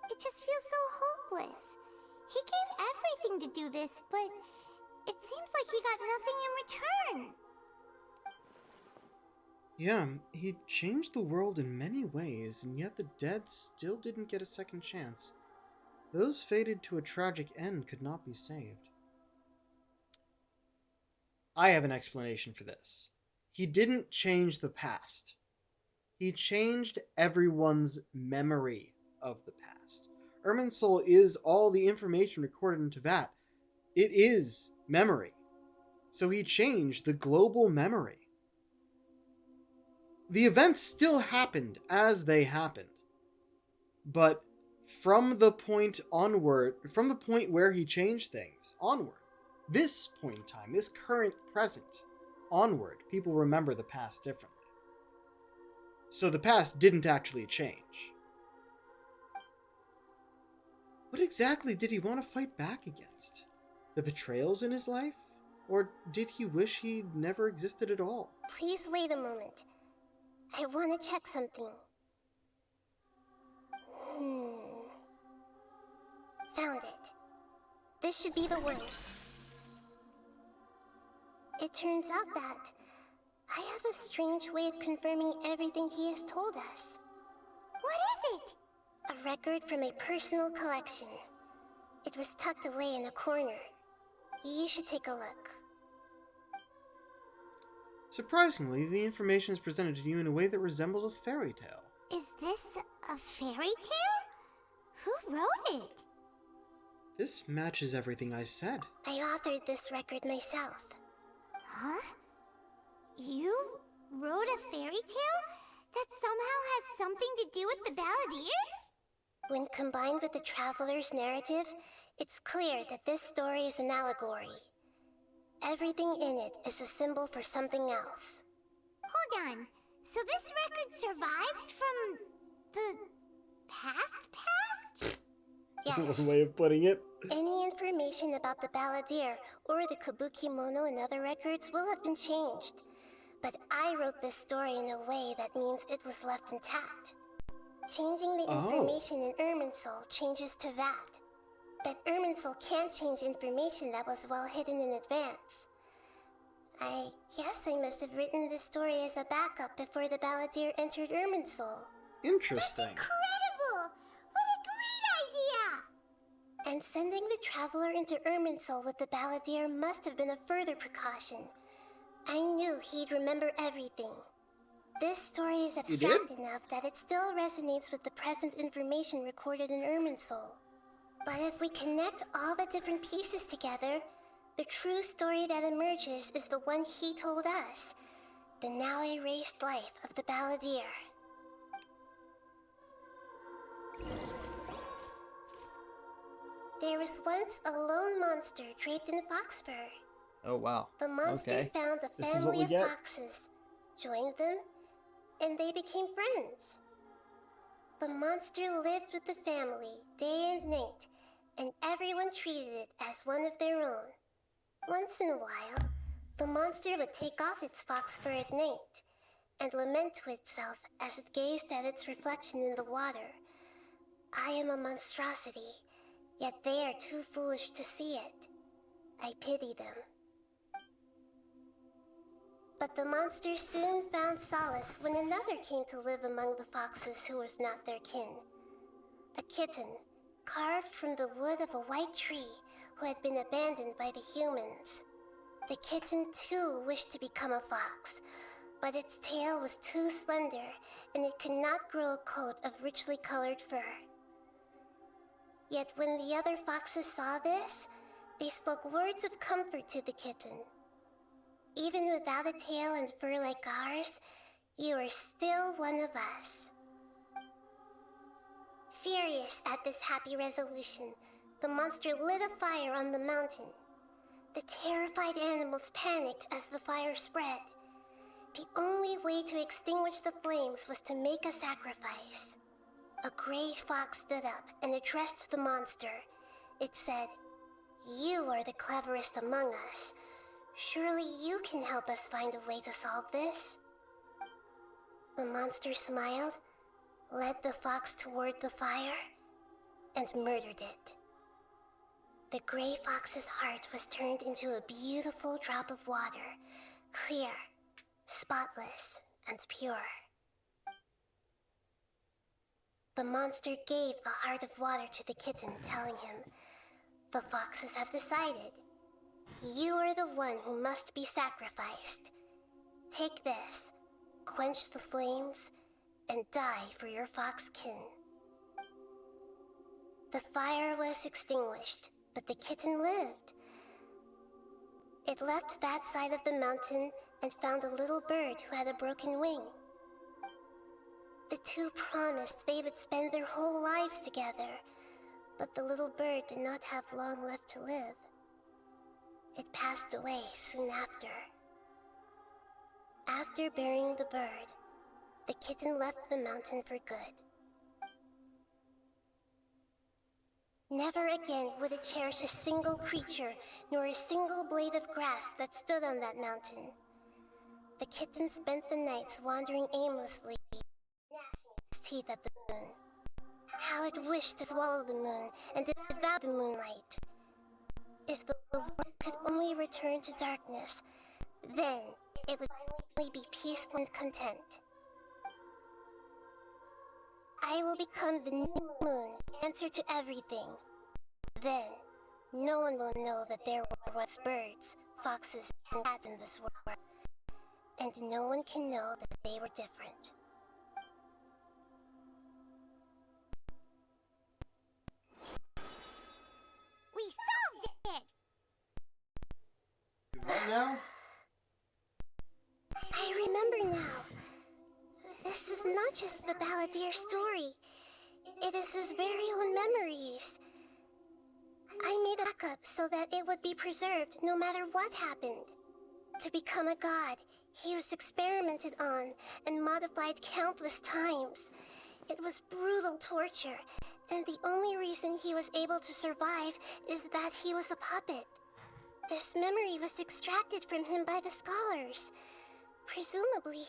It just feels so hopeless. He gave everything to do this, but it seems like he got nothing in return. Yeah, he changed the world in many ways, and yet the dead still didn't get a second chance. Those fated to a tragic end could not be saved. I have an explanation for this. He didn't change the past. He changed everyone's memory of the past. Irminsul is all the information recorded in Tevat. It is memory. So he changed the global memory. the events still happened as they happened. But from the point where he changed things onward, this point in time, this current present onward, people remember the past differently. So the past didn't actually change. What exactly did he want to fight back against? The betrayals in his life? Or did he wish he never existed at all? Please wait a moment. I want to check something. Found it. This should be the one. It turns out that I have a strange way of confirming everything he has told us. What is it? A record from a personal collection. It was tucked away in a corner. You should take a look. Surprisingly, the information is presented to you in a way that resembles a fairy tale. Is this a fairy tale? Who wrote it? This matches everything I said. I authored this record myself. Huh? You wrote a fairy tale that somehow has something to do with the Balladeer? When combined with the Traveler's narrative, it's clear that this story is an allegory. Everything in it is a symbol for something else. Hold on. So this record survived from the past? Yes. One way of putting it. Any information about the Balladeer or the Kabuki Mono in other records will have been changed. But I wrote this story in a way that means it was left intact. Changing the information in Irminsul changes to that. But Irminsul can't change information that was well hidden in advance. I guess I must have written this story as a backup before the Balladeer entered Irminsul. Interesting. That's incredible! What a great idea! And sending the Traveler into Irminsul with the Balladeer must have been a further precaution. I knew he'd remember everything. This story is abstract enough that it still resonates with the present information recorded in Irminsul. But if we connect all the different pieces together, the true story that emerges is the one he told us, the now erased life of the Balladeer. There was once a lone monster draped in fox fur. Oh, wow. The monster found a family of foxes, joined them, and they became friends. The monster lived with the family day and night, and everyone treated it as one of their own. Once in a while, the monster would take off its fox fur at night and lament to itself as it gazed at its reflection in the water. I am a monstrosity, yet they are too foolish to see it. I pity them. But the monster soon found solace when another came to live among the foxes who was not their kin. A kitten, carved from the wood of a white tree who had been abandoned by the humans. The kitten too wished to become a fox, but its tail was too slender and it could not grow a coat of richly colored fur. Yet when the other foxes saw this, they spoke words of comfort to the kitten. Even without a tail and fur like ours, you are still one of us. Furious at this happy resolution, the monster lit a fire on the mountain. The terrified animals panicked as the fire spread. The only way to extinguish the flames was to make a sacrifice. A gray fox stood up and addressed the monster. It said, "You are the cleverest among us. Surely you can help us find a way to solve this." The monster smiled, led the fox toward the fire, and murdered it. The gray fox's heart was turned into a beautiful drop of water, clear, spotless, and pure. The monster gave the heart of water to the kitten, telling him, "The foxes have decided. You are the one who must be sacrificed. Take this, quench the flames, and die for your fox kin." The fire was extinguished, but the kitten lived. It left that side of the mountain and found a little bird who had a broken wing. The two promised they would spend their whole lives together, but the little bird did not have long left to live. It passed away soon after. After burying the bird, the kitten left the mountain for good. Never again would it cherish a single creature, nor a single blade of grass that stood on that mountain. The kitten spent the nights wandering aimlessly, gnashing its teeth at the moon. How it wished to swallow the moon and devour the moonlight. If the world could only return to darkness, then it would finally be peaceful and content. I will become the new moon, answer to everything. Then, no one will know that there were once birds, foxes, and cats in this world. And no one can know that they were different. We solved it! What now? I remember now. This is not just the Balladeer story. It is his very own memories. I made a backup so that it would be preserved no matter what happened. To become a god, he was experimented on and modified countless times. It was brutal torture, and the only reason he was able to survive is that he was a puppet. This memory was extracted from him by the scholars. Presumably,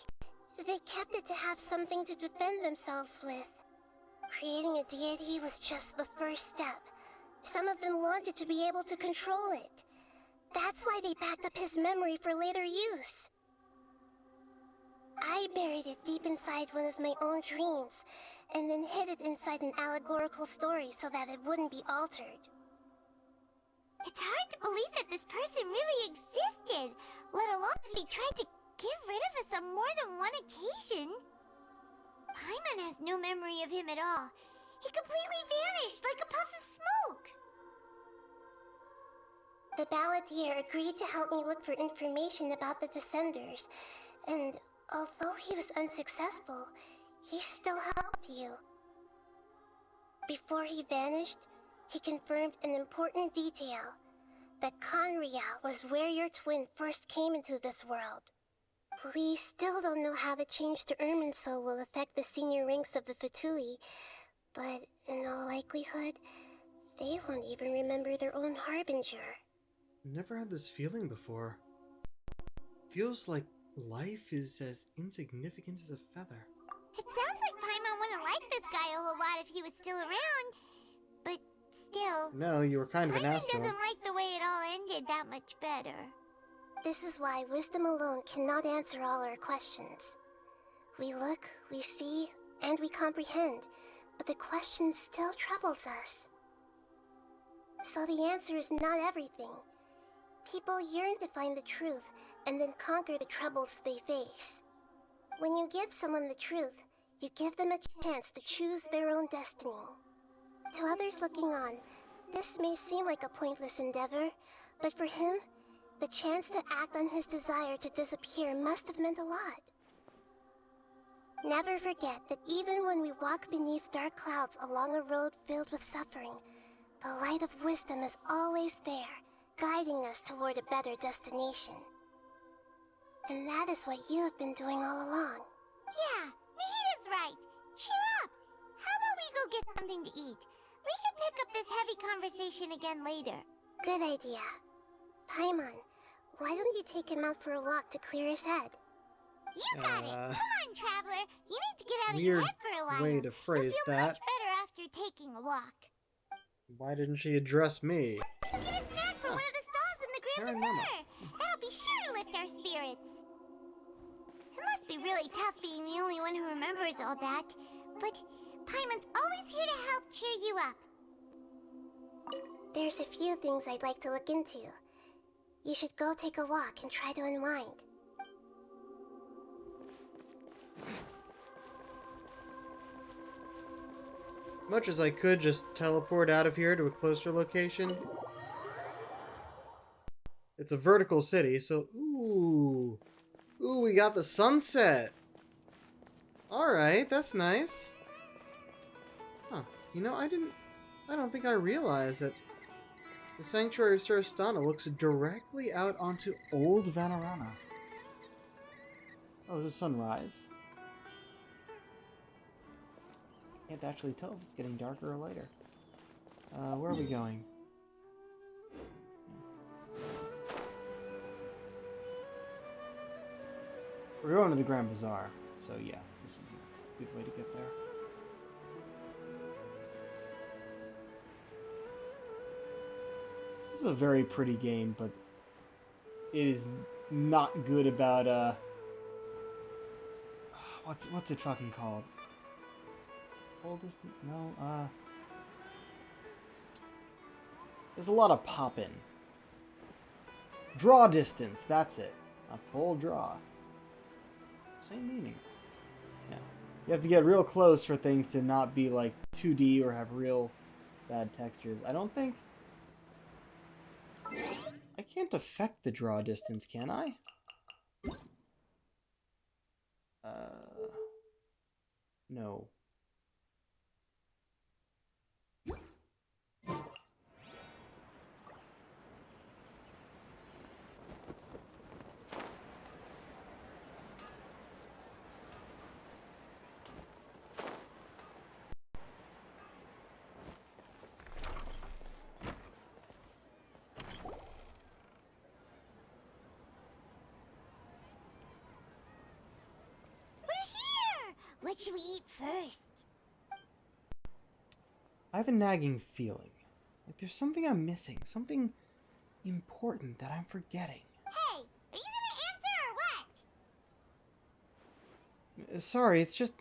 they kept it to have something to defend themselves with. Creating a deity was just the first step. Some of them wanted to be able to control it. That's why they backed up his memory for later use. I buried it deep inside one of my own dreams, and then hid it inside an allegorical story so that it wouldn't be altered. It's hard to believe that this person really existed, let alone that he tried to get rid of us on more than one occasion. Paimon has no memory of him at all. He completely vanished like a puff of smoke. The Balladeer agreed to help me look for information about the Descenders, and although he was unsuccessful, he still helped you. Before he vanished, he confirmed an important detail, that Conria was where your twin first came into this world. We still don't know how the change to Irminsul will affect the senior ranks of the Fatui, but in all likelihood, they won't even remember their own Harbinger. Never had this feeling before. Feels like life is as insignificant as a feather. It sounds like Paimon wouldn't like this guy a whole lot if he was still around, but still... No, you were kind of an ass to him. Paimon doesn't like the way it all ended that much better. This is why wisdom alone cannot answer all our questions. We look, we see, and we comprehend, but the question still troubles us. So the answer is not everything. People yearn to find the truth and then conquer the troubles they face. When you give someone the truth, you give them a chance to choose their own destiny. To others looking on, this may seem like a pointless endeavor, but for him, the chance to act on his desire to disappear must have meant a lot. Never forget that even when we walk beneath dark clouds along a road filled with suffering, the light of wisdom is always there, guiding us toward a better destination. And that is what you have been doing all along. Yeah, Nahita's right. Cheer up. How about we go get something to eat? We can pick up this heavy conversation again later. Good idea. Paimon, why don't you take him out for a walk to clear his head? You got it. Come on, traveler. You need to get out of Weird your head for a while. way to phrase You'll feel that. much better after taking a walk. Why didn't she address me? Let's get a snack from one of the stalls in the Grand Bazaar. That'll be sure to lift our spirits. It must be really tough being the only one who remembers all that. But Paimon's always here to help cheer you up. There's a few things I'd like to look into. You should go take a walk and try to unwind. Much as I could just teleport out of here to a closer location. It's a vertical city, so... Ooh, we got the sunset! Alright, that's nice. Huh. You know, I don't think I realized that the Sanctuary of Surastana looks directly out onto Old Vanarana. Oh, is it sunrise? Can't actually tell if it's getting darker or lighter. Where are we going? We're going to the Grand Bazaar, so yeah, this is a good way to get there. This is a very pretty game, but it is not good about, what's it fucking called? Hold distance? No, there's a lot of pop-in. Draw distance, that's it. A pull draw. Same meaning. Yeah. You have to get real close for things to not be like 2D or have real bad textures. I don't think... I can't affect the draw distance, can I? No. What should we eat first? I have a nagging feeling. Like there's something I'm missing. Something important that I'm forgetting. Hey, are you gonna answer or what? Sorry, it's just...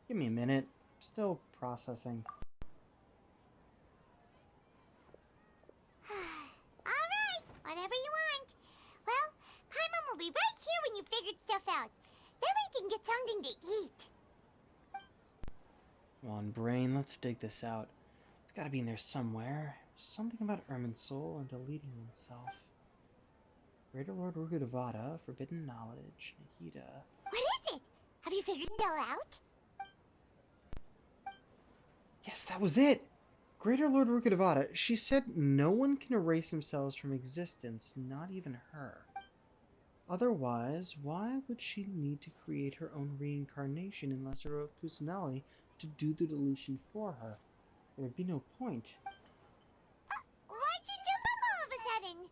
Give me a minute. Still processing. Alright, whatever you want. Well, Paimon will be right here when you figured stuff out. Then we can get something to eat. Come on, brain, let's dig this out. It's gotta be in there somewhere. Something about Ermin's soul and deleting oneself. Greater Lord Rukudavada, Forbidden Knowledge, Nahida. What is it? Have you figured it all out? Yes, that was it! Greater Lord Rukudavada, she said no one can erase themselves from existence, not even her. Otherwise, why would she need to create her own reincarnation in Lesser Kusanali to do the deletion for her? There'd be no point. Why'd you jump up all of a sudden?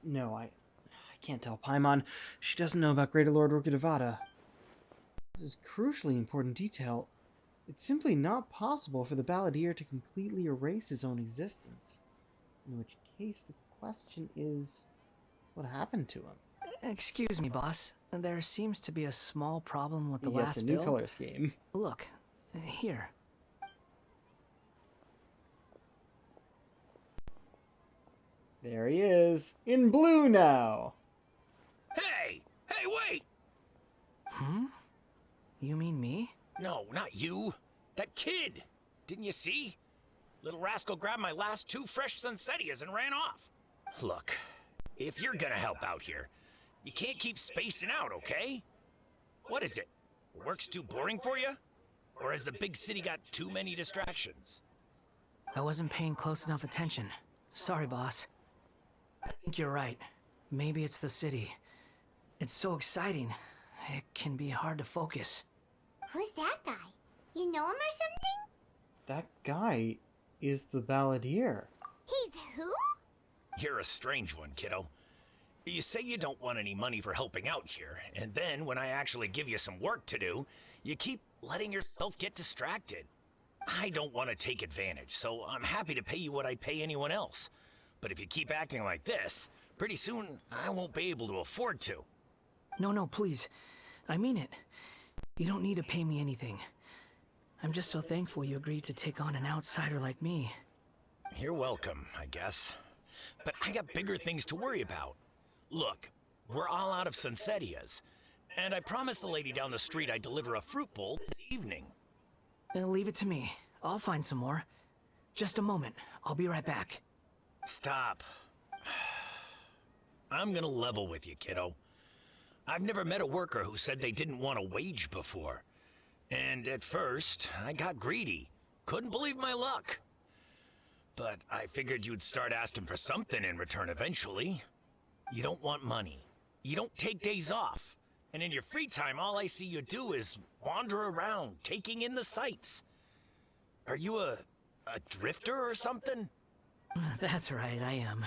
No, I can't tell Paimon. She doesn't know about Greater Lord Rukudavada. This is crucially important detail. It's simply not possible for the Balladeer to completely erase his own existence. In which case, the question is, what happened to him? Excuse me, boss. There seems to be a small problem with the He gets last a new bill. color scheme. Look, here. There he is, in blue now. Hey! Hey, wait! Hmm? You mean me? No, not you. That kid. Didn't you see? Little rascal grabbed my last 2 fresh Sunsetias and ran off. Look, if you're gonna help out here, you can't keep spacing out, okay? What is it? Work's too boring for you? Or has the big city got too many distractions? I wasn't paying close enough attention. Sorry, boss. I think you're right. Maybe it's the city. It's so exciting. It can be hard to focus. Who's that guy? You know him or something? That guy is the Balladeer. He's who? You're a strange one, kiddo. You say you don't want any money for helping out here, and then when I actually give you some work to do, you keep letting yourself get distracted. I don't want to take advantage, so I'm happy to pay you what I'd pay anyone else. But if you keep acting like this, pretty soon I won't be able to afford to. No, please. I mean it. You don't need to pay me anything. I'm just so thankful you agreed to take on an outsider like me. You're welcome, I guess. But I got bigger things to worry about. Look, we're all out of Sunsetias, and I promised the lady down the street I'd deliver a fruit bowl this evening. Leave it to me. I'll find some more. Just a moment. I'll be right back. Stop. I'm gonna level with you, kiddo. I've never met a worker who said they didn't want a wage before. And at first, I got greedy. Couldn't believe my luck. But I figured you'd start asking for something in return eventually. You don't want money. You don't take days off. And in your free time, all I see you do is wander around, taking in the sights. Are you a drifter or something? That's right, I am.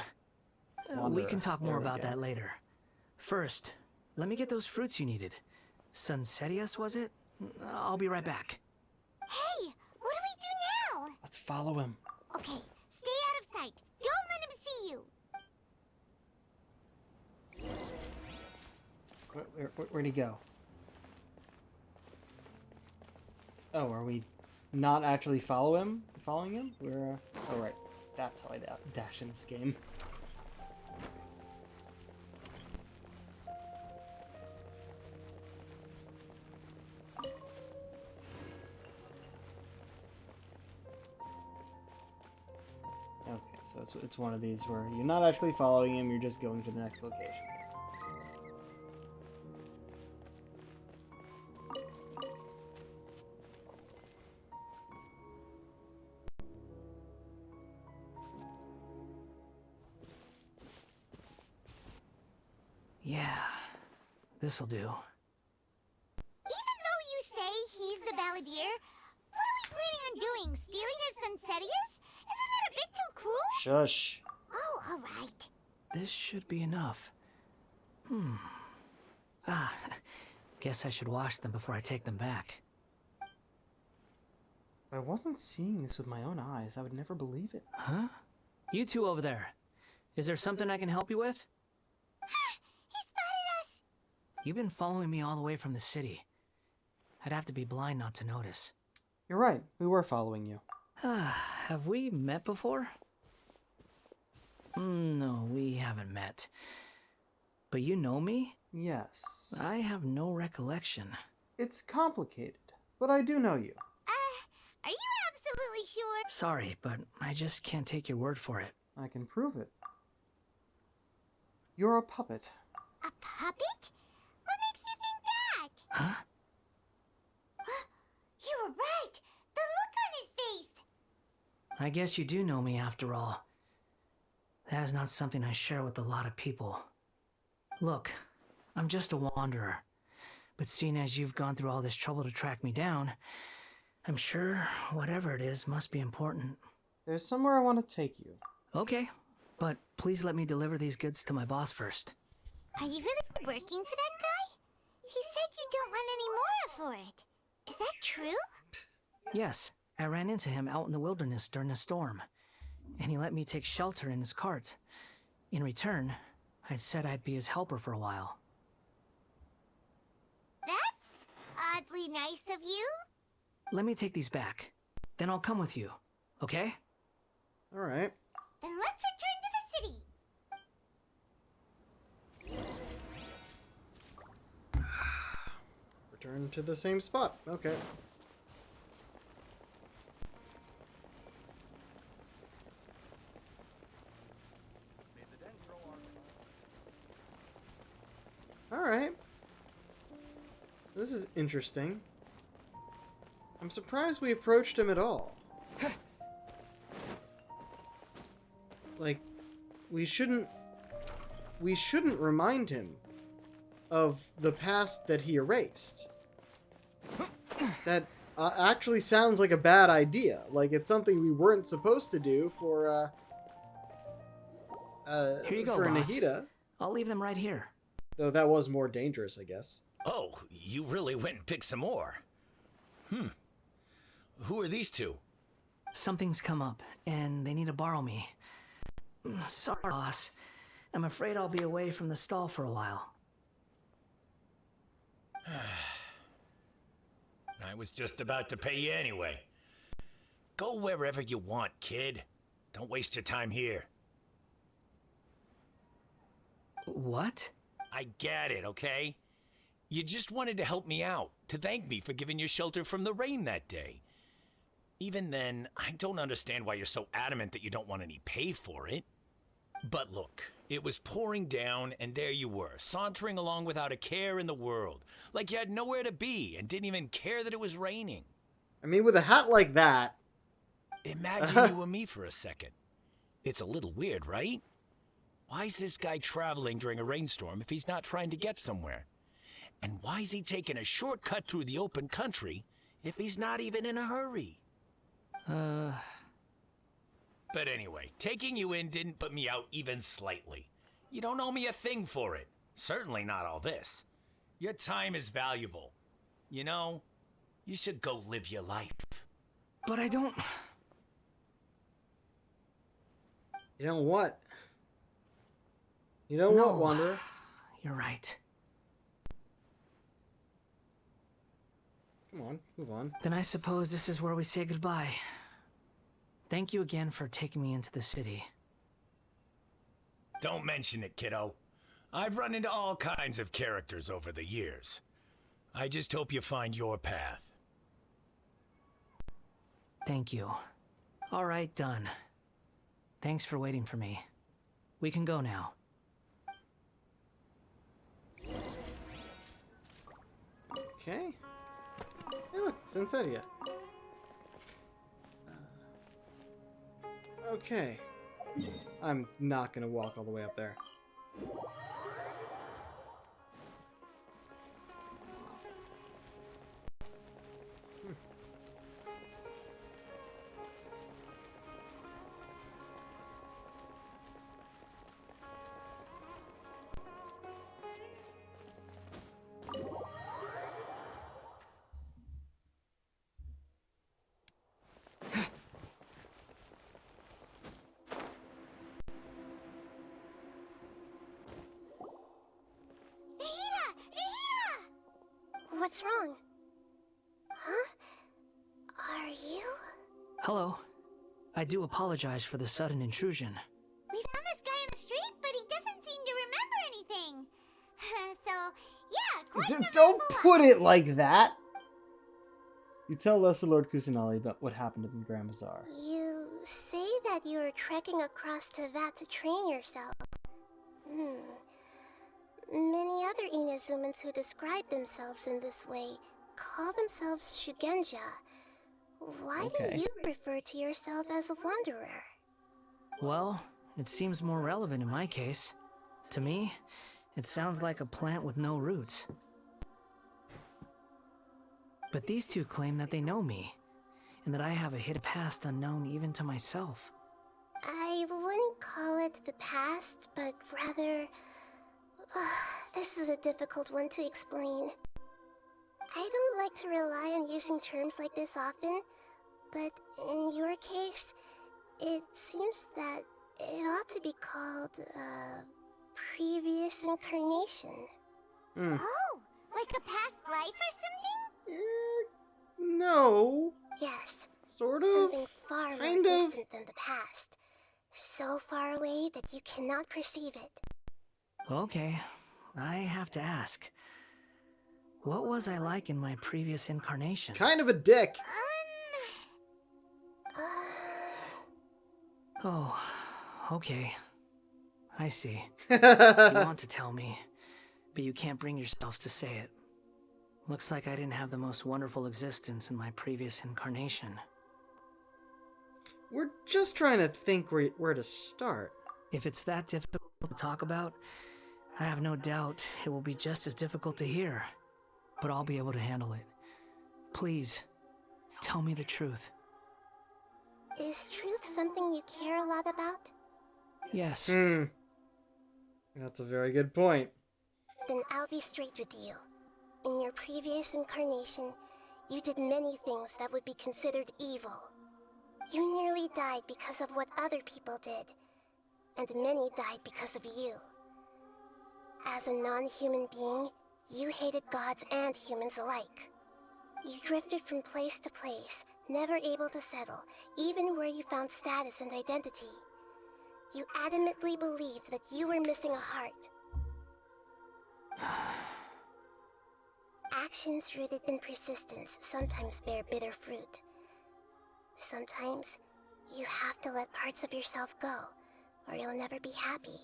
We Wanderer. can talk There more we about go. that later. First, let me get those fruits you needed. Sunsetius, was it? I'll be right back. Hey, what do we do now? Let's follow him. Okay, stay out of sight. Don't let him see you. Where'd he go? Oh, are we not actually following him? We're, oh right. That's how I dash in this game. Okay, so it's one of these where you're not actually following him, you're just going to the next location. Yeah, this'll do. Even though you say he's the Balladeer, what are we planning on doing? Stealing his Sunsetius? Isn't that a bit too cruel? Shush. Oh, alright. This should be enough. Guess I should wash them before I take them back. If I wasn't seeing this with my own eyes, I would never believe it. Huh? You two over there. Is there something I can help you with? He spotted us! You've been following me all the way from the city. I'd have to be blind not to notice. You're right, we were following you. Have we met before? No, we haven't met. But you know me? Yes. I have no recollection. It's complicated, but I do know you. Are you absolutely sure? Sorry, but I just can't take your word for it. I can prove it. You're a puppet. A puppet? What makes you think that? Huh? You were right! The look on his face! I guess you do know me after all. That is not something I share with a lot of people. Look, I'm just a wanderer. But seeing as you've gone through all this trouble to track me down, I'm sure whatever it is must be important. There's somewhere I want to take you. Okay, but please let me deliver these goods to my boss first. Are you really working for that guy? He said you don't want any more for it. Is that true? Yes, I ran into him out in the wilderness during a storm, and he let me take shelter in his cart. In return, I said I'd be his helper for a while. That's oddly nice of you. Let me take these back. Then I'll come with you, okay? Alright. Then let's return to the city. Return to the same spot. Okay. Alright. This is interesting. I'm surprised we approached him at all. Like, we shouldn't remind him of the past that he erased. That actually sounds like a bad idea. Like, it's something we weren't supposed to do for, Here you go, for boss. Nahida. I'll leave them right here. Though that was more dangerous, I guess. Oh, you really went and picked some more. Who are these two? Something's come up, and they need to borrow me. Sorry, boss. I'm afraid I'll be away from the stall for a while. I was just about to pay you anyway. Go wherever you want, kid. Don't waste your time here. What? I get it, okay? You just wanted to help me out, to thank me for giving you shelter from the rain that day. Even then, I don't understand why you're so adamant that you don't want any pay for it. But look, it was pouring down, and there you were, sauntering along without a care in the world, like you had nowhere to be and didn't even care that it was raining. I mean, with a hat like that... Imagine you and me for a second. It's a little weird, right? Why is this guy traveling during a rainstorm if he's not trying to get somewhere? And why is he taking a shortcut through the open country if he's not even in a hurry? But anyway, taking you in didn't put me out even slightly. You don't owe me a thing for it. Certainly not all this. Your time is valuable. You know, you should go live your life. But I don't... You know what? You know what, Wanderer? You're right. Come on, move on. Then I suppose this is where we say goodbye. Thank you again for taking me into the city. Don't mention it, kiddo. I've run into all kinds of characters over the years. I just hope you find your path. Thank you. All right, done. Thanks for waiting for me. We can go now. Okay. Hey, look, it's inside yet. Okay. I'm not gonna walk all the way up there. What's wrong? Huh? Are you? Hello. I do apologize for the sudden intrusion. We found this guy in the street, but he doesn't seem to remember anything. So, yeah, quite an Don't eventful put it like that! You tell Lesser Lord Kusanali about what happened in the Grand Bazaar. You say that you are trekking across to Vat to train yourself. Many other Inazumans who describe themselves in this way call themselves Shugenja. Why do you refer to yourself as a wanderer? Well, it seems more relevant in my case. To me, it sounds like a plant with no roots. But these two claim that they know me, and that I have a hidden past unknown even to myself. I wouldn't call it the past, but rather... this is a difficult one to explain. I don't like to rely on using terms like this often, but in your case, it seems that it ought to be called, previous incarnation. Oh, like a past life or something? No. Yes. Sort of. Something far more Kind of. distant than the past. So far away that you cannot perceive it. Okay, I have to ask. What was I like in my previous incarnation? Kind of a dick. Oh, okay. I see. You want to tell me, but you can't bring yourselves to say it. Looks like I didn't have the most wonderful existence in my previous incarnation. We're just trying to think where to start. If it's that difficult to talk about, I have no doubt it will be just as difficult to hear. But I'll be able to handle it. Please, tell me the truth. Is truth something you care a lot about? Yes. That's a very good point. Then I'll be straight with you. In your previous incarnation, you did many things that would be considered evil. You nearly died because of what other people did, and many died because of you. As a non-human being, you hated gods and humans alike. You drifted from place to place, never able to settle, even where you found status and identity. You adamantly believed that you were missing a heart. Actions rooted in persistence sometimes bear bitter fruit. Sometimes, you have to let parts of yourself go, or you'll never be happy.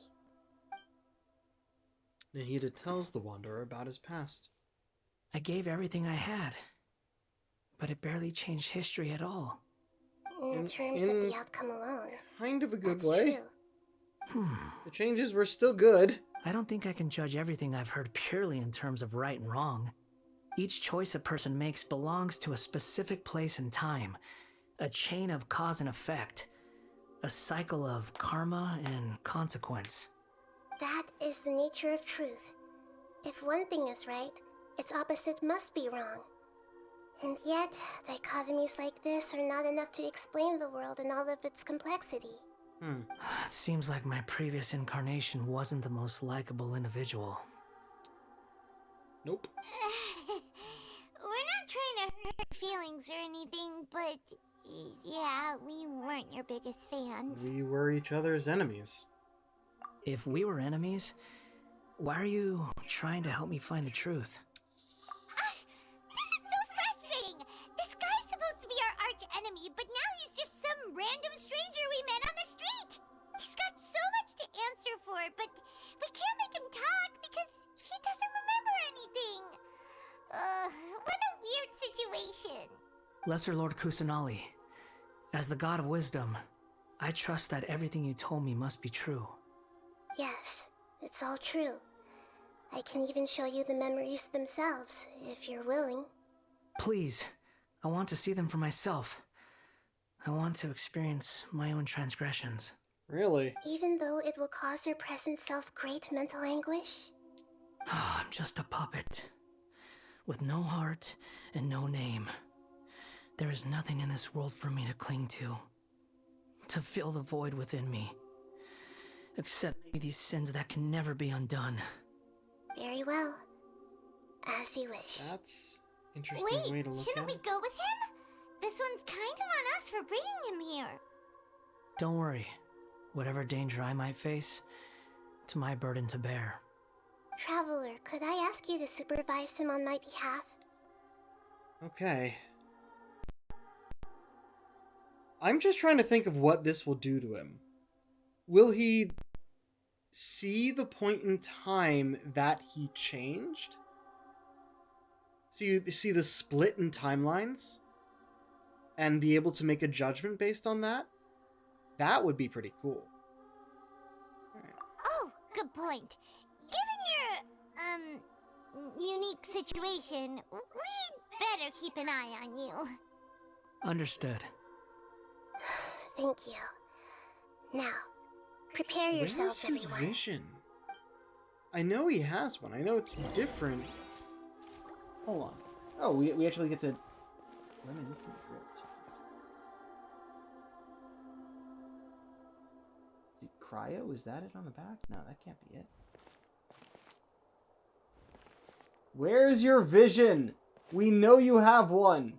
Nahida tells the Wanderer about his past. I gave everything I had, but it barely changed history at all. In terms of the outcome alone, kind of a good that's way. True. The changes were still good. I don't think I can judge everything I've heard purely in terms of right and wrong. Each choice a person makes belongs to a specific place and time, a chain of cause and effect, a cycle of karma and consequence. That is the nature of truth. If one thing is right, its opposite must be wrong. And yet, dichotomies like this are not enough to explain the world in all of its complexity. It seems like my previous incarnation wasn't the most likable individual. Nope. We're not trying to hurt your feelings or anything, but yeah, we weren't your biggest fans. We were each other's enemies. If we were enemies, why are you trying to help me find the truth? This is so frustrating! This guy's supposed to be our arch enemy, but now he's just some random stranger we met on the street! He's got so much to answer for, but we can't make him talk because he doesn't remember anything. What a weird situation. Lesser Lord Kusanali, as the god of wisdom, I trust that everything you told me must be true. Yes, it's all true. I can even show you the memories themselves, if you're willing. Please, I want to see them for myself. I want to experience my own transgressions. Really? Even though it will cause your present self great mental anguish? I'm just a puppet, with no heart and no name. There is nothing in this world for me to cling to fill the void within me. Except maybe these sins that can never be undone. Very well. As you wish. That's an interesting way to look at it. Shouldn't we go with him? This one's kind of on us for bringing him here. Don't worry. Whatever danger I might face, it's my burden to bear. Traveler, could I ask you to supervise him on my behalf? Okay. I'm just trying to think of what this will do to him. Will he see the point in time that he changed? See the split in timelines? And be able to make a judgment based on that? That would be pretty cool. Oh, good point. Given your, unique situation, we'd better keep an eye on you. Understood. Thank you. Now, prepare yourselves, Where's his everyone. vision? I know he has one. I know it's different. Hold on. Oh, we actually get to reminiscent drift. See, cryo? Is that it on the back? No, that can't be it. Where's your vision? We know you have one.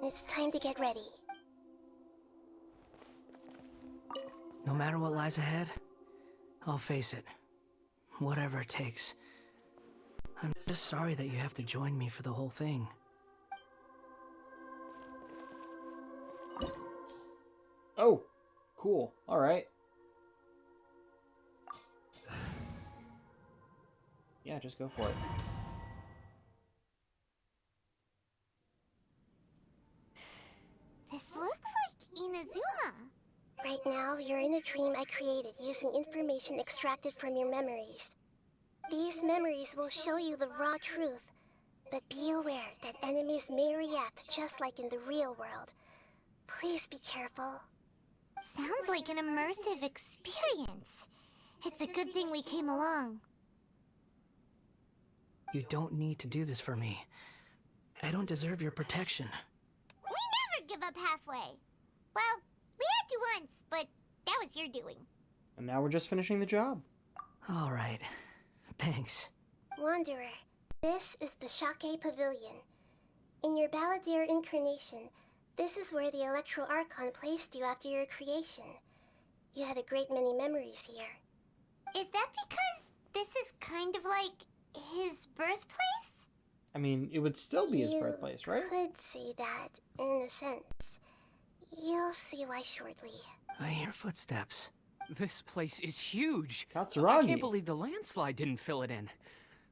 It's time to get ready. No matter what lies ahead, I'll face it. Whatever it takes. I'm just sorry that you have to join me for the whole thing. Oh, cool. All right. Yeah, just go for it. This looks like Inazuma. Right now, you're in a dream I created using information extracted from your memories. These memories will show you the raw truth, but be aware that enemies may react just like in the real world. Please be careful. Sounds like an immersive experience. It's a good thing we came along. You don't need to do this for me. I don't deserve your protection. We never give up halfway. Well, we had to once, but that was your doing. And now we're just finishing the job. All right. Thanks. Wanderer, this is the Shake Pavilion. In your Balladeer incarnation, this is where the Electro Archon placed you after your creation. You had a great many memories here. Is that because this is kind of like his birthplace? I mean, it would still be his birthplace, right? You could say that, in a sense. You'll see why shortly. I hear footsteps. This place is huge. Katsuragi. I can't believe the landslide didn't fill it in.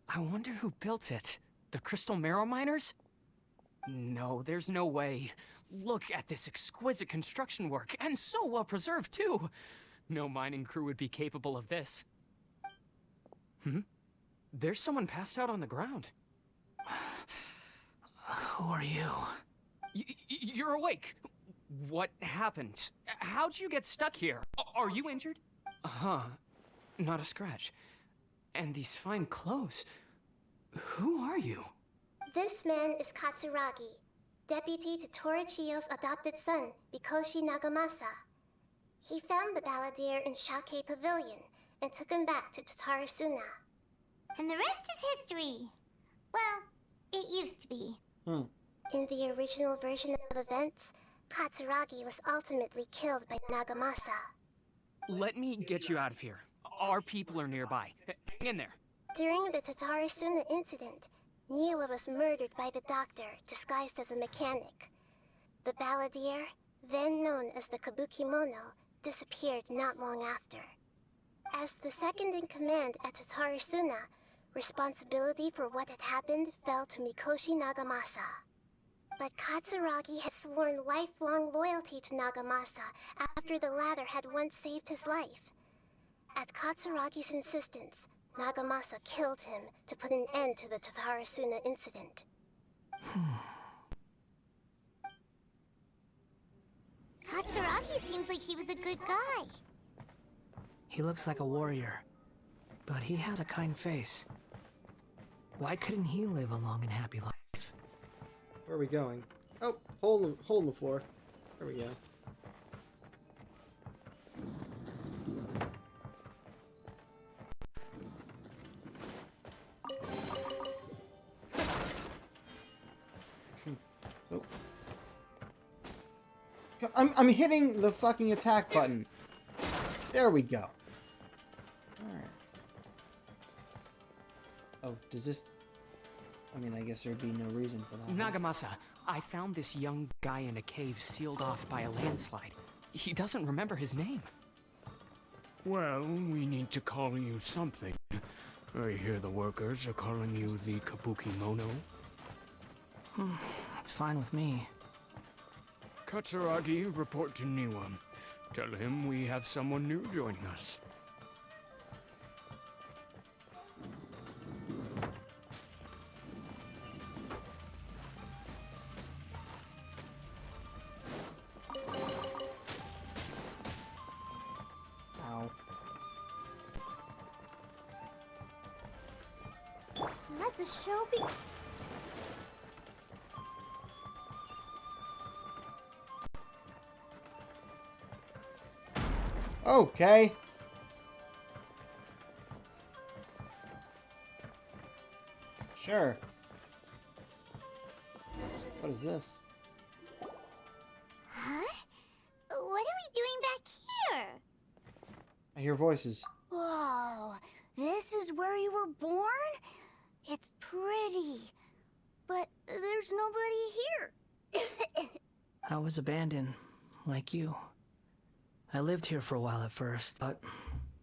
I wonder who built it. The Crystal Marrow Miners? No, there's no way. Look at this exquisite construction work, and so well preserved, too. No mining crew would be capable of this. There's someone passed out on the ground. Who are you? You're awake. What happened? How'd you get stuck here? Are you injured? Not a scratch. And these fine clothes. Who are you? This man is Katsuragi, deputy to Torichio's adopted son, Mikoshi Nagamasa. He found the balladeer in Shake Pavilion and took him back to Tatarasuna. And the rest is history. Well, it used to be. In the original version of events, Katsuragi was ultimately killed by Nagamasa. Let me get you out of here. Our people are nearby. Hang in there. During the Tatarasuna incident, Niwa was murdered by the doctor disguised as a mechanic. The balladeer, then known as the Kabukimono, disappeared not long after. As the second in command at Tatarasuna, responsibility for what had happened fell to Mikoshi Nagamasa. But Katsuragi had sworn lifelong loyalty to Nagamasa after the latter had once saved his life. At Katsuragi's insistence, Nagamasa killed him to put an end to the Tatarasuna incident. Katsuragi seems like he was a good guy. He looks like a warrior, but he has a kind face. Why couldn't he live a long and happy life? Where are we going? Oh, hole in the floor. There we go. Oh. I'm hitting the fucking attack button. There we go. Alright. Oh, does this... I mean, I guess there'd be no reason for that. Nagamasa, I found this young guy in a cave sealed off by a landslide. He doesn't remember his name. Well, we need to call you something. I hear the workers are calling you the Kabukimono. That's fine with me. Katsuragi, report to Niwa. Tell him we have someone new joining us. Ow. Let the show be... Okay. Sure. What is this? Huh? What are we doing back here? I hear voices. Whoa, this is where you were born? It's pretty, but there's nobody here. I was abandoned, like you. I lived here for a while at first, but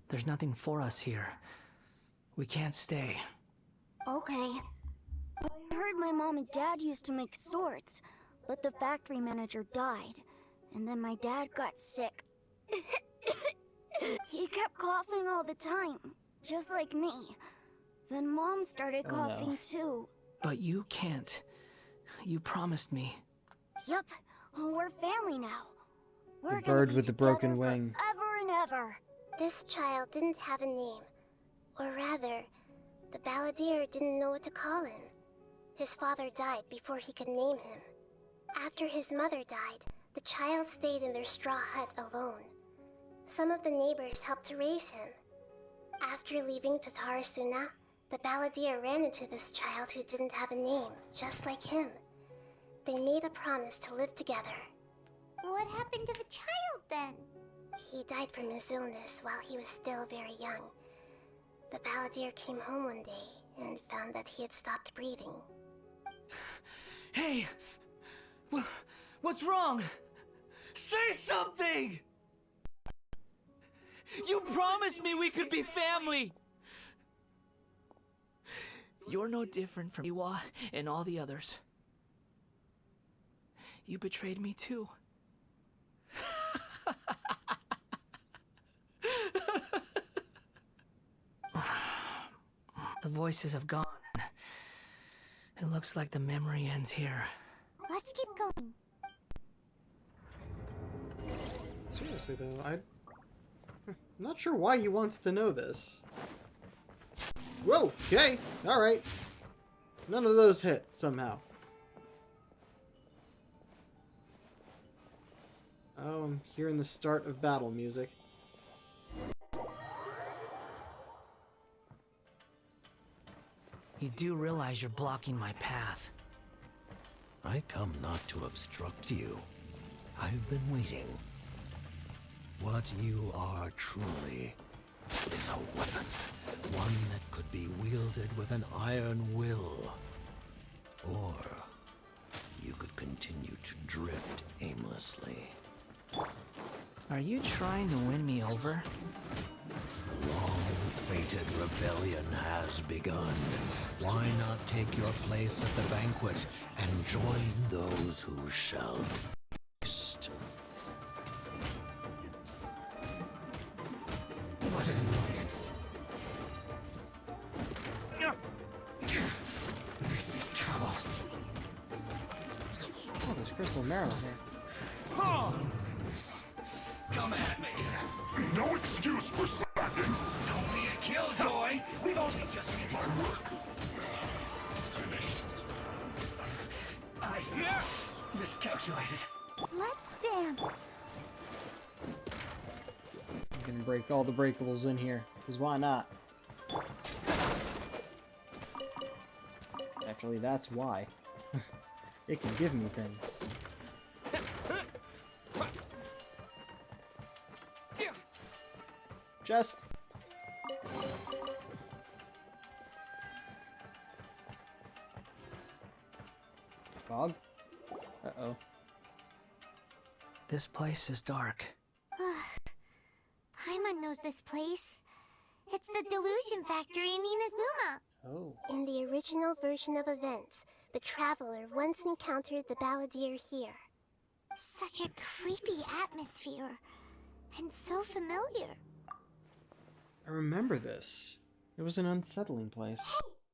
there's nothing for us here. We can't stay. Okay. I heard my mom and dad used to make swords, but the factory manager died, and then my dad got sick. He kept coughing all the time, just like me. Then Mom started coughing too. But you can't. You promised me. Yup, we're family now. We're The bird gonna be with the broken together wing. forever and ever. This child didn't have a name. Or rather, the balladeer didn't know what to call him. His father died before he could name him. After his mother died, the child stayed in their straw hut alone. Some of the neighbors helped to raise him. After leaving Tatarasuna, the balladeer ran into this child who didn't have a name, just like him. They made a promise to live together. What happened to the child then? He died from his illness while he was still very young. The balladeer came home one day and found that he had stopped breathing. Hey! What's wrong? Say something! You promised me we could be family! You're no different from Iwa and all the others. You betrayed me too. The voices have gone. It looks like the memory ends here. Let's keep going. Seriously though, I'm not sure why he wants to know this. Whoa, okay, alright. None of those hit, somehow. Oh, I'm hearing the start of battle music. You do realize you're blocking my path. I come not to obstruct you. I've been waiting. What you are truly is a weapon. One that could be wielded with an iron will. Or you could continue to drift aimlessly. Are you trying to win me over? The long-fated rebellion has begun. Why not take your place at the banquet and join those who shall feast? What an annoyance. This is trouble. Oh, there's Crystal Marrow here. Come at me. No excuse for slacking. Don't be a killjoy. We've only just begun work. Finished. I miscalculated. Let's dance. I'm gonna break all the breakables in here, because why not? Actually, that's why. It can give me things. Just... Fog? Uh-oh. This place is dark. Paimon knows this place. It's the Delusion Factory in Inazuma. Oh. In the original version of events, the Traveler once encountered the Balladeer here. Such a creepy atmosphere. And so familiar. I remember this. It was an unsettling place.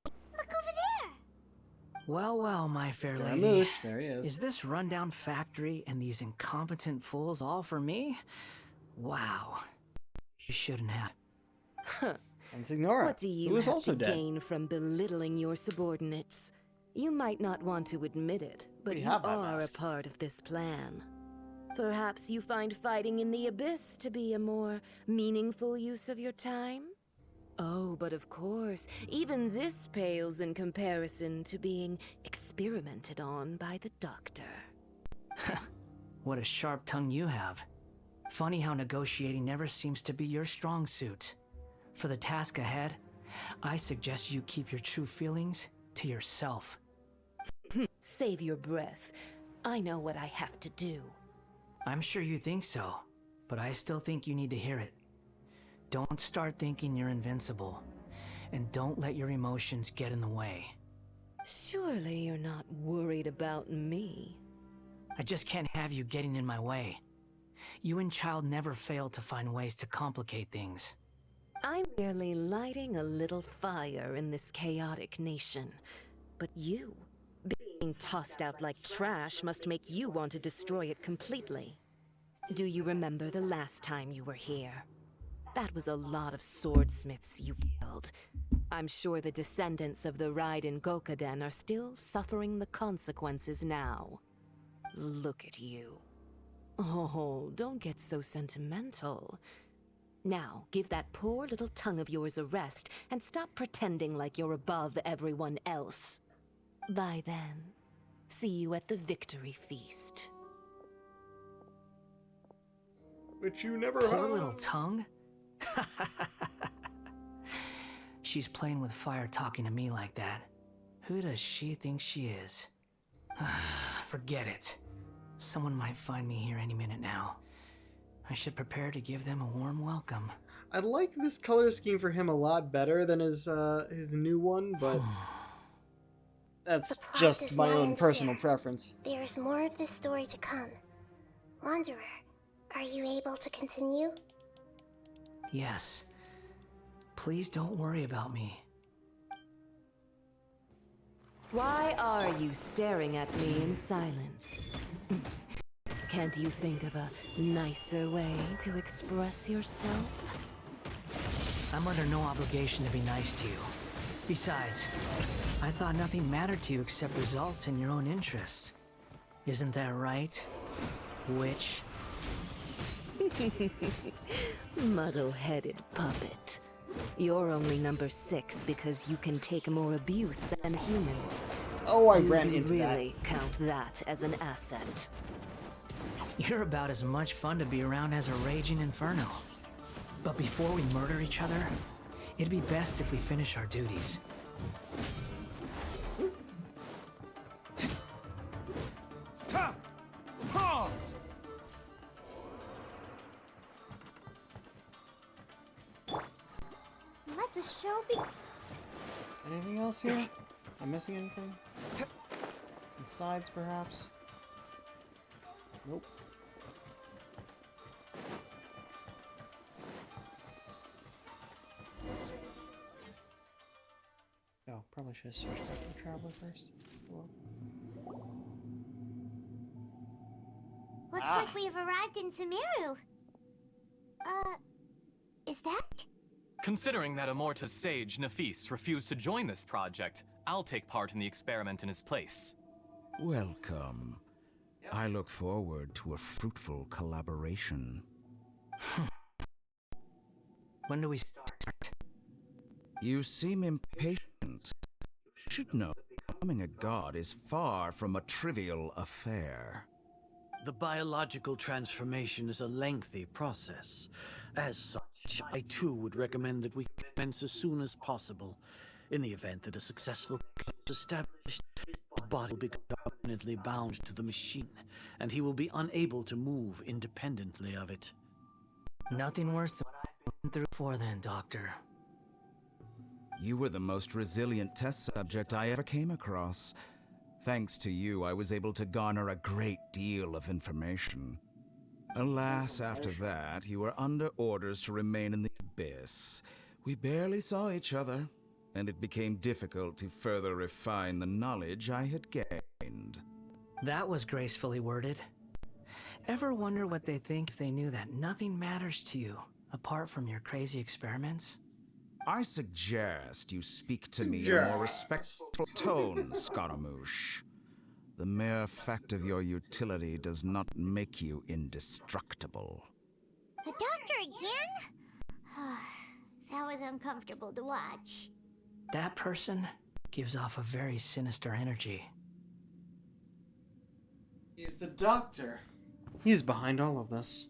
Look over there! Well, well, my fair lady. Scaramouche, there he is. Is this rundown factory and these incompetent fools all for me? Wow. You shouldn't have. And Signora, What do you who was have also to dead. gain from belittling your subordinates? You might not want to admit it, but We you have that are a mask. part of this plan. Perhaps you find fighting in the Abyss to be a more meaningful use of your time? Oh, but of course, even this pales in comparison to being experimented on by the Doctor. What a sharp tongue you have. Funny how negotiating never seems to be your strong suit. For the task ahead, I suggest you keep your true feelings to yourself. Save your breath. I know what I have to do. I'm sure you think so, but I still think you need to hear it. Don't start thinking you're invincible, and don't let your emotions get in the way. Surely you're not worried about me. I just can't have you getting in my way. You and Child never fail to find ways to complicate things. I'm merely lighting a little fire in this chaotic nation. But you, being tossed out like trash, must make you want to destroy it completely. Do you remember the last time you were here? That was a lot of swordsmiths you killed. I'm sure the descendants of the Raiden Gokaden are still suffering the consequences now. Look at you. Oh, don't get so sentimental. Now, give that poor little tongue of yours a rest and stop pretending like you're above everyone else. Bye then. See you at the victory feast. Which you never Poor had. little tongue? She's playing with fire talking to me like that. Who does she think she is? Forget it. Someone might find me here any minute now. I should prepare to give them a warm welcome. I like this color scheme for him a lot better than his new one, but that's The plot just does my not own end personal here. preference. There is more of this story to come. Wanderer, are you able to continue? Yes. Please don't worry about me. Why are you staring at me in silence? Can't you think of a nicer way to express yourself? I'm under no obligation to be nice to you. Besides, I thought nothing mattered to you except results in your own interests. Isn't that right, witch? Muddle-headed puppet. You're only number 6 because you can take more abuse than humans. Oh, I Do ran you into really count that as an asset? You're about as much fun to be around as a raging inferno. But before we murder each other, it'd be best if we finish our duties. Let the show be. Anything else here? Am I missing anything? The sides, perhaps? Nope. Oh, probably should have searched out the traveler first. Well. Looks like we have arrived in Sumeru. Is that? Considering that Immorta's sage, Nafis, refused to join this project, I'll take part in the experiment in his place. Welcome. I look forward to a fruitful collaboration. When do we start? You seem impatient. You should know that becoming a god is far from a trivial affair. The biological transformation is a lengthy process. As such, I too would recommend that we commence as soon as possible. In the event that a successful is established, his body will become permanently bound to the machine, and he will be unable to move independently of it. Nothing worse than what I've been through before then, Doctor. You were the most resilient test subject I ever came across. Thanks to you, I was able to garner a great deal of information. Alas, after that, you were under orders to remain in the abyss. We barely saw each other, and it became difficult to further refine the knowledge I had gained. That was gracefully worded. Ever wonder what they think if they knew that nothing matters to you, apart from your crazy experiments? I suggest you speak to me in a more respectful tone, Scaramouche. The mere fact of your utility does not make you indestructible. The doctor again? That was uncomfortable to watch. That person gives off a very sinister energy. He's the doctor. He's behind all of this.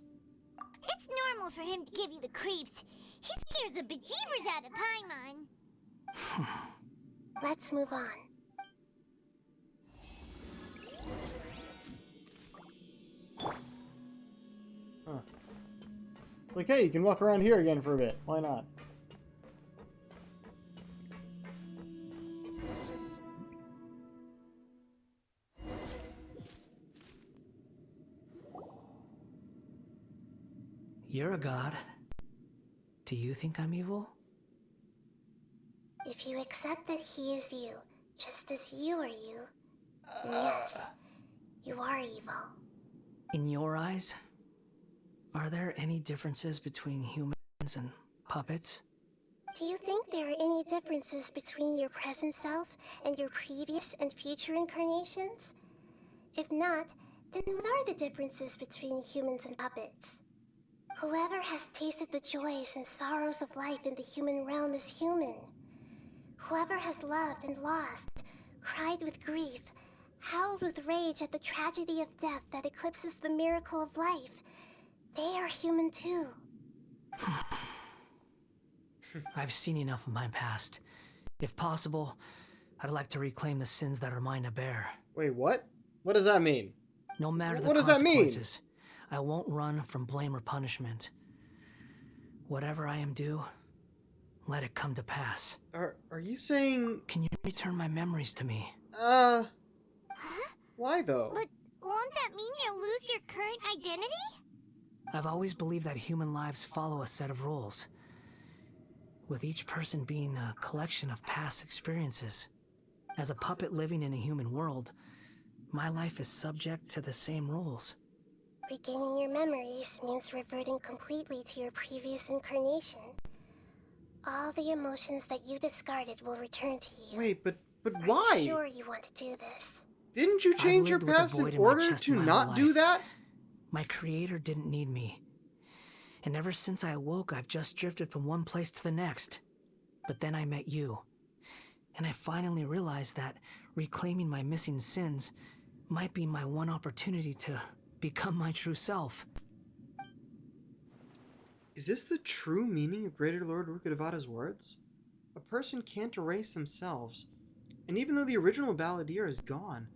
It's normal for him to give you the creeps. He scares the bejeebers out of Paimon. Let's move on. Huh. Like, hey, you can walk around here again for a bit. Why not? You're a god. Do you think I'm evil? If you accept that he is you, just as you are you, then yes, you are evil. In your eyes, are there any differences between humans and puppets? Do you think there are any differences between your present self and your previous and future incarnations? If not, then what are the differences between humans and puppets? Whoever has tasted the joys and sorrows of life in the human realm is human. Whoever has loved and lost, cried with grief, howled with rage at the tragedy of death that eclipses the miracle of life, they are human too. I've seen enough of my past. If possible, I'd like to reclaim the sins that are mine to bear. Wait, what? What does that mean? No matter the What does that mean? consequences, I won't run from blame or punishment. Whatever I am due, let it come to pass. Are you saying... Can you return my memories to me? Why though? But won't that mean you'll lose your current identity? I've always believed that human lives follow a set of rules, with each person being a collection of past experiences. As a puppet living in a human world, my life is subject to the same rules. Regaining your memories means reverting completely to your previous incarnation. All the emotions that you discarded will return to you. Wait, but why? Are you sure you want to do this? Didn't you change your past in order to not do that? My creator didn't need me. And ever since I awoke, I've just drifted from one place to the next. But then I met you. And I finally realized that reclaiming my missing sins might be my one opportunity to become my true self. Is this the true meaning of Greater Lord Rukkhadevata's words? A person can't erase themselves. And even though the original balladeer is gone,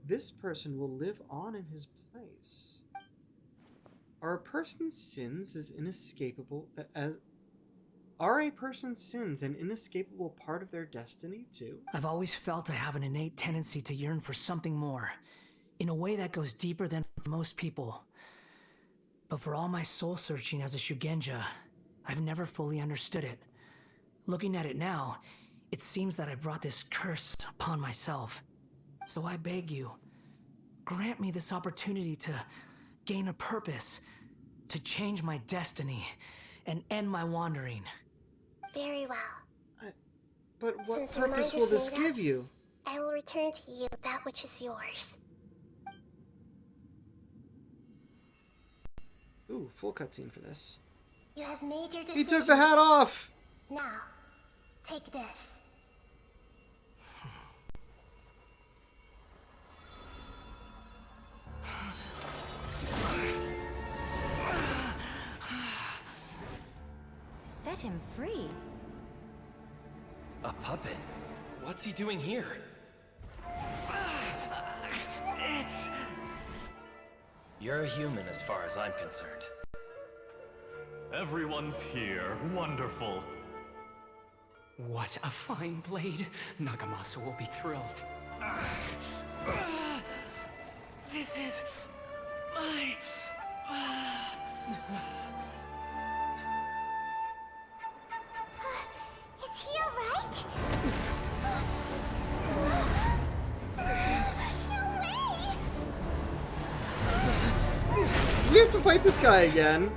this person will live on in his place. Are a person's sins as inescapable as... Are a person's sins an inescapable part of their destiny, too? I've always felt I have an innate tendency to yearn for something more, in a way that goes deeper than most people. But for all my soul-searching as a Shugenja, I've never fully understood it. Looking at it now, it seems that I brought this curse upon myself. So I beg you, grant me this opportunity to gain a purpose, to change my destiny, and end my wandering. Very well. But what Since your purpose mind will is this made give up, you? I will return to you that which is yours. Ooh, full cutscene for this. You have made your decision. He took the hat off! Now, take this. Set him free. A puppet? What's he doing here? You're a human as far as I'm concerned. Everyone's here. Wonderful. What a fine blade. Nagamasa will be thrilled. This is my... Is he alright? No way! We have to fight this guy again.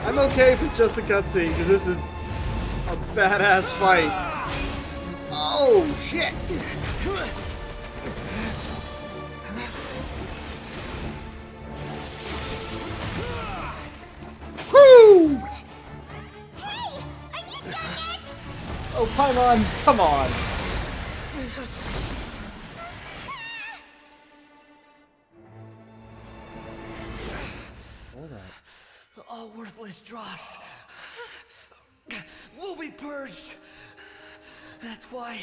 I'm okay if it's just a cutscene, because this is a badass fight. Oh, shit! Woo! Hey! Are you done yet? Oh, Paimon, come on! Hold up. All worthless dross will be purged. That's why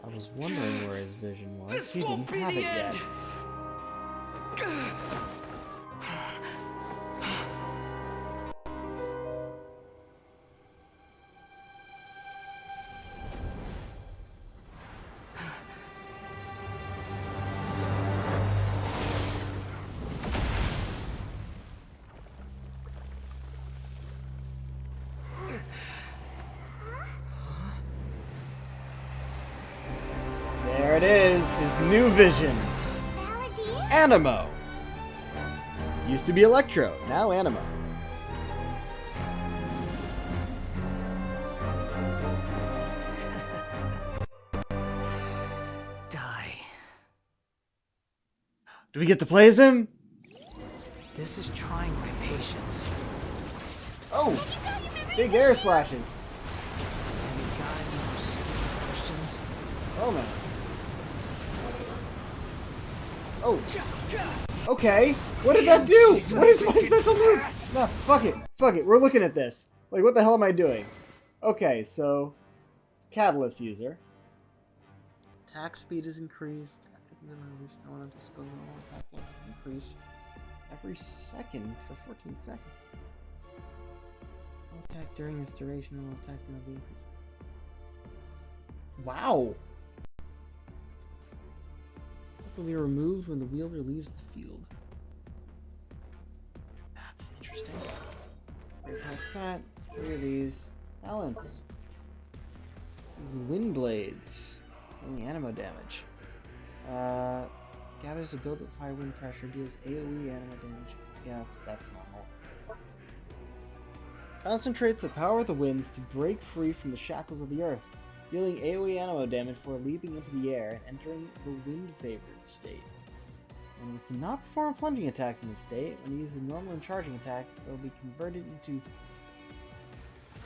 I was wondering where his vision was. this He won't didn't be have the it end. yet. There it is, his new vision. Animo. Used to be Electro, now Animo. Die. Do we get to play as him? This is trying my patience. Oh! Big air slashes. Any guide more stupid questions? Oh man. Oh. Okay. What did that do? What is my special move? No, fuck it. Fuck it. We're looking at this. Like, what the hell am I doing? Okay, so Catalyst user. Attack speed is increased. Increase every second for 14 seconds. Will attack during this duration will attack will be increased. Wow! It will be removed when the wielder leaves the field. That's interesting. Attack set. 3 of these. Balance. Wind blades. Only animo damage. Gathers a build-up fire wind pressure, deals AoE animo damage. Yeah, that's normal. Concentrates the power of the winds to break free from the shackles of the earth, dealing AoE animo damage for leaping into the air and entering the wind-favored state. When we cannot perform plunging attacks in this state, when he uses normal and charging attacks, they will be converted into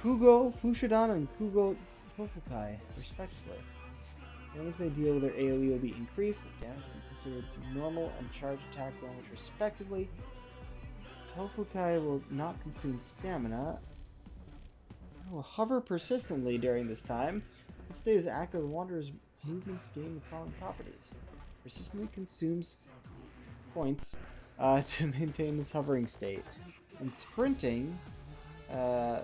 Kugo Fushidan and Kugo Tofukai, respectively. The damage they deal with their AoE will be increased, the damage will be considered normal and charge attack damage, respectively. Tofukai will not consume stamina. It will hover persistently during this time. It stays active, the Wanderer's movements gain the following properties. Persistently consumes points to maintain this hovering state. And sprinting... oh,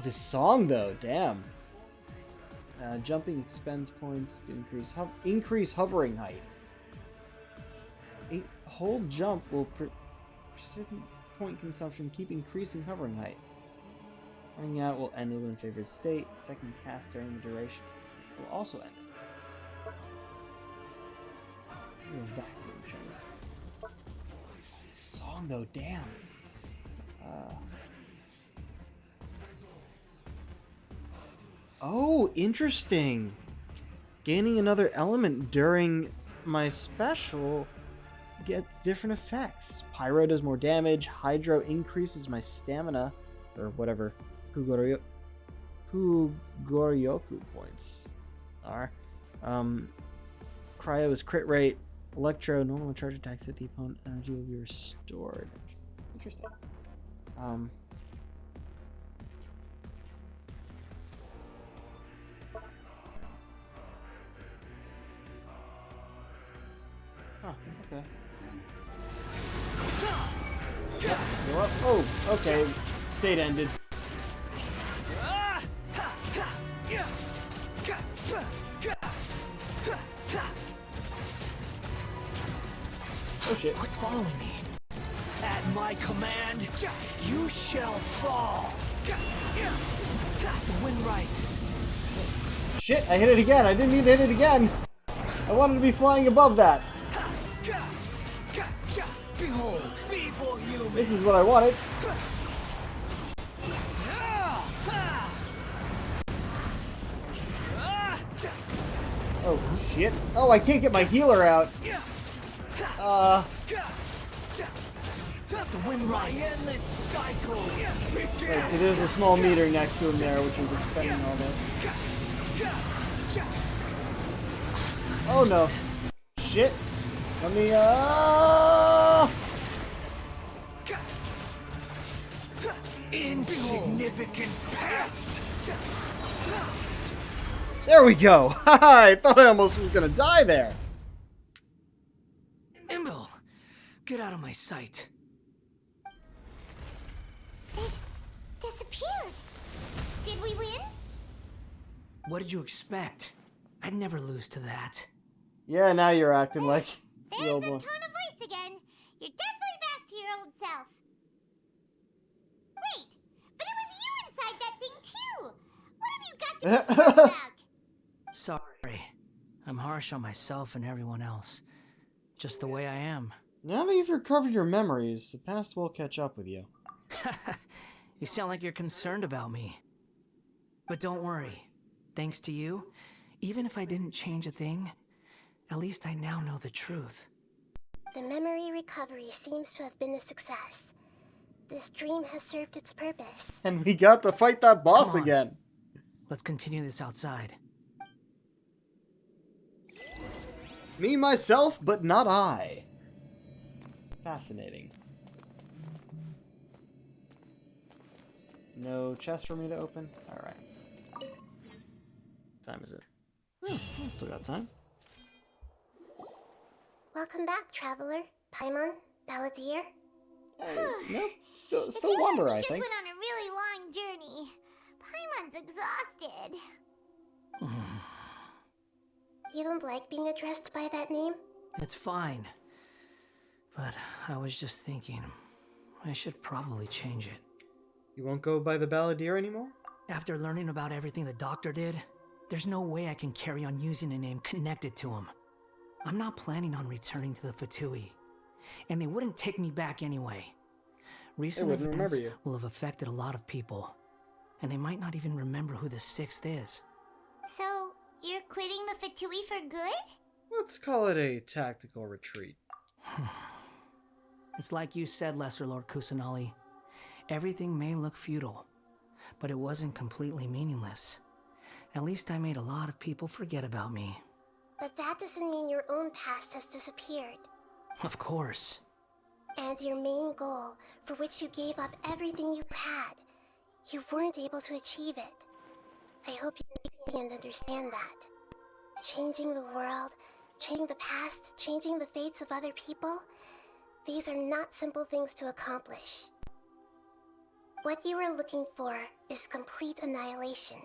this song though, damn. Jumping expends points to increase hovering height. A hold jump will persistent point consumption keep increasing hovering height. Running out will end in favored state. Second cast during the duration will also end it. Vacuum shows. This song though, damn. Oh, interesting. Gaining another element during my special gets different effects. Pyro does more damage. Hydro increases my stamina, or whatever Kugoryoku points are. Cryo is crit rate. Electro, normal and charge attacks hit the opponent. Energy will be restored. Interesting. Oh, okay. Yep, go up. Oh, okay. State ended. Oh shit. Quit following me. At my command, you shall fall. The wind rises. Shit, I hit it again. I didn't need to hit it again. I wanted to be flying above that. Behold, feeble human. This is what I wanted. Oh shit. Oh, I can't get my healer out. The wind rises. Right, so there's a small meter next to him there, which is expending all this. Oh no. Shit. Let me, Insignificant pest. There we go. Haha, I thought I almost was gonna die there. Imbil, get out of my sight. It disappeared. Did we win? What did you expect? I'd never lose to that. Yeah, now you're acting like There's the old the one. tone of voice again. You're definitely back to your old self. Wait, but it was you inside that thing too. What have you got to be sad about? Sorry. I'm harsh on myself and everyone else. Just the way I am. Now that you've recovered your memories, the past will catch up with you. You sound like you're concerned about me. But don't worry. Thanks to you, even if I didn't change a thing, at least I now know the truth. The memory recovery seems to have been a success. This dream has served its purpose. And we got to fight that boss Come on. again. Let's continue this outside. Me, myself, but not I. Fascinating. No chest for me to open? Alright. time is it? Oh, still got time. Welcome back, traveler. Paimon, Balladeer. Nope, still It feels Wanderer, like we I just think. went on a really long journey. Paimon's exhausted. You don't like being addressed by that name? It's fine. But I was just thinking, I should probably change it. You won't go by the Balladeer anymore? After learning about everything the doctor did, there's no way I can carry on using a name connected to him. I'm not planning on returning to the Fatui, and they wouldn't take me back anyway. Recent wouldn't events remember you. will have affected a lot of people, and they might not even remember who the Sixth is. So, you're quitting the Fatui for good? Let's call it a tactical retreat. It's like you said, Lesser Lord Kusanali. Everything may look futile, but it wasn't completely meaningless. At least I made a lot of people forget about me. But that doesn't mean your own past has disappeared. Of course. And your main goal, for which you gave up everything you had, you weren't able to achieve it. I hope you can see and understand that. Changing the world, changing the past, changing the fates of other people, these are not simple things to accomplish. What you are looking for is complete annihilation.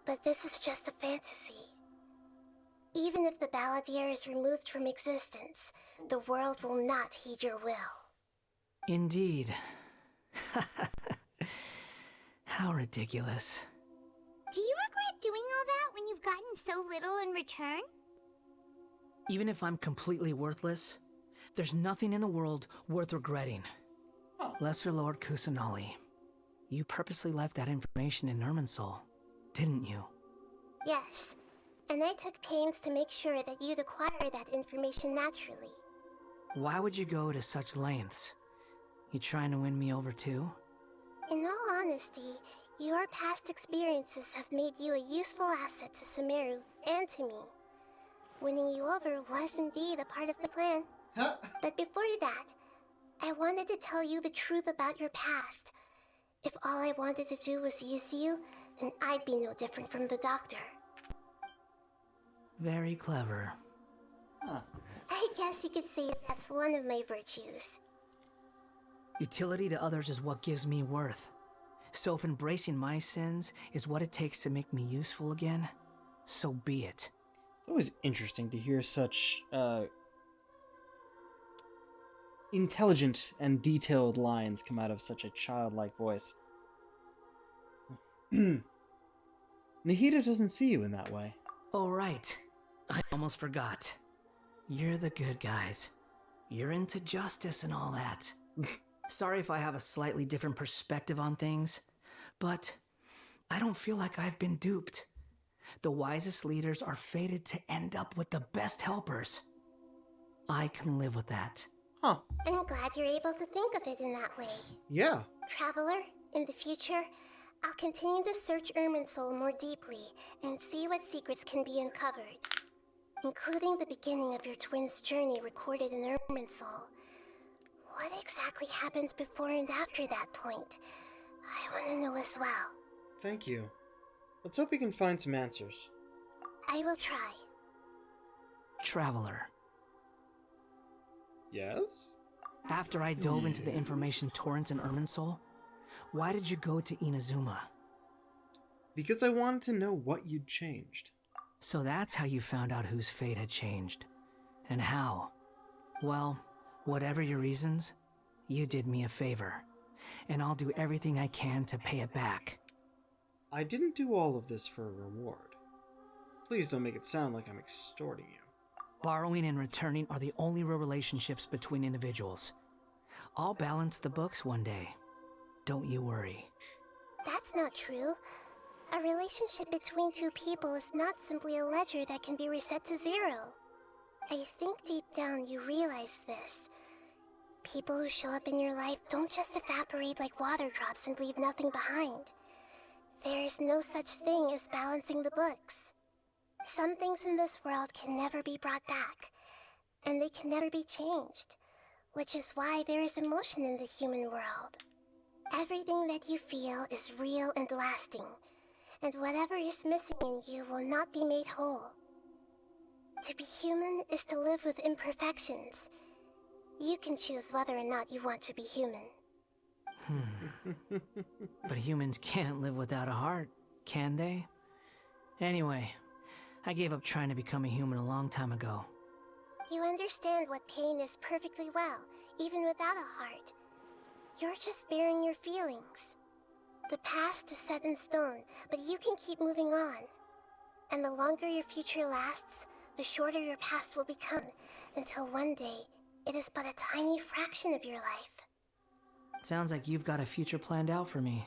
But this is just a fantasy. Even if the Balladeer is removed from existence, the world will not heed your will. Indeed. How ridiculous. Do you regret doing all that when you've gotten so little in return? Even if I'm completely worthless, there's nothing in the world worth regretting. Lesser Lord Kusanali, you purposely left that information in Irminsul, didn't you? Yes, and I took pains to make sure that you'd acquire that information naturally. Why would you go to such lengths? You trying to win me over too? In all honesty, your past experiences have made you a useful asset to Sumeru and to me. Winning you over was indeed a part of the plan. But before that, I wanted to tell you the truth about your past. If all I wanted to do was use you, then I'd be no different from the doctor. Very clever. I guess you could say that's one of my virtues. Utility to others is what gives me worth. So if embracing my sins is what it takes to make me useful again, so be it. It's always interesting to hear such intelligent and detailed lines come out of such a childlike voice. Nahida doesn't see you in that way. Oh, right. I almost forgot. You're the good guys. You're into justice and all that. Sorry if I have a slightly different perspective on things, but I don't feel like I've been duped. The wisest leaders are fated to end up with the best helpers. I can live with that. Huh. I'm glad you're able to think of it in that way. Yeah. Traveler, in the future, I'll continue to search Irminsul more deeply and see what secrets can be uncovered, including the beginning of your twins' journey recorded in Irminsul. What exactly happened before and after that point? I want to know as well. Thank you. Let's hope we can find some answers. I will try. Traveler. Yes? After I dove into the information torrents in Irminsul, why did you go to Inazuma? Because I wanted to know what you'd changed. So that's how you found out whose fate had changed. And how? Well, whatever your reasons, you did me a favor. And I'll do everything I can to pay it back. I didn't do all of this for a reward. Please don't make it sound like I'm extorting you. Borrowing and returning are the only real relationships between individuals. I'll balance the books one day. Don't you worry. That's not true. A relationship between two people is not simply a ledger that can be reset to zero. I think deep down you realize this. People who show up in your life don't just evaporate like water drops and leave nothing behind. There is no such thing as balancing the books. Some things in this world can never be brought back, and they can never be changed, which is why there is emotion in the human world. Everything that you feel is real and lasting, and whatever is missing in you will not be made whole. To be human is to live with imperfections. You can choose whether or not you want to be human. But humans can't live without a heart, can they? Anyway, I gave up trying to become a human a long time ago. You understand what pain is perfectly well, even without a heart. You're just bearing your feelings. The past is set in stone, but you can keep moving on. And the longer your future lasts, the shorter your past will become, until one day, it is but a tiny fraction of your life. Sounds like you've got a future planned out for me.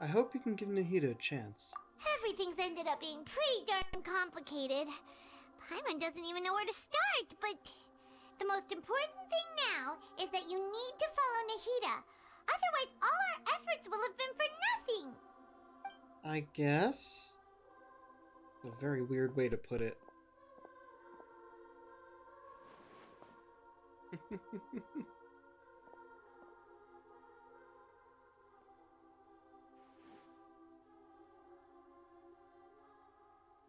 I hope you can give Nahida a chance. Everything's ended up being pretty darn complicated. Paimon doesn't even know where to start, but the most important thing now is that you need to follow Nahida. Otherwise, all our efforts will have been for nothing. I guess? A very weird way to put it.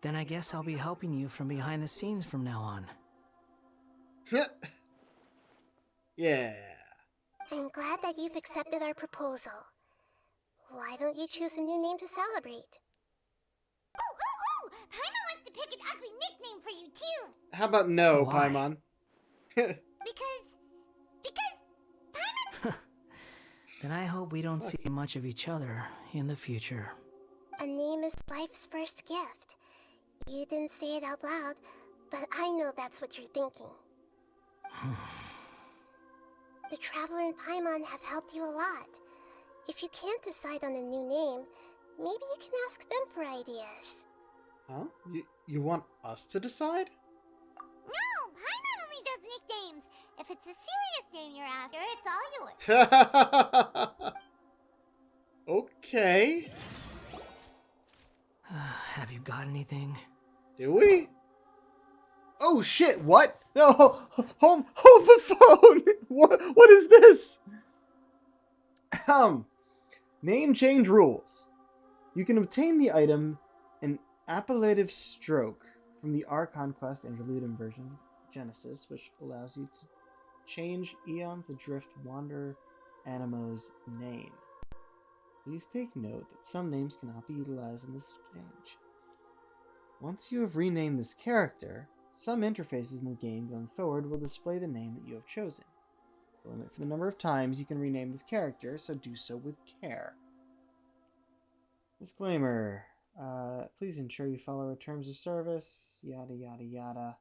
Then I guess I'll be helping you from behind the scenes from now on. Yeah. I'm glad that you've accepted our proposal. Why don't you choose a new name to celebrate? Ooh! Paimon wants to pick an ugly nickname for you, too! How about no, Why? Paimon? Because Paimon... Then I hope we don't see much of each other in the future. A name is life's first gift. You didn't say it out loud, but I know that's what you're thinking. The Traveler and Paimon have helped you a lot. If you can't decide on a new name, maybe you can ask them for ideas. Huh? You want us to decide? No! Paimon only does nicknames! If it's a serious name you're after, it's all yours. Okay. Have you got anything? Do we? Oh shit, what? No, hold the phone! What is this? Name change rules. You can obtain the item an appellative stroke from the Archon Quest Interlude version of Genesis, which allows you to change Eons Adrift Wanderer Animo's name. Please take note that some names cannot be utilized in this change. Once you have renamed this character, some interfaces in the game going forward will display the name that you have chosen. The limit for the number of times you can rename this character, so do so with care. Disclaimer. Please ensure you follow our terms of service, yada yada yada.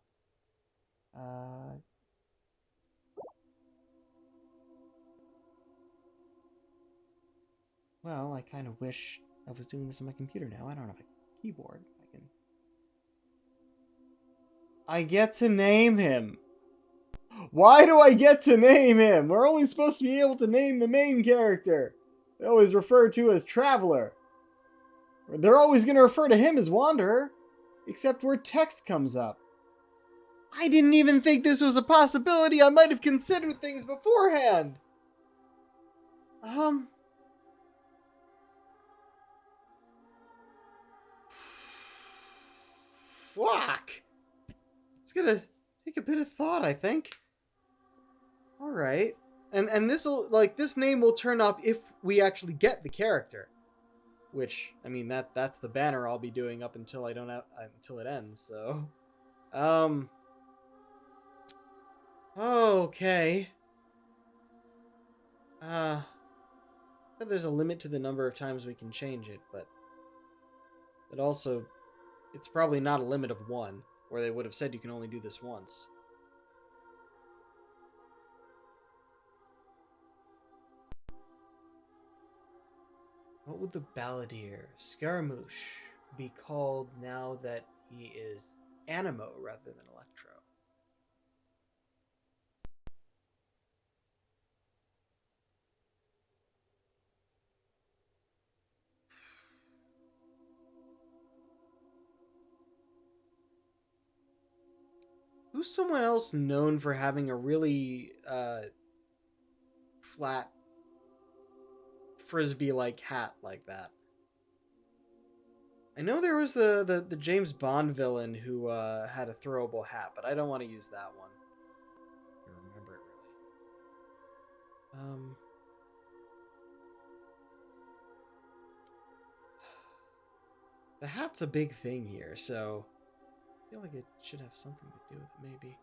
Well, I kind of wish I was doing this on my computer now. I don't have a keyboard. I get to name him. Why do I get to name him? We're only supposed to be able to name the main character. They always refer to as Traveler. They're always going to refer to him as Wanderer, except where text comes up. I didn't even think this was a possibility. I might have considered things beforehand. Fuck. It's gonna take a bit of thought, I think. Alright. And this'll, like, this name will turn up if we actually get the character. Which, I mean, that's the banner I'll be doing up until until it ends, so. Okay. There's a limit to the number of times we can change it, but also, it's probably not a limit of one, or they would have said you can only do this once. What would the balladeer, Scaramouche, be called now that he is Animo rather than Electro? Who's someone else known for having a really flat frisbee-like hat like that? I know there was the James Bond villain who had a throwable hat, but I don't want to use that one. I don't remember it really. The hat's a big thing here, so I feel like it should have something to do with it, maybe.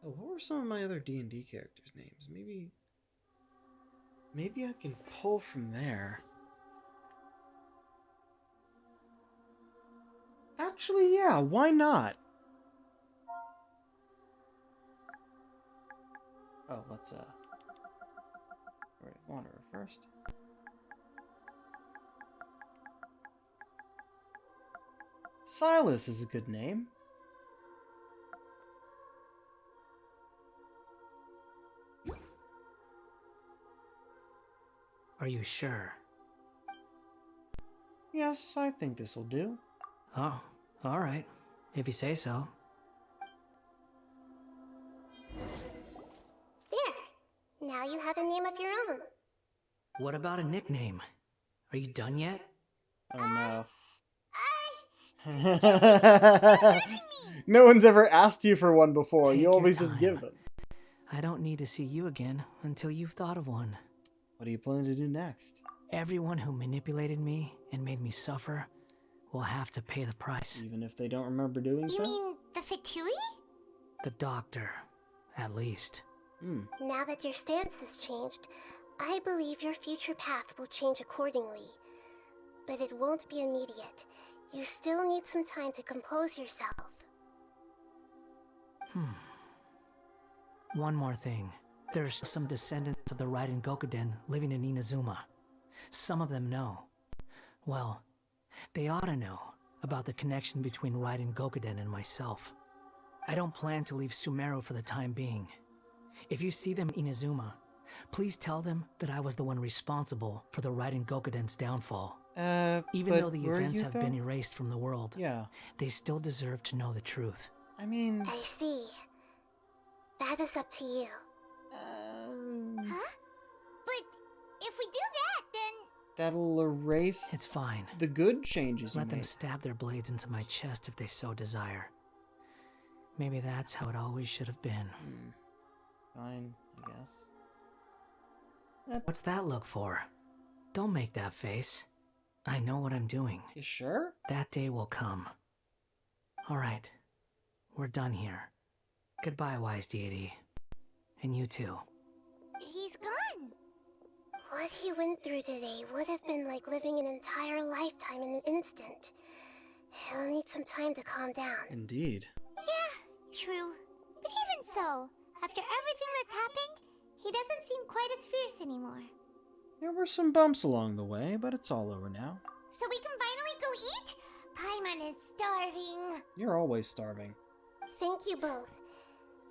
Oh, what were some of my other D&D characters' names? Maybe I can pull from there. Actually, yeah, why not? Oh, let's Wanderer first. Silas is a good name. Are you sure? Yes, I think this will do. Oh, all right. If you say so. There. Now you have a name of your own. What about a nickname? Are you done yet? Oh no. No one's ever asked you for one before. Take You your always just time. give them. I don't need to see you again until you've thought of one. What are you planning to do next? Everyone who manipulated me and made me suffer will have to pay the price. Even if they don't remember doing so? You mean the Fatui? The doctor, at least. Now that your stance has changed, I believe your future path will change accordingly. But it won't be immediate. You still need some time to compose yourself. One more thing. There's some descendants of the Raiden Gokuden living in Inazuma. Some of them know. Well, they ought to know about the connection between Raiden Gokuden and myself. I don't plan to leave Sumeru for the time being. If you see them in Inazuma, please tell them that I was the one responsible for the Raiden Gokuden's downfall. Even though the events have been erased from the world, they still deserve to know the truth. I mean... I see. That is up to you. Huh? But if we do that, then... That'll erase... It's fine. The good changes you Let them made. stab their blades into my chest if they so desire. Maybe that's how it always should have been. Fine, I guess. What's that look for? Don't make that face. I know what I'm doing. You sure? That day will come. Alright. We're done here. Goodbye, wise deity. And you too. He's gone. What he went through today would have been like living an entire lifetime in an instant. He'll need some time to calm down. Indeed. Yeah, true. But even so, after everything that's happened, he doesn't seem quite as fierce anymore. There were some bumps along the way, but it's all over now. So we can finally go eat? Paimon is starving. You're always starving. Thank you both.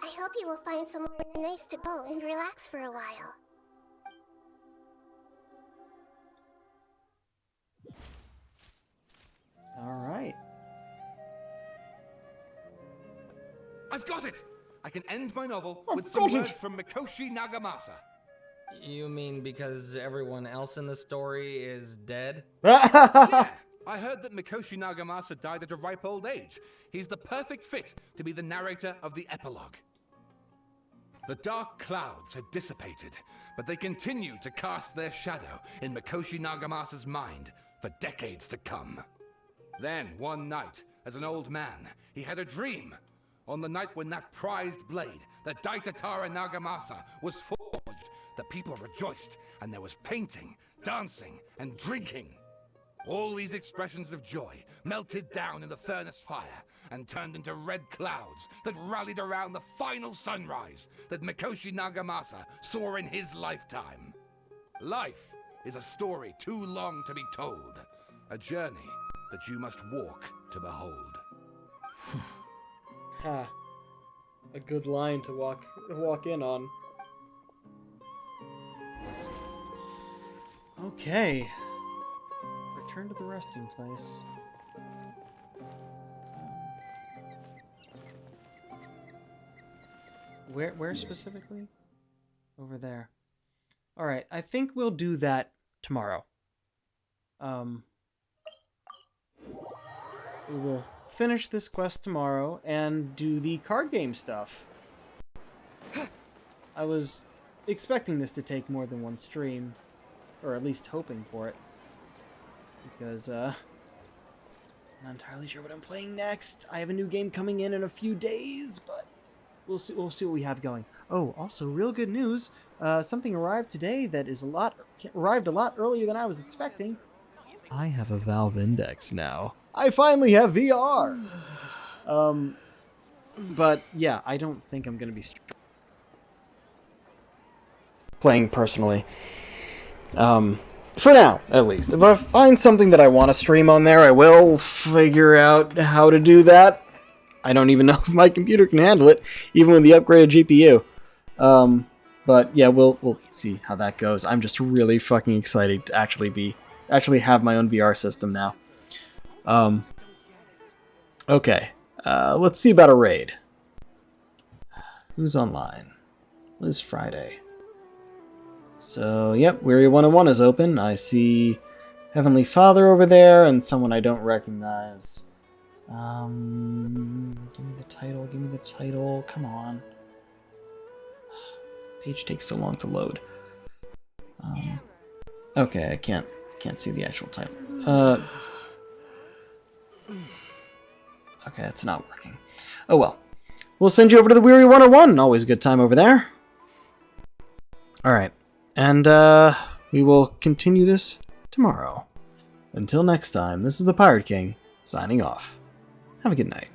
I hope you will find somewhere nice to go and relax for a while. Alright. I've got it! I can end my novel I've with some got it. words from Mikoshi Nagamasa. You mean because everyone else in the story is dead? Yeah, I heard that Mikoshi Nagamasa died at a ripe old age. He's the perfect fit to be the narrator of the epilogue. The dark clouds had dissipated, but they continued to cast their shadow in Mikoshi Nagamasa's mind for decades to come. Then, one night, as an old man, he had a dream. On the night when that prized blade, the Daitatara Nagamasa, was forged, the people rejoiced, and there was painting, dancing, and drinking. All these expressions of joy melted down in the furnace fire and turned into red clouds that rallied around the final sunrise that Mikoshi Nagamasa saw in his lifetime. Life is a story too long to be told, a journey that you must walk to behold. Ha. A good line to walk in on. Okay. Return to the resting place. Where specifically? Over there. Alright, I think we'll do that tomorrow. We will finish this quest tomorrow and do the card game stuff. I was expecting this to take more than one stream, or at least hoping for it, because I'm not entirely sure what I'm playing next. I have a new game coming in a few days, but we'll see what we have going. Oh, also, real good news. Something arrived today that is arrived a lot earlier than I was expecting. I have a Valve Index now. I finally have VR. But yeah, I don't think I'm gonna be playing personally. For now, at least. If I find something that I want to stream on there, I will figure out how to do that. I don't even know if my computer can handle it, even with the upgraded GPU. But yeah, we'll see how that goes. I'm just really fucking excited to actually have my own VR system now. Okay. Let's see about a raid. Who's online? It is Friday. So, yep, Weary 101 is open. I see Heavenly Father over there and someone I don't recognize. Give me the title, come on. Page takes so long to load. Okay, I can't see the actual title. Okay, it's not working. Oh well. We'll send you over to the Weary 101. Always a good time over there. Alright. And, we will continue this tomorrow. Until next time, this is the Pirate King, signing off. Have a good night.